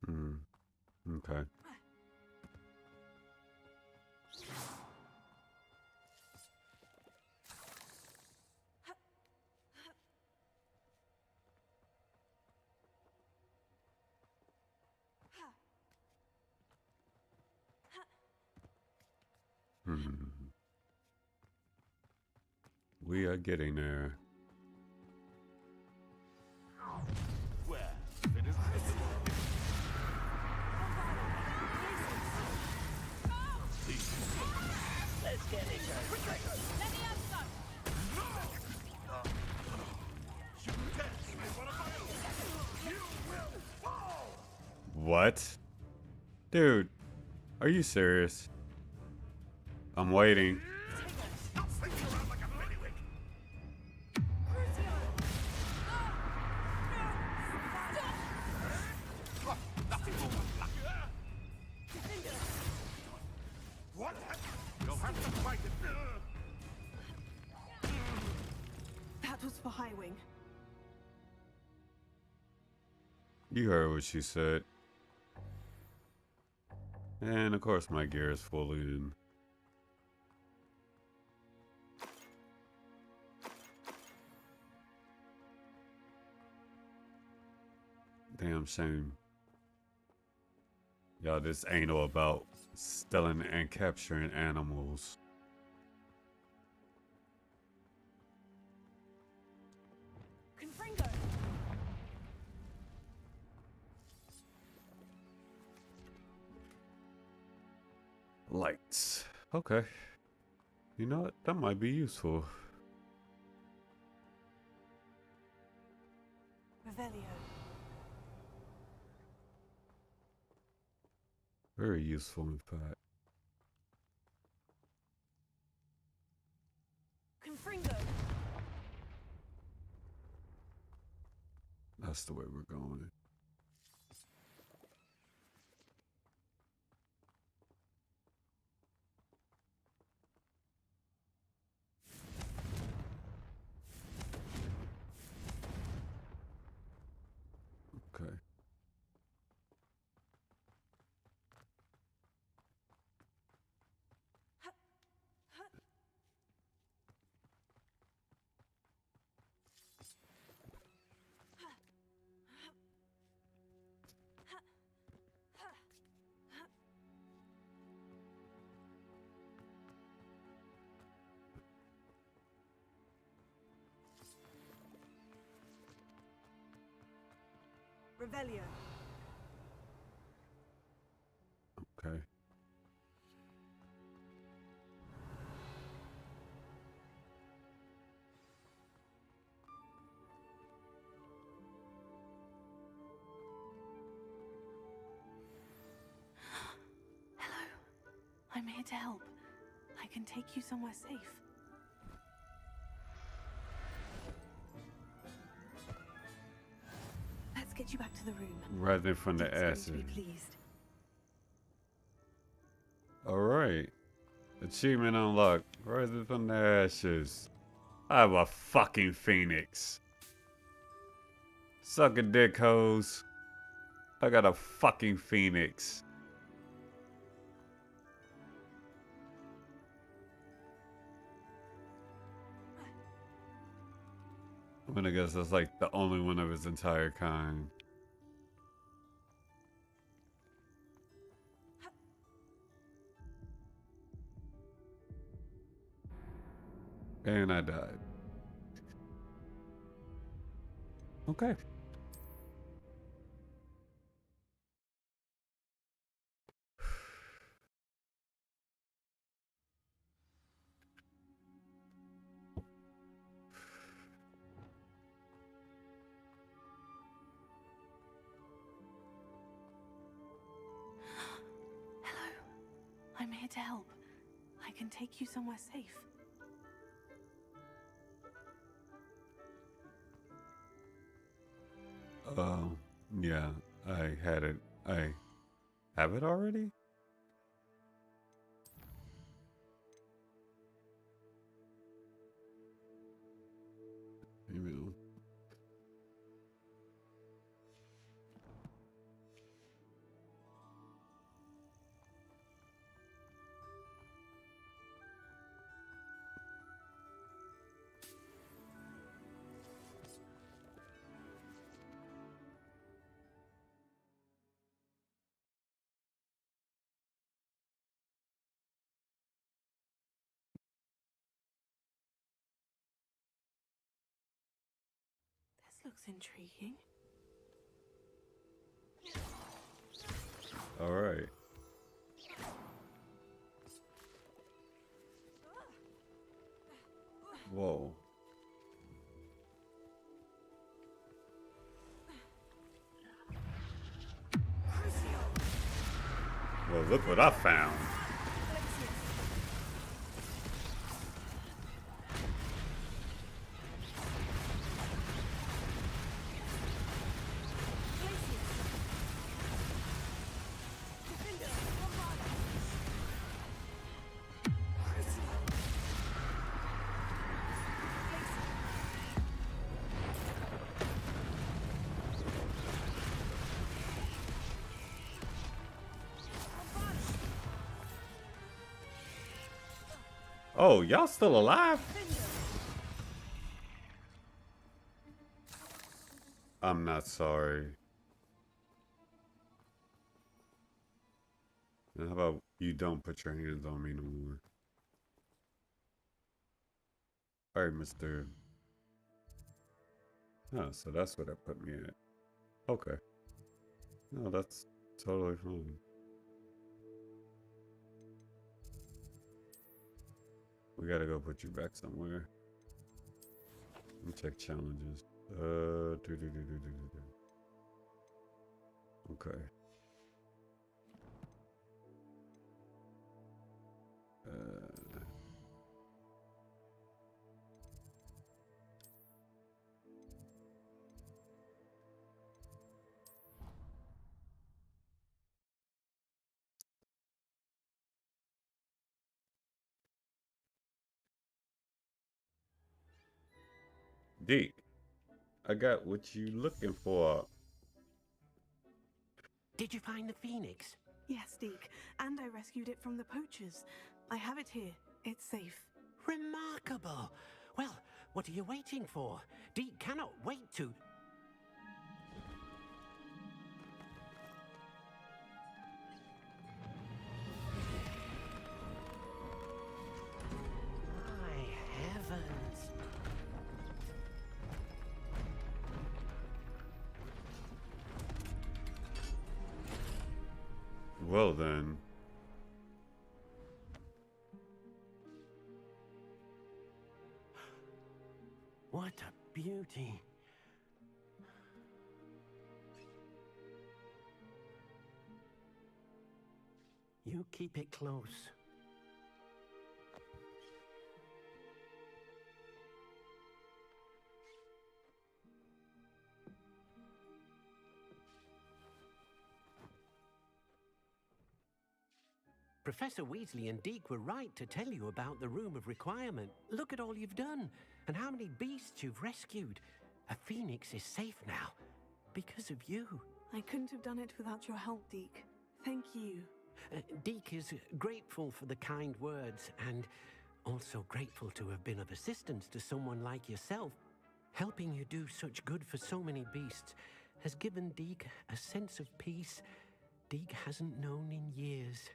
Hmm. Okay. Hmm. We are getting there. Well, it is Let's get it going. Let me have some. You will fall! What? Dude, are you serious? I'm waiting. Stop swinging around like a bailiwick! Nothing more than luck. What? You'll have to fight it. That was for Highwing. You heard what she said. And of course my gear is fully in. Damn shame. Y'all, this ain't all about stealing and capturing animals. Confringo. Lights. Okay. You know what? That might be useful. Revelio. Very useful, in fact. Confringo. That's the way we're going. Okay. Revelio. Okay. here to help. I can take you somewhere safe. Let's get you back to the room. Rather from the Dick's going to ashes. be pleased. Alright. Achievement unlocked. Rather from the ashes. I have a fucking phoenix. Suck a dick, hoes. I got a fucking phoenix. I mean, I guess that's like the only one of its entire kind. And I died. Okay. I'm here to help. I can take you somewhere safe. Yeah, I had it. I have it already? Email. This looks intriguing. All right. Whoa. Well, look what I found. Oh, y'all still alive? I'm not sorry. Now, how about you don't put your hands on me no more? Alright, Mr. Oh, so that's what that put me at. Okay. No, that's totally fine. We gotta go put you back somewhere. Let me check challenges. Okay. Deke, I got what you looking for. Did you find the phoenix? Yes, Deke, and I rescued it from the poachers. I have it here. It's safe. Remarkable. Well, what are you waiting for? Deke cannot wait to... My heavens. Well then. What a beauty. You keep it close. Professor Weasley and Deke were right to tell you about the Room of Requirement. Look at all you've done, and how many beasts you've rescued. A phoenix is safe now, because of you. I couldn't have done it without your help, Deke. Thank you. Deke is grateful for the kind words, and also grateful to have been of assistance to someone like yourself. Helping you do such good for so many beasts has given Deke a sense of peace Deke hasn't known in years.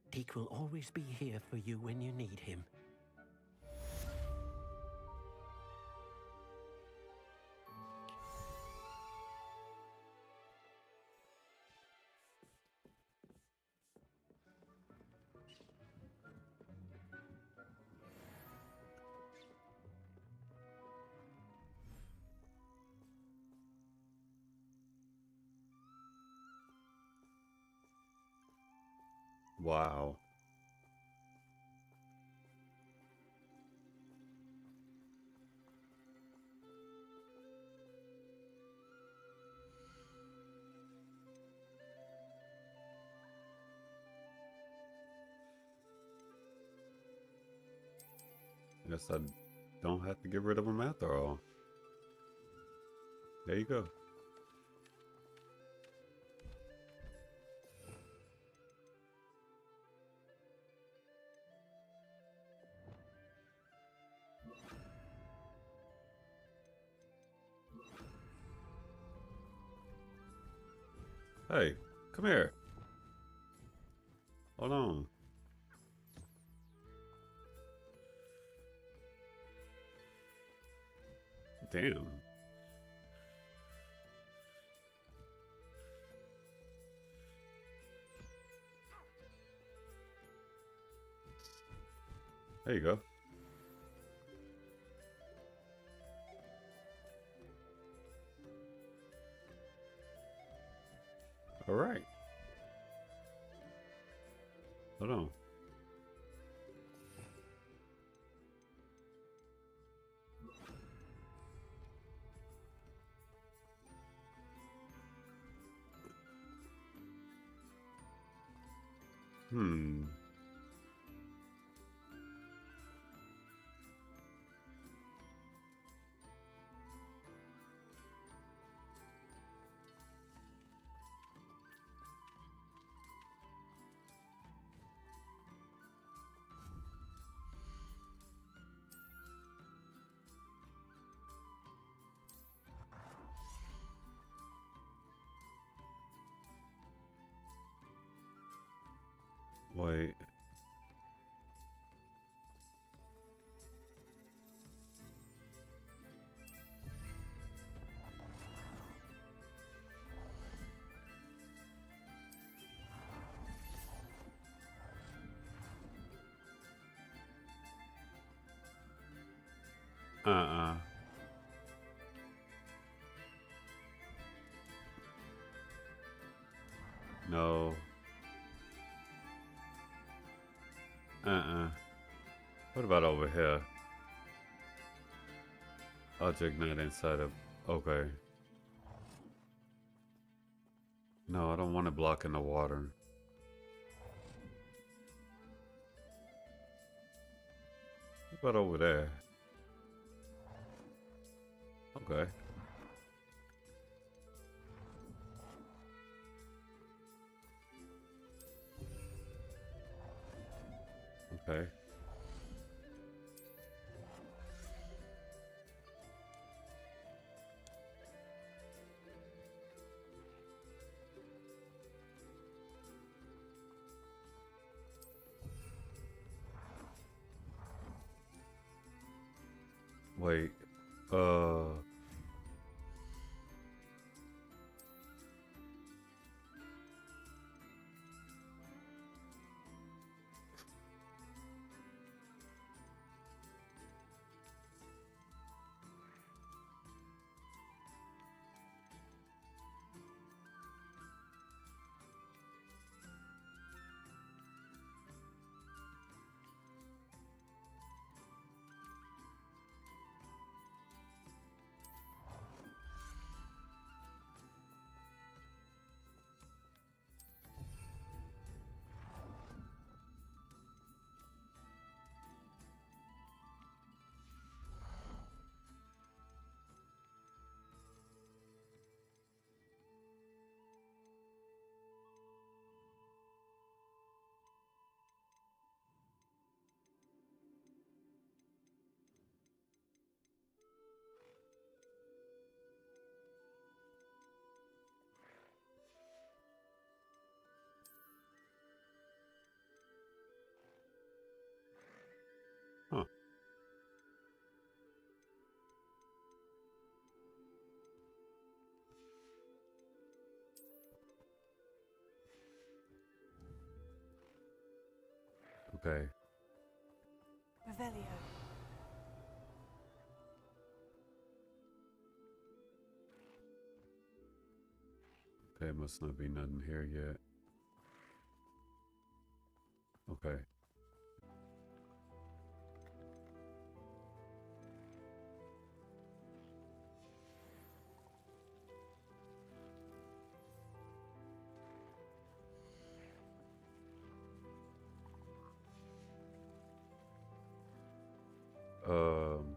Deke will always be here for you when you need him. Wow. Guess I don't have to get rid of them after all. There you go. Hey, come here. Hold on. Damn. There you go. All right. Hold on. Wait. No. What about over here? Object not inside of... Okay. No, I don't want to block in the water. What about over there? Okay. Okay. Wait, Okay. Revelio. Okay, must not be nothing here yet. Okay. Um.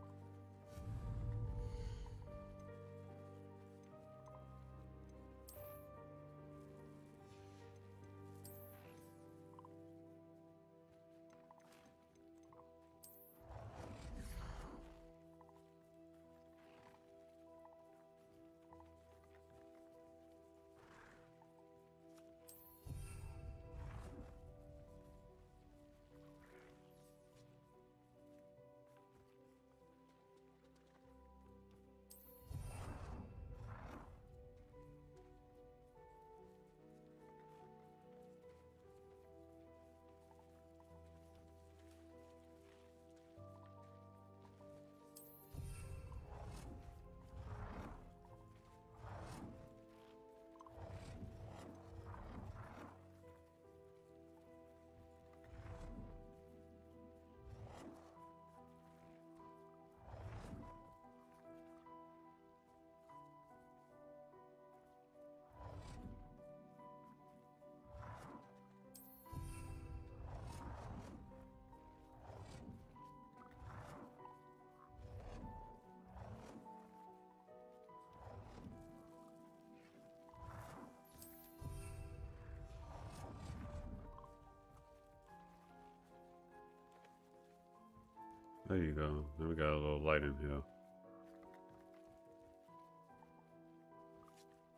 There you go. Then we got a little light in here.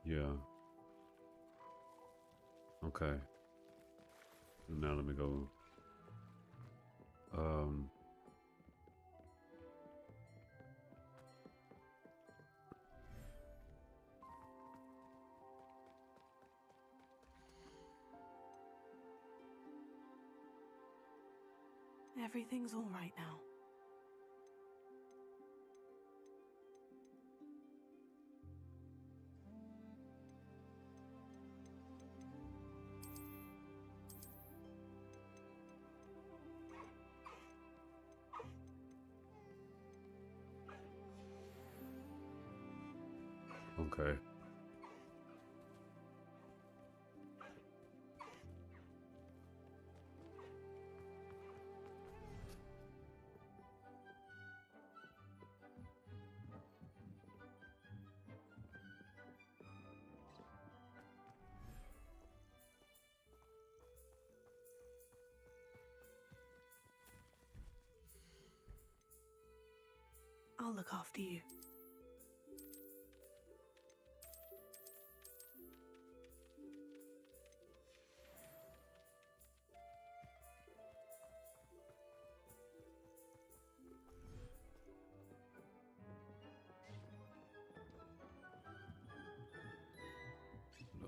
Yeah. Okay. And now let me go. Everything's all right now. Okay. I'll look after you.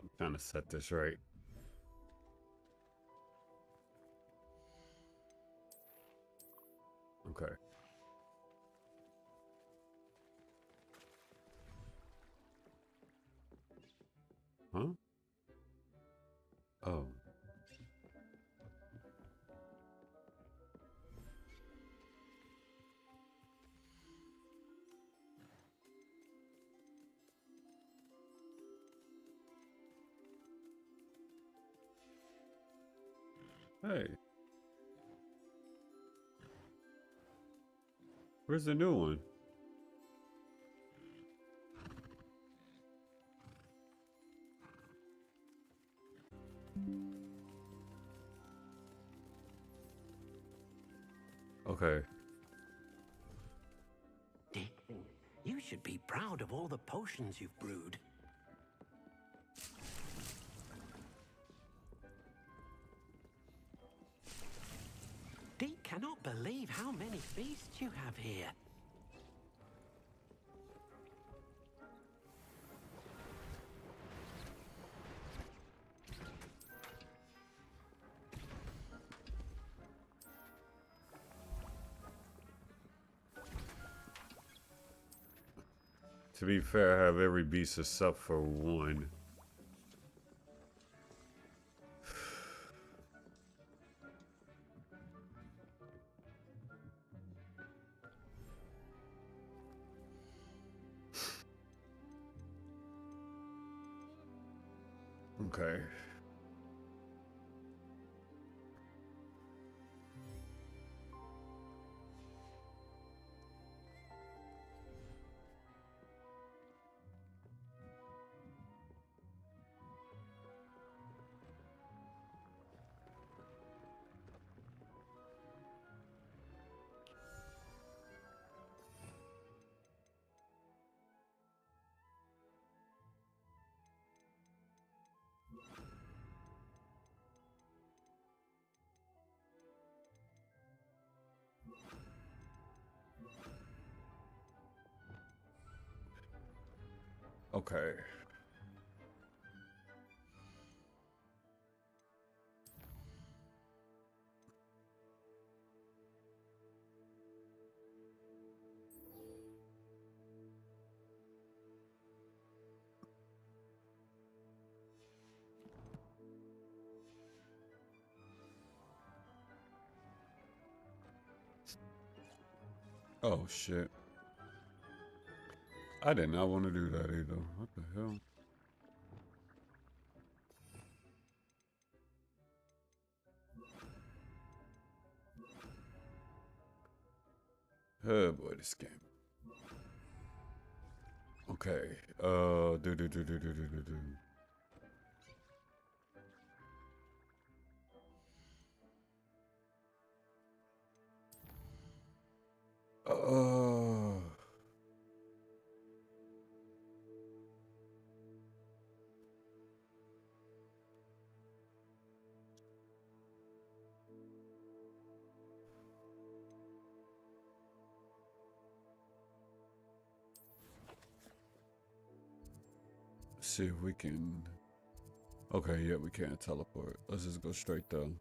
I'm trying to set this right. Okay. Huh? Oh. Hey. Where's the new one? Okay. Dick, you should be proud of all the potions you've brewed. Dick cannot believe how many feasts you have here. To be fair, I have every beast except for one. Okay. Okay. Oh shit. I did not want to do that either. What the hell? Oh boy, this game. Okay. Do. See if we can. Okay, yeah, we can't teleport. Let's just go straight though.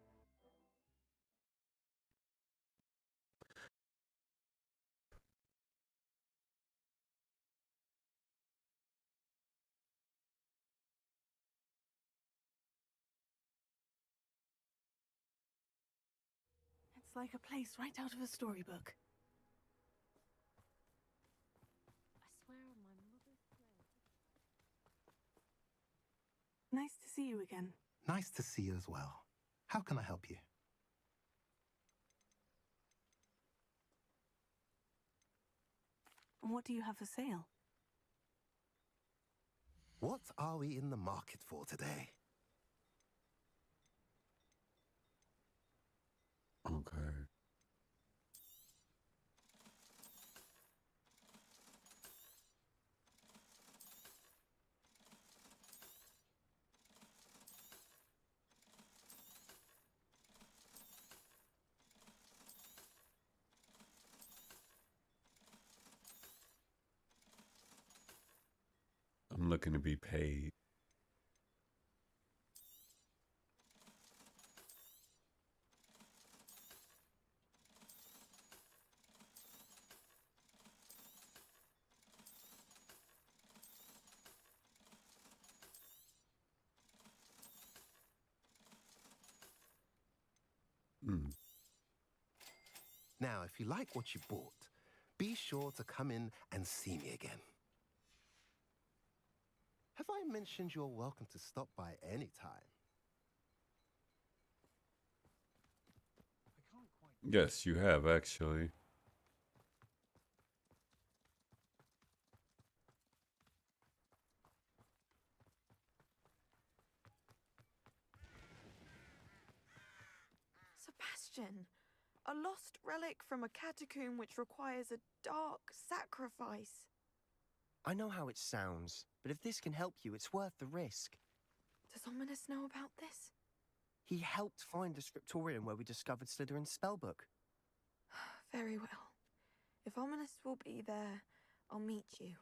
It's like a place right out of a storybook. I swear on my mother's grave. Nice to see you again. Nice to see you as well. How can I help you? What do you have for sale? What are we in the market for today? Okay. I'm looking to be paid. Now, if you like what you bought, be sure to come in and see me again. Have I mentioned you're welcome to stop by any time? Yes, you have actually. Sebastian, a lost relic from a catacomb which requires a dark sacrifice. I know how it sounds, but if this can help you, it's worth the risk. Does Ominous know about this? He helped find the scriptorium where we discovered Slytherin's spellbook. Very well. If Ominous will be there, I'll meet you.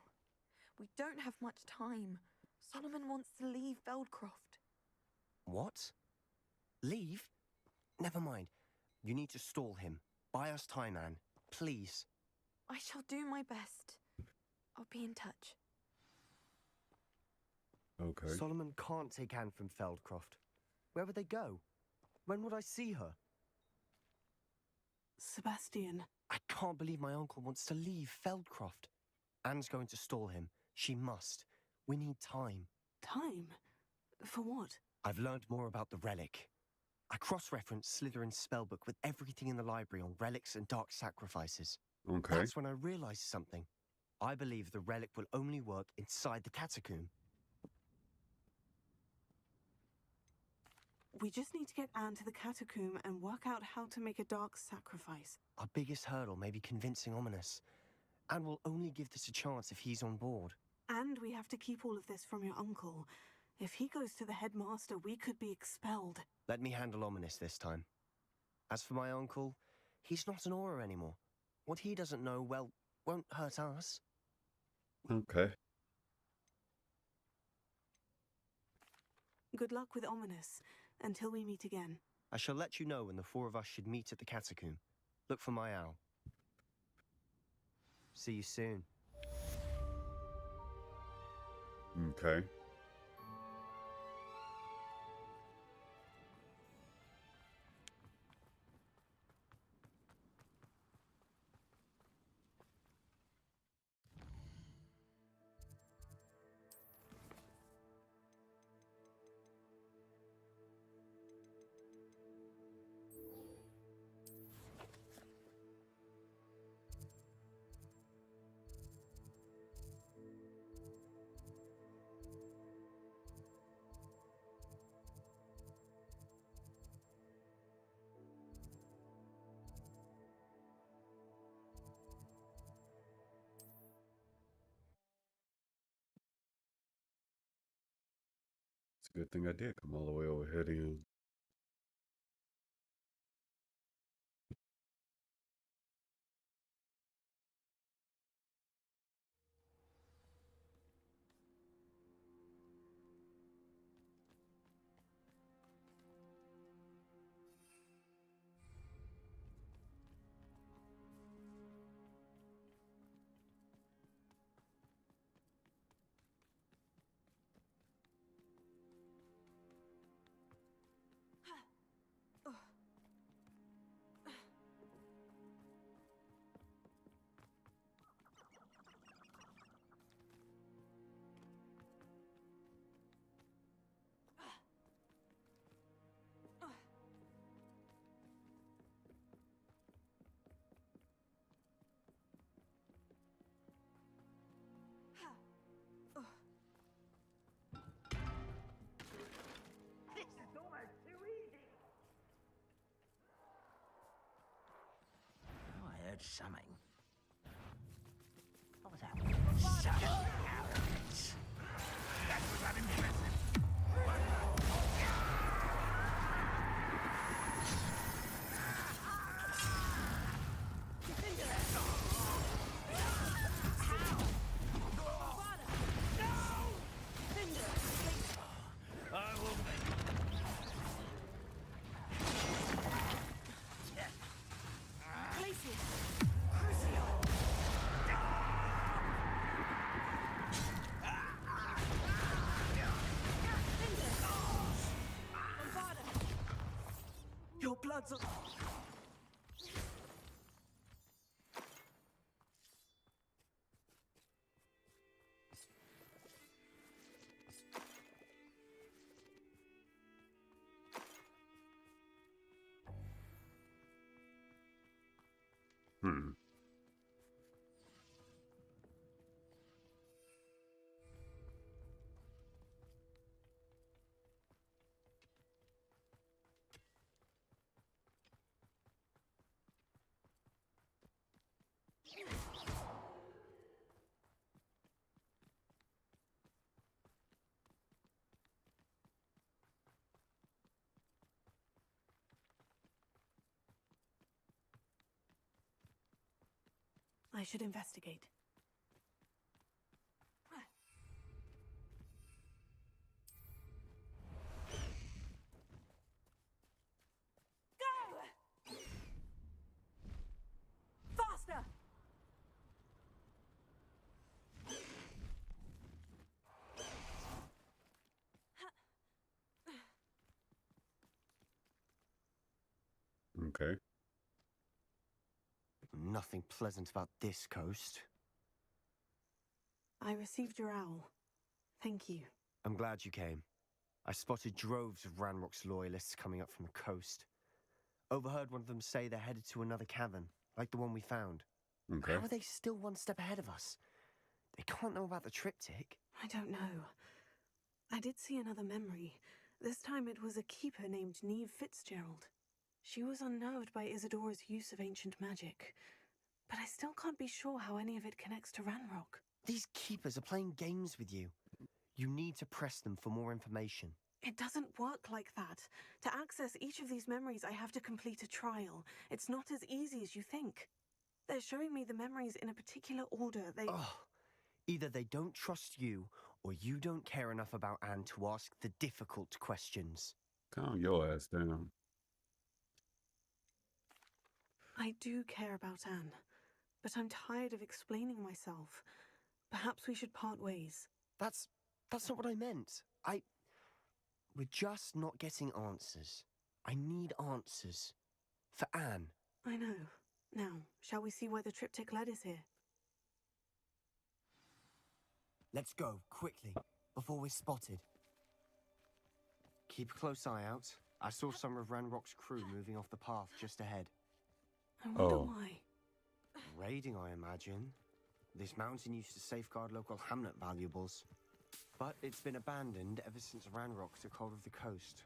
We don't have much time. Solomon wants to leave Veldcroft. What? Leave? Never mind. You need to stall him. Buy us time, Anne. Please. I shall do my best. I'll be in touch. Okay. Solomon can't take Anne from Feldcroft. Where would they go? When would I see her? Sebastian. I can't believe my uncle wants to leave Feldcroft. Anne's going to stall him. She must. We need time. Time? For what? I've learned more about the relic. I cross-referenced Slytherin's spellbook with everything in the library on relics and dark sacrifices. Okay. That's when I realized something. I believe the relic will only work inside the catacomb. We just need to get Anne to the catacomb and work out how to make a dark sacrifice. Our biggest hurdle may be convincing Ominous. Anne will only give this a chance if he's on board. And we have to keep all of this from your uncle. If he goes to the headmaster, we could be expelled. Let me handle Ominous this time. As for my uncle, he's not an Auror anymore. What he doesn't know, well, won't hurt us. Okay. Good luck with Ominous, until we meet again. I shall let you know when the four of us should meet at the catacomb. Look for my owl. See you soon. Okay. It's a good thing I did come all the way over here to you. This is almost too easy. Oh, I heard something. What was that? Sudden arrogance. That was unimpressive. Your blood's on. I should investigate. Go! Faster! Okay. Nothing pleasant about this coast. I received your owl. Thank you. I'm glad you came. I spotted droves of Ranrock's loyalists coming up from the coast. Overheard one of them say they're headed to another cavern, like the one we found. Okay. How are they still one step ahead of us? They can't know about the triptych. I don't know. I did see another memory. This time it was a keeper named Neamh Fitzgerald. She was unnerved by Isidora's use of ancient magic. But I still can't be sure how any of it connects to Ranrock. These keepers are playing games with you. You need to press them for more information. It doesn't work like that. To access each of these memories, I have to complete a trial. It's not as easy as you think. They're showing me the memories in a particular order. Either they don't trust you, or you don't care enough about Anne to ask the difficult questions. Calm your ass down. I do care about Anne, but I'm tired of explaining myself. Perhaps we should part ways. That's not what I meant. We're just not getting answers. I need answers. For Anne. I know. Now, shall we see why the triptych led us here? Let's go, quickly, before we're spotted. Keep a close eye out. I saw some of Ranrock's crew moving off the path just ahead. I wonder why. Raiding, I imagine. This mountain used to safeguard local hamlet valuables. But it's been abandoned ever since Ranrock took hold of the coast.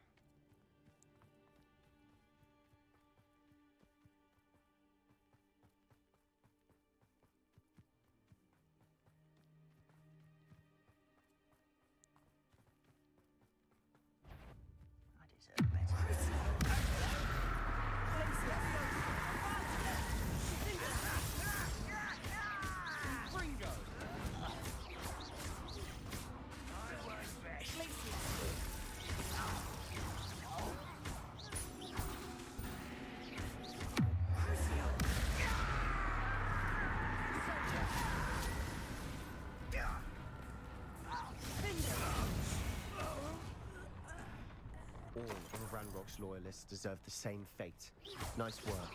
All of Ranrock's loyalists deserve the same fate. Nice work.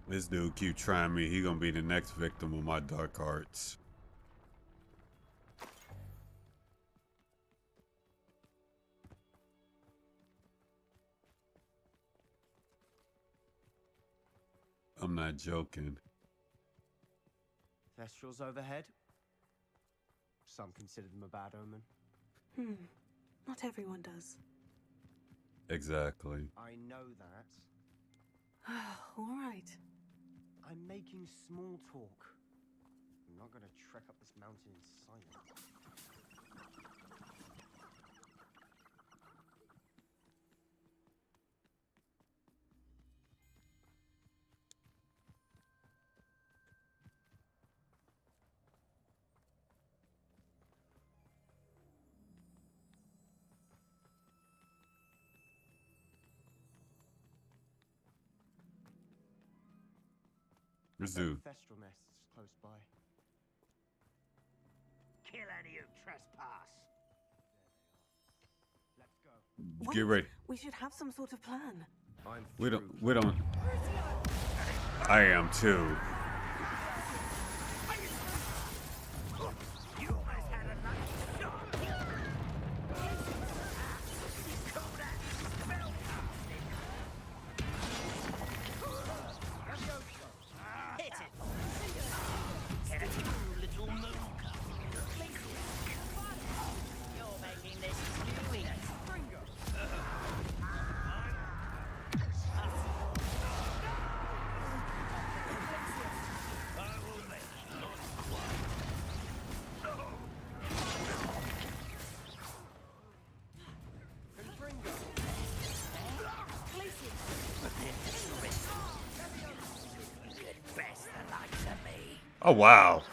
This dude keep trying me. He gonna be the next victim of my dark arts. I'm not joking. Thestrals overhead. Some consider them a bad omen. Not everyone does. Exactly. I know that. All right. I'm making small talk. I'm not gonna trek up this mountain in silence. This dude. Thestral nests close by. Kill any who trespass. Let's go. Get ready. We should have some sort of plan. We don't. I am too. You almost had a nice shot. Call that spell casting. Hit it. Hit it, you little moon. You're making this too easy. Oh wow.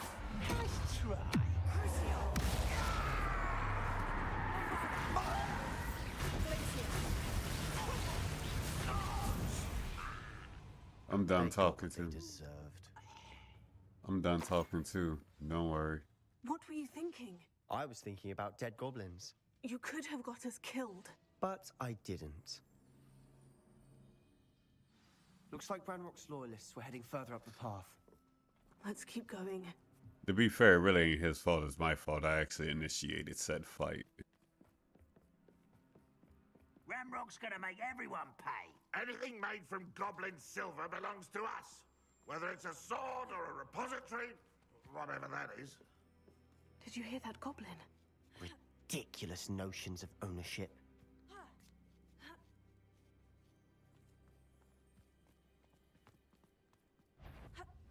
I'm done talking too. I'm done talking too. Don't worry. What were you thinking? I was thinking about dead goblins. You could have got us killed. But I didn't. Looks like Ranrock's loyalists were heading further up the path. Let's keep going. To be fair, it really ain't his fault, it's my fault. I actually initiated said fight. Ranrock's gonna make everyone pay. Anything made from goblin silver belongs to us. Whether it's a sword or a repository, whatever that is. Did you hear that goblin? Ridiculous notions of ownership.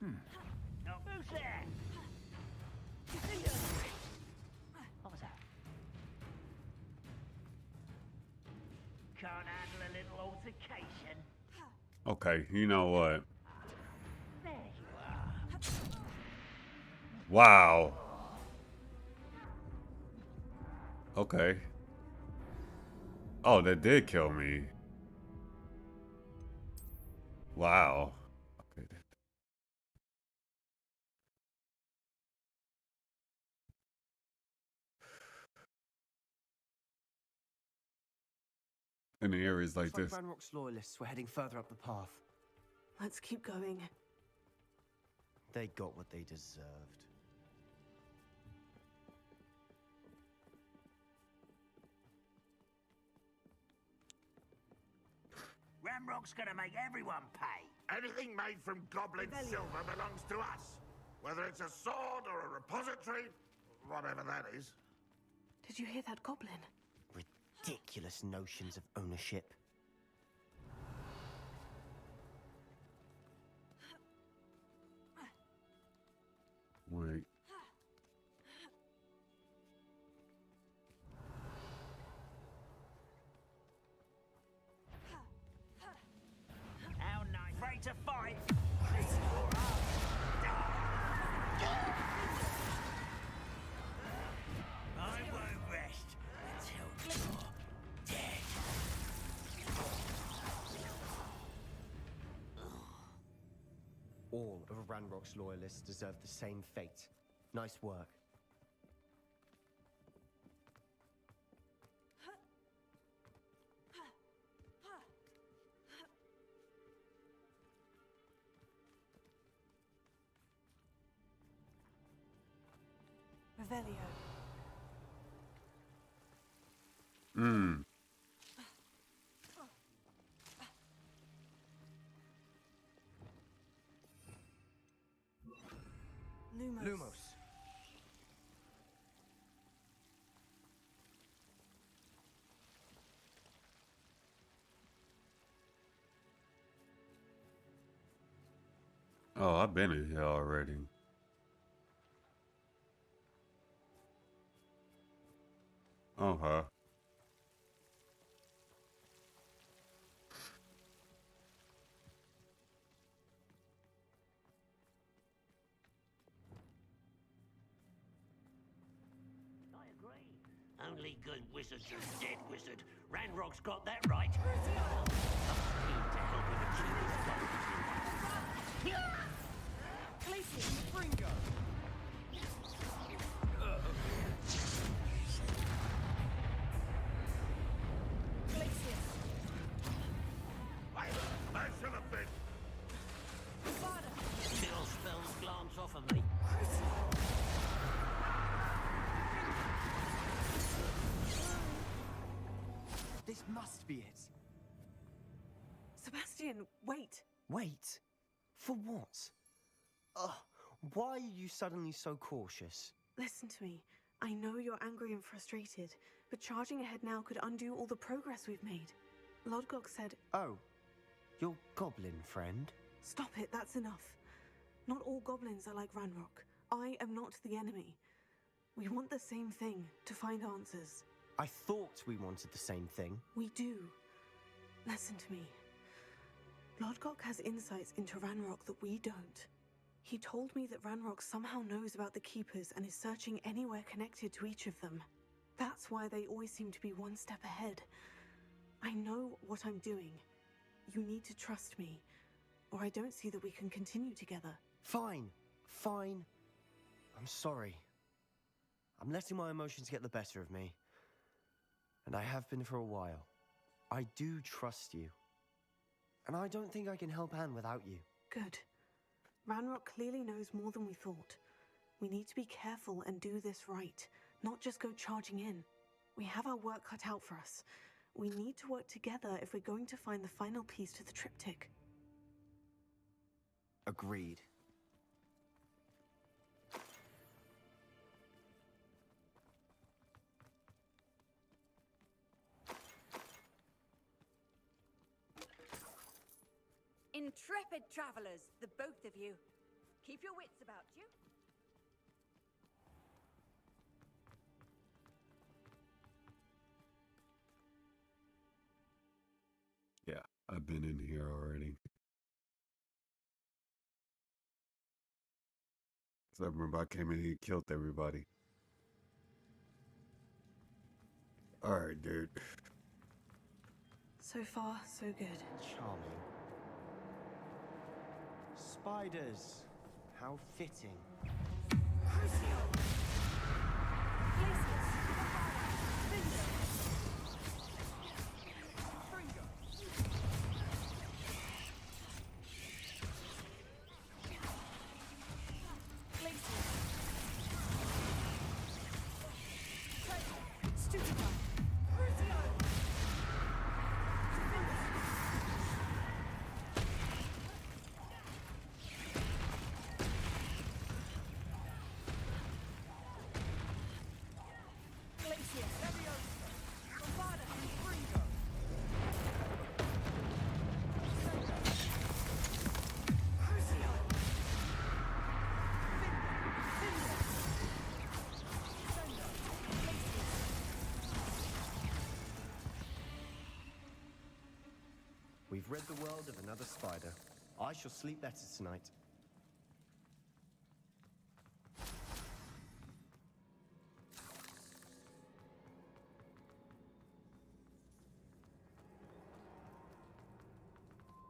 Oh, who's there? What was that? Can't handle a little altercation. Okay, you know what? There you are. Wow. Okay. Oh, that did kill me. Wow. Okay. In the areas like this. Ranrock's loyalists were heading further up the path. Let's keep going. They got what they deserved. Ranrock's gonna make everyone pay. Anything made from goblin silver belongs to us. Whether it's a sword or a repository, whatever that is. Did you hear that goblin? Ridiculous notions of ownership. Wait. How nice. Ready to fight. I won't rest until you're dead. All of Ranrock's loyalists deserve the same fate. Nice work. Revelio. Hmm. Lumos. Oh, I've been in here already. Uh-huh. Only good wizards are dead wizard. Ranrock's got that right. I'm keen to help him achieve his goals. Glacier, Fringo! Glacier! I should have been. Still spells glance off of me. This must be it. Sebastian, wait. Wait? For what? Ugh, why are you suddenly so cautious? Listen to me. I know you're angry and frustrated, but charging ahead now could undo all the progress we've made. Lodgok said... Oh, your goblin friend? Stop it, that's enough. Not all goblins are like Ranrock. I am not the enemy. We want the same thing, to find answers. I thought we wanted the same thing. We do. Listen to me. Lodgok has insights into Ranrock that we don't. He told me that Ranrock somehow knows about the Keepers and is searching anywhere connected to each of them. That's why they always seem to be one step ahead. I know what I'm doing. You need to trust me, or I don't see that we can continue together. Fine. Fine. I'm sorry. I'm letting my emotions get the better of me. And I have been for a while. I do trust you. And I don't think I can help Anne without you. Good. Ranrock clearly knows more than we thought. We need to be careful and do this right, not just go charging in. We have our work cut out for us. We need to work together if we're going to find the final piece to the triptych. Agreed. Intrepid travelers, the both of you. Keep your wits about you. Yeah, I've been in here already. So I remember I came in here and killed everybody. Alright, dude. So far, so good. Charming. Spiders. How fitting. We've rid the world of another spider. I shall sleep better tonight.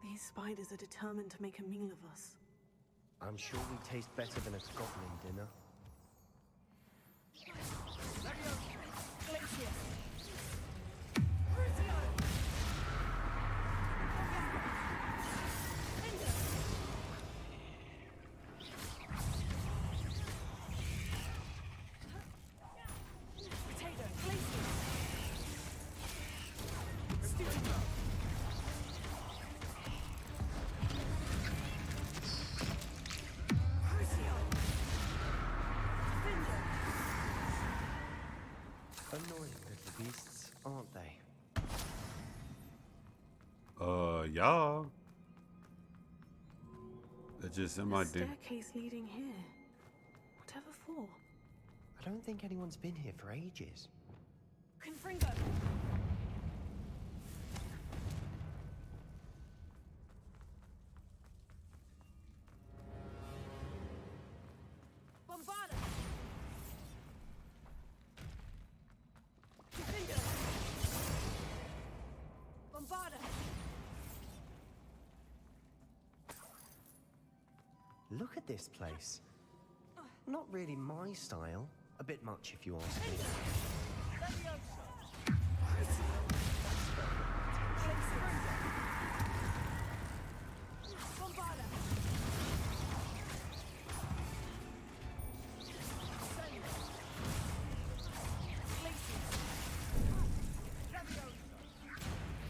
These spiders are determined to make a meal of us. I'm sure we taste better than a goblin dinner. Annoying little beasts, aren't they? Yeah. They're just in my den. Staircase leading here. Whatever for? I don't think anyone's been here for ages. Confringo! Bombarda! Confringo! Bombarda! Look at this place. Not really my style. A bit much, if you ask me.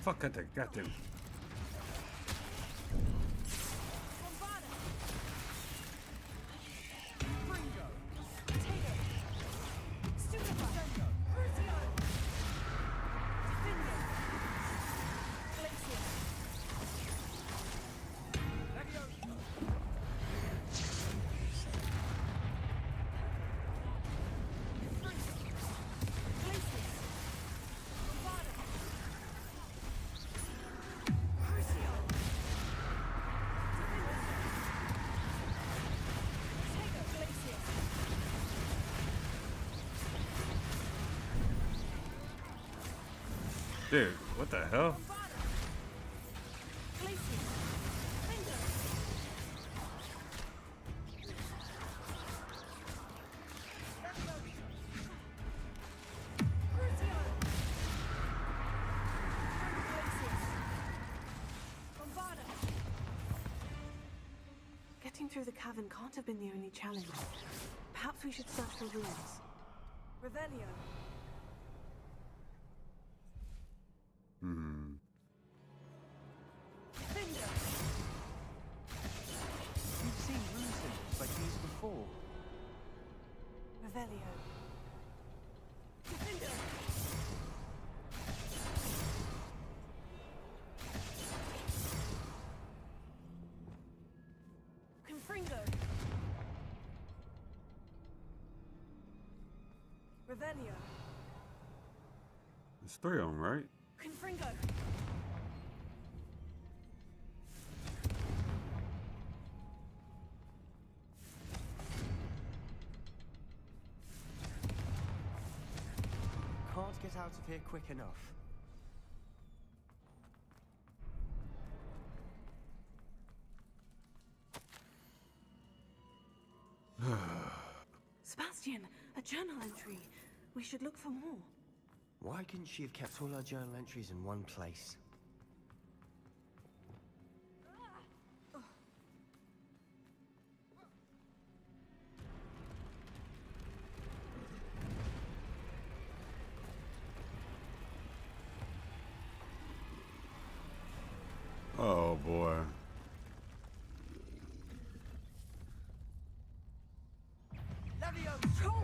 Fuck at that, got him. Dude, what the hell? through the cavern can't have been the only challenge. Perhaps we should search for ruins. Revelio. Finger. You've seen rune symbols like these before. Revelio. Finger. Confringo. Revelio. There's 3 of them, right? Confringo. Can't get out of here quick enough. Sebastian, a journal entry. We should look for more. Why couldn't she have kept all her journal entries in one place? Oh boy. Levioso!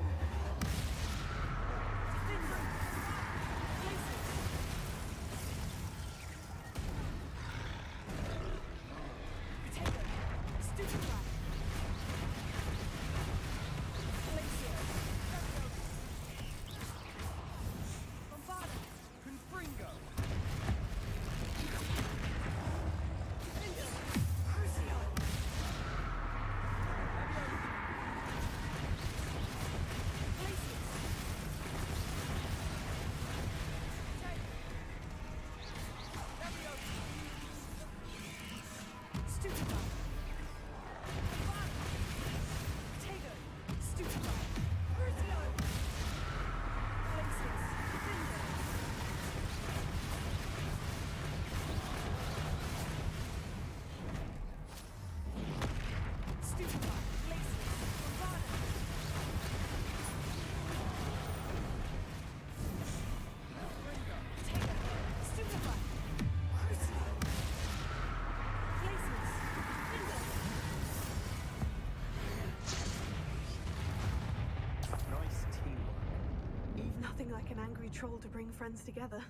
Nothing like an angry troll to bring friends together.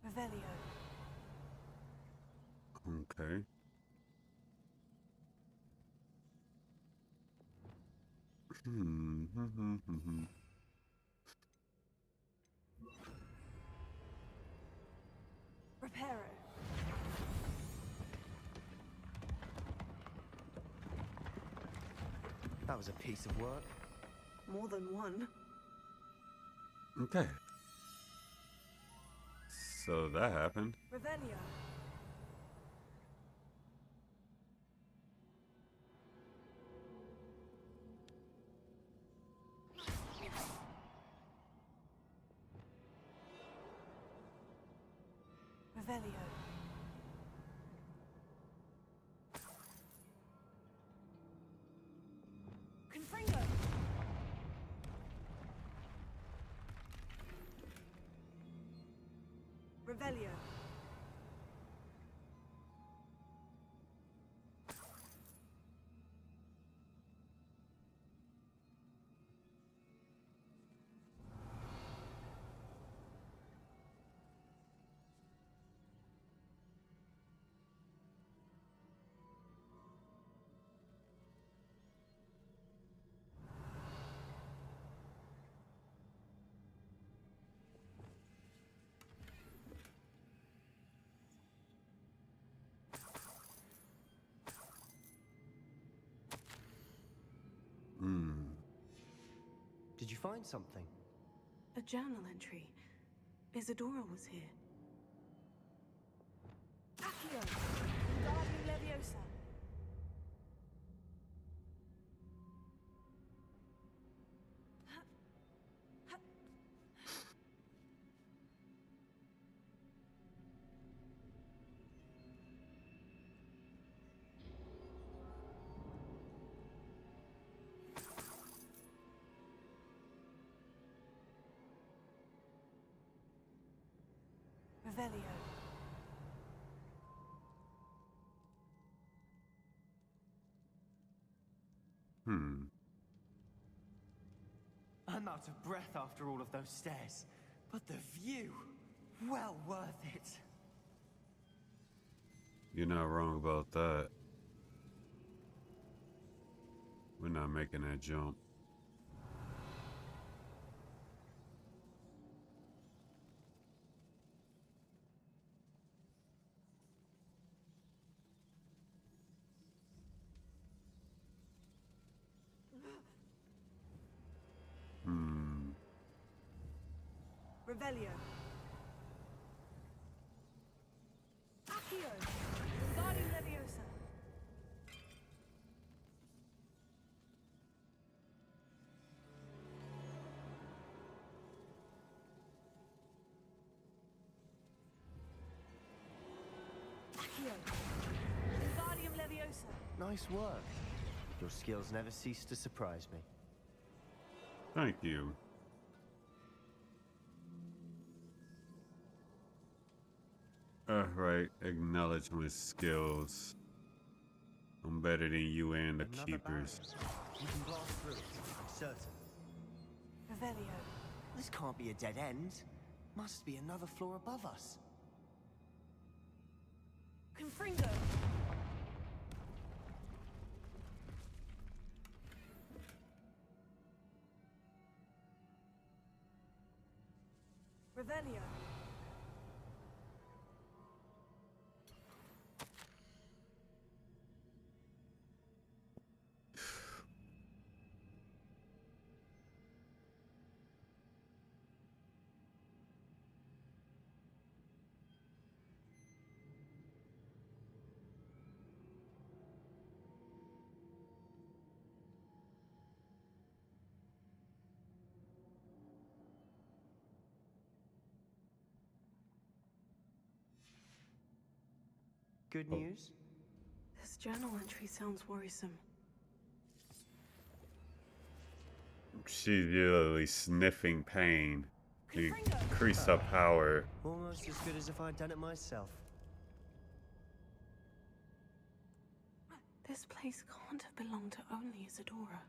Revelio. Okay. Reparo. That was a piece of work. More than one. Okay. So that happened. Revelio. Revelio. Confringo. Revelio. Did you find something? A journal entry. Isadora was here. Accio! Wingardium Leviosa! Revelio. I'm out of breath after all of those stairs, but the view, well worth it. You're not wrong about that. We're not making that jump. Revelio. Accio. Wingardium Leviosa. Accio. Wingardium Leviosa. Nice work. Your skills never cease to surprise me. Thank you. Alright, acknowledge my skills. I'm better than you and the Another keepers. barrier. You can blast through it, I'm certain. Revelio. This can't be a dead end. Must be another floor above us. Confringo. Revelio. Good news? This journal entry sounds worrisome. She's literally sniffing pain to increase her power. Almost as good as if I'd done it myself. This place can't have belonged to only Isadora.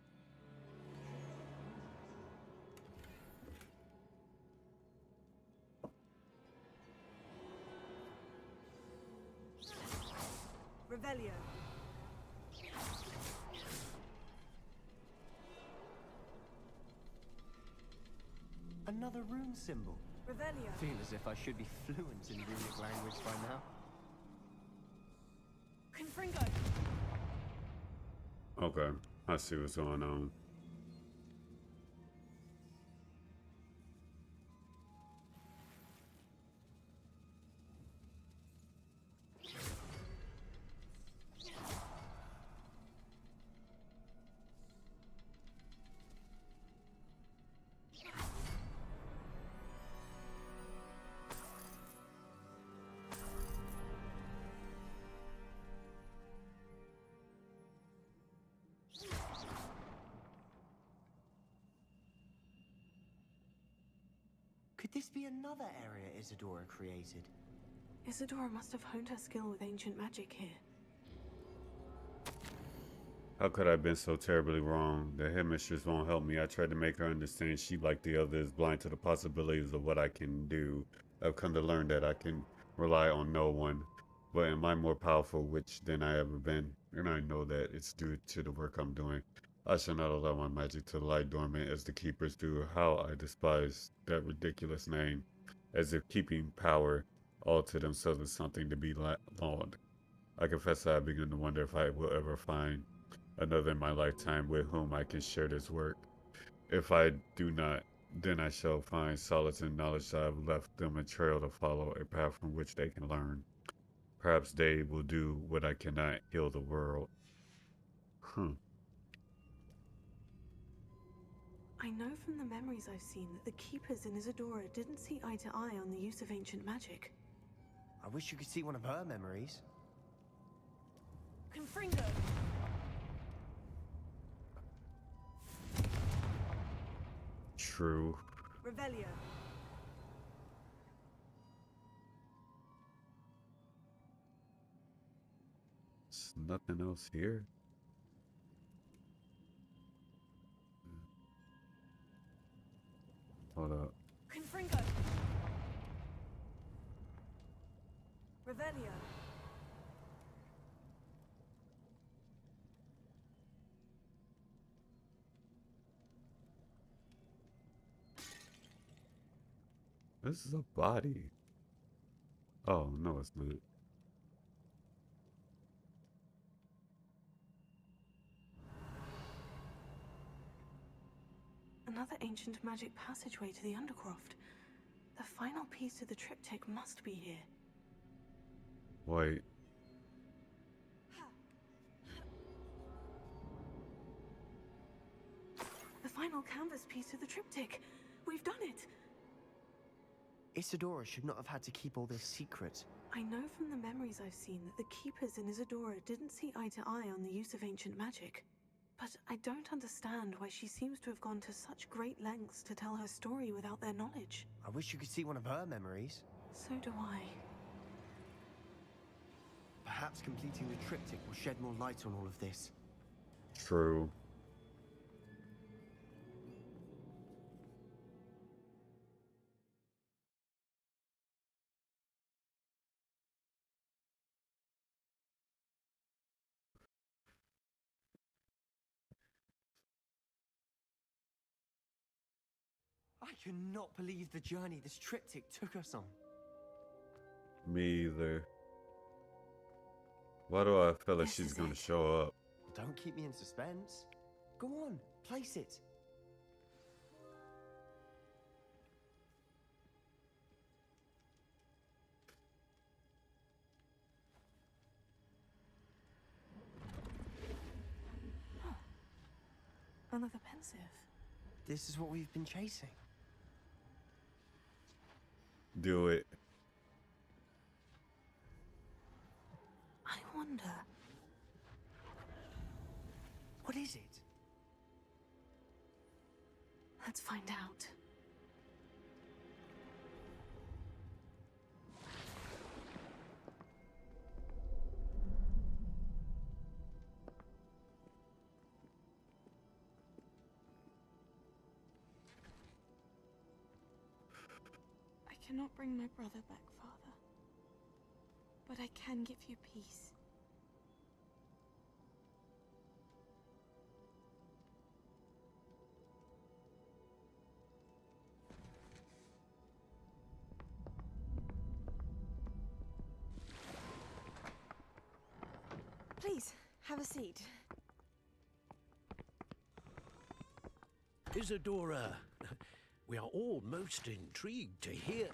Revelio. Another rune symbol. Revelio. Feel as if I should be fluent in runic language by now. Confringo. Okay, I see what's going on. Could this be another area Isadora created? Isadora must have honed her skill with ancient magic here. How could I have been so terribly wrong? The headmistress won't help me. I tried to make her understand she, like the others, is blind to the possibilities of what I can do. I've come to learn that I can rely on no one. But am I more powerful witch than I ever been? And I know that it's due to the work I'm doing. I shall not allow my magic to lie dormant as the keepers do. How I despise that ridiculous name. As if keeping power all to themselves is something to be lauded. I confess that I begin to wonder if I will ever find another in my lifetime with whom I can share this work. If I do not, then I shall find solace in knowledge that I have left them a trail to follow, a path from which they can learn. Perhaps they will do what I cannot, heal the world. I know from the memories I've seen that the keepers in Isadora didn't see eye to eye on the use of ancient magic. I wish you could see one of her memories. Confringo! True. Revelio. There's nothing else here. Hold up. Confringo. Revelio. This is a body. Oh, no, it's not. Another ancient magic passageway to the Undercroft. The final piece of the triptych must be here. Wait. The final canvas piece of the triptych. We've done it. Isadora should not have had to keep all this secret. I know from the memories I've seen that the Keepers in Isadora didn't see eye to eye on the use of ancient magic. But I don't understand why she seems to have gone to such great lengths to tell her story without their knowledge. I wish you could see one of her memories. So do I. Perhaps completing the triptych will shed more light on all of this. True. I cannot believe the journey this triptych took us on. Me either. Why do I feel like she's gonna show up? Don't keep me in suspense. Go on, place it. Another pensive. This is what we've been chasing. Do it. I wonder. What is it? Let's find out. I cannot bring my brother back, Father. But I can give you peace. Please, have a seat. Isadora, we are all most intrigued to hear.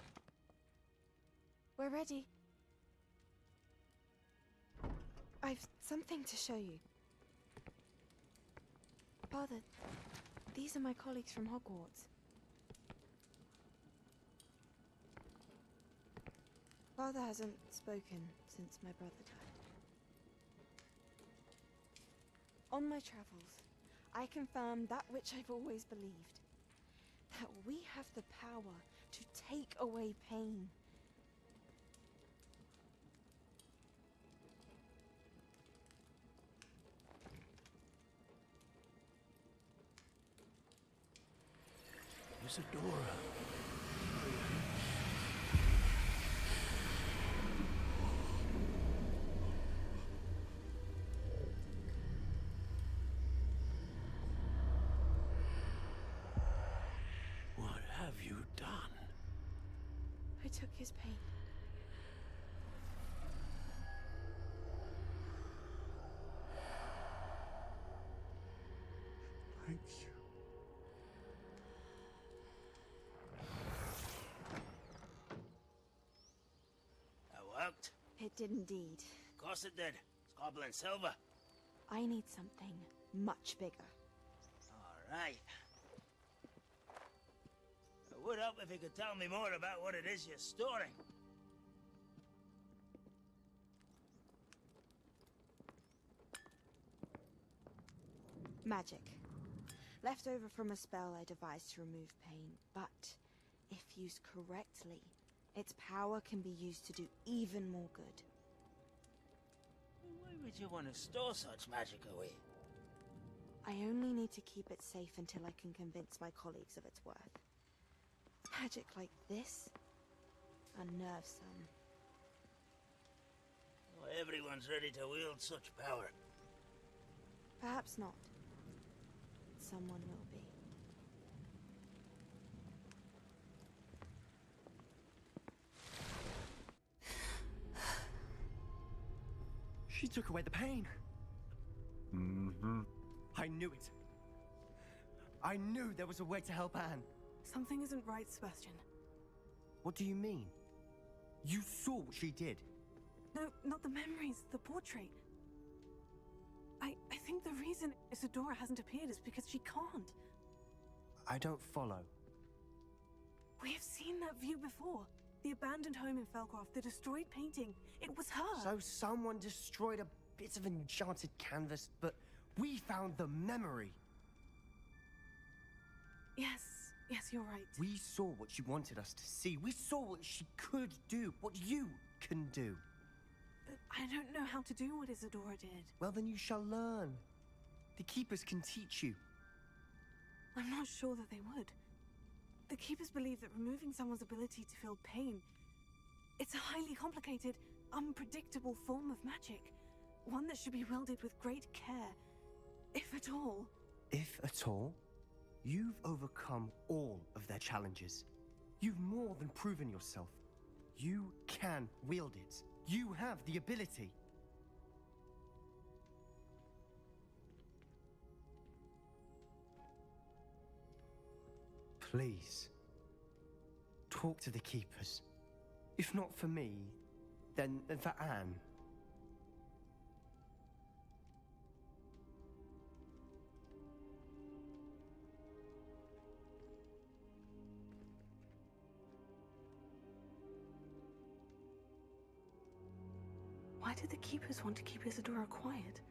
We're ready. I've something to show you. Father, these are my colleagues from Hogwarts. Father hasn't spoken since my brother died. On my travels, I confirmed that which I've always believed. That we have the power to take away pain. Isadora. What have you done? I took his pain. Thank you. Worked? It did indeed. Of course it did. It's goblin silver. I need something much bigger. All right. I would help if you could tell me more about what it is you're storing. Magic. Left over from a spell I devised to remove pain, but if used correctly, its power can be used to do even more good. Why would you want to store such magic away? I only need to keep it safe until I can convince my colleagues of its worth. Magic like this unnerves some. Not everyone's ready to wield such power. Perhaps not. Someone will be. She took away the pain. Mm-hmm. I knew it. I knew there was a way to help Anne. Something isn't right, Sebastian. What do you mean? You saw what she did. No, not the memories, the portrait. I think the reason Isadora hasn't appeared is because she can't. I don't follow. We have seen that view before. The abandoned home in Felcroft, the destroyed painting. It was her. So someone destroyed a bit of enchanted canvas, but we found the memory. Yes, you're right. We saw what she wanted us to see. We saw what she could do, what you can do. But I don't know how to do what Isadora did. Well, then you shall learn. The Keepers can teach you. I'm not sure that they would. The Keepers believe that removing someone's ability to feel pain, it's a highly complicated, unpredictable form of magic. One that should be wielded with great care, if at all. If at all? You've overcome all of their challenges. You've more than proven yourself. You can wield it. You have the ability. Please, talk to the Keepers. If not for me, then for Anne. Why did the Keepers want to keep Isadora quiet?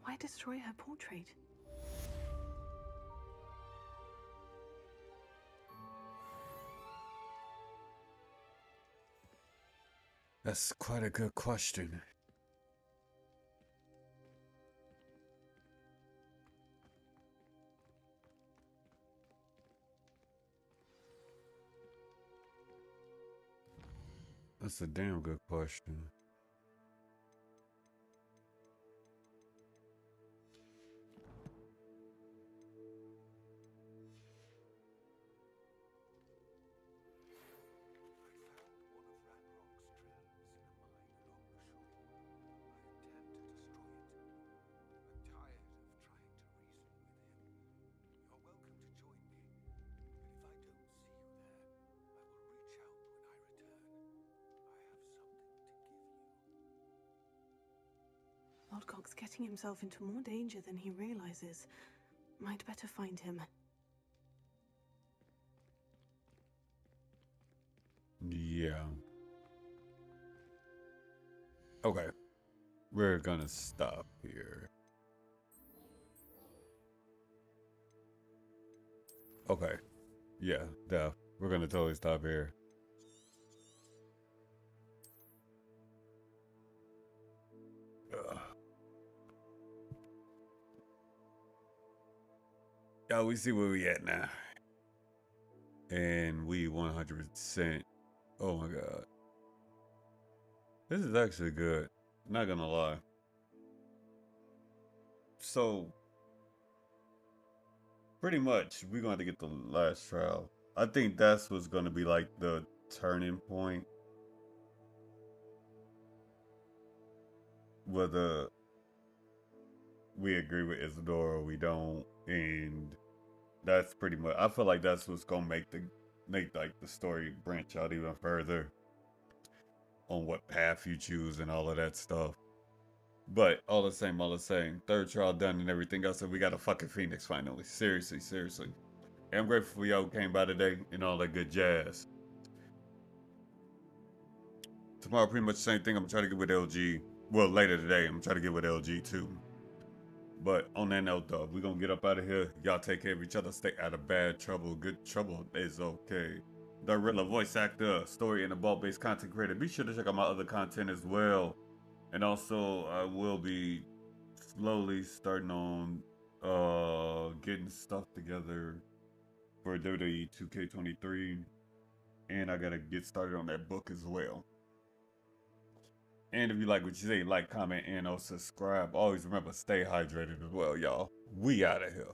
Why destroy her portrait? That's quite a good question. That's a damn good question. Lodgok's getting himself into more danger than he realizes. Might better find him. Yeah. Okay. We're gonna stop here. Okay. Yeah, we're gonna totally stop here. Yeah, we see where we at now. And we 100%. Oh my god. This is actually good. Not gonna lie. So, pretty much, we're going to get the last trial. I think that's what's going to be like the turning point. Whether we agree with Isadora or we don't. And that's pretty much, I feel like that's what's going to make like the story branch out even further on what path you choose and all of that stuff. But all the same, third trial done and everything else, and we got a fucking Phoenix finally. Seriously. And I'm grateful for y'all who came by today and all that good jazz. Tomorrow, pretty much the same thing. I'm trying to get with LG. Well, later today, I'm trying to get with LG too. But on that note, though, we're gonna get up out of here. Y'all take care of each other. Stay out of bad trouble. Good trouble is okay. The Riddler voice actor, story and adult-based content creator. Be sure to check out my other content as well. And also, I will be slowly starting on getting stuff together for WWE 2K23, and I gotta get started on that book as well. And if you like what you see, like, comment, and subscribe. Always remember, stay hydrated as well, y'all. We out of here.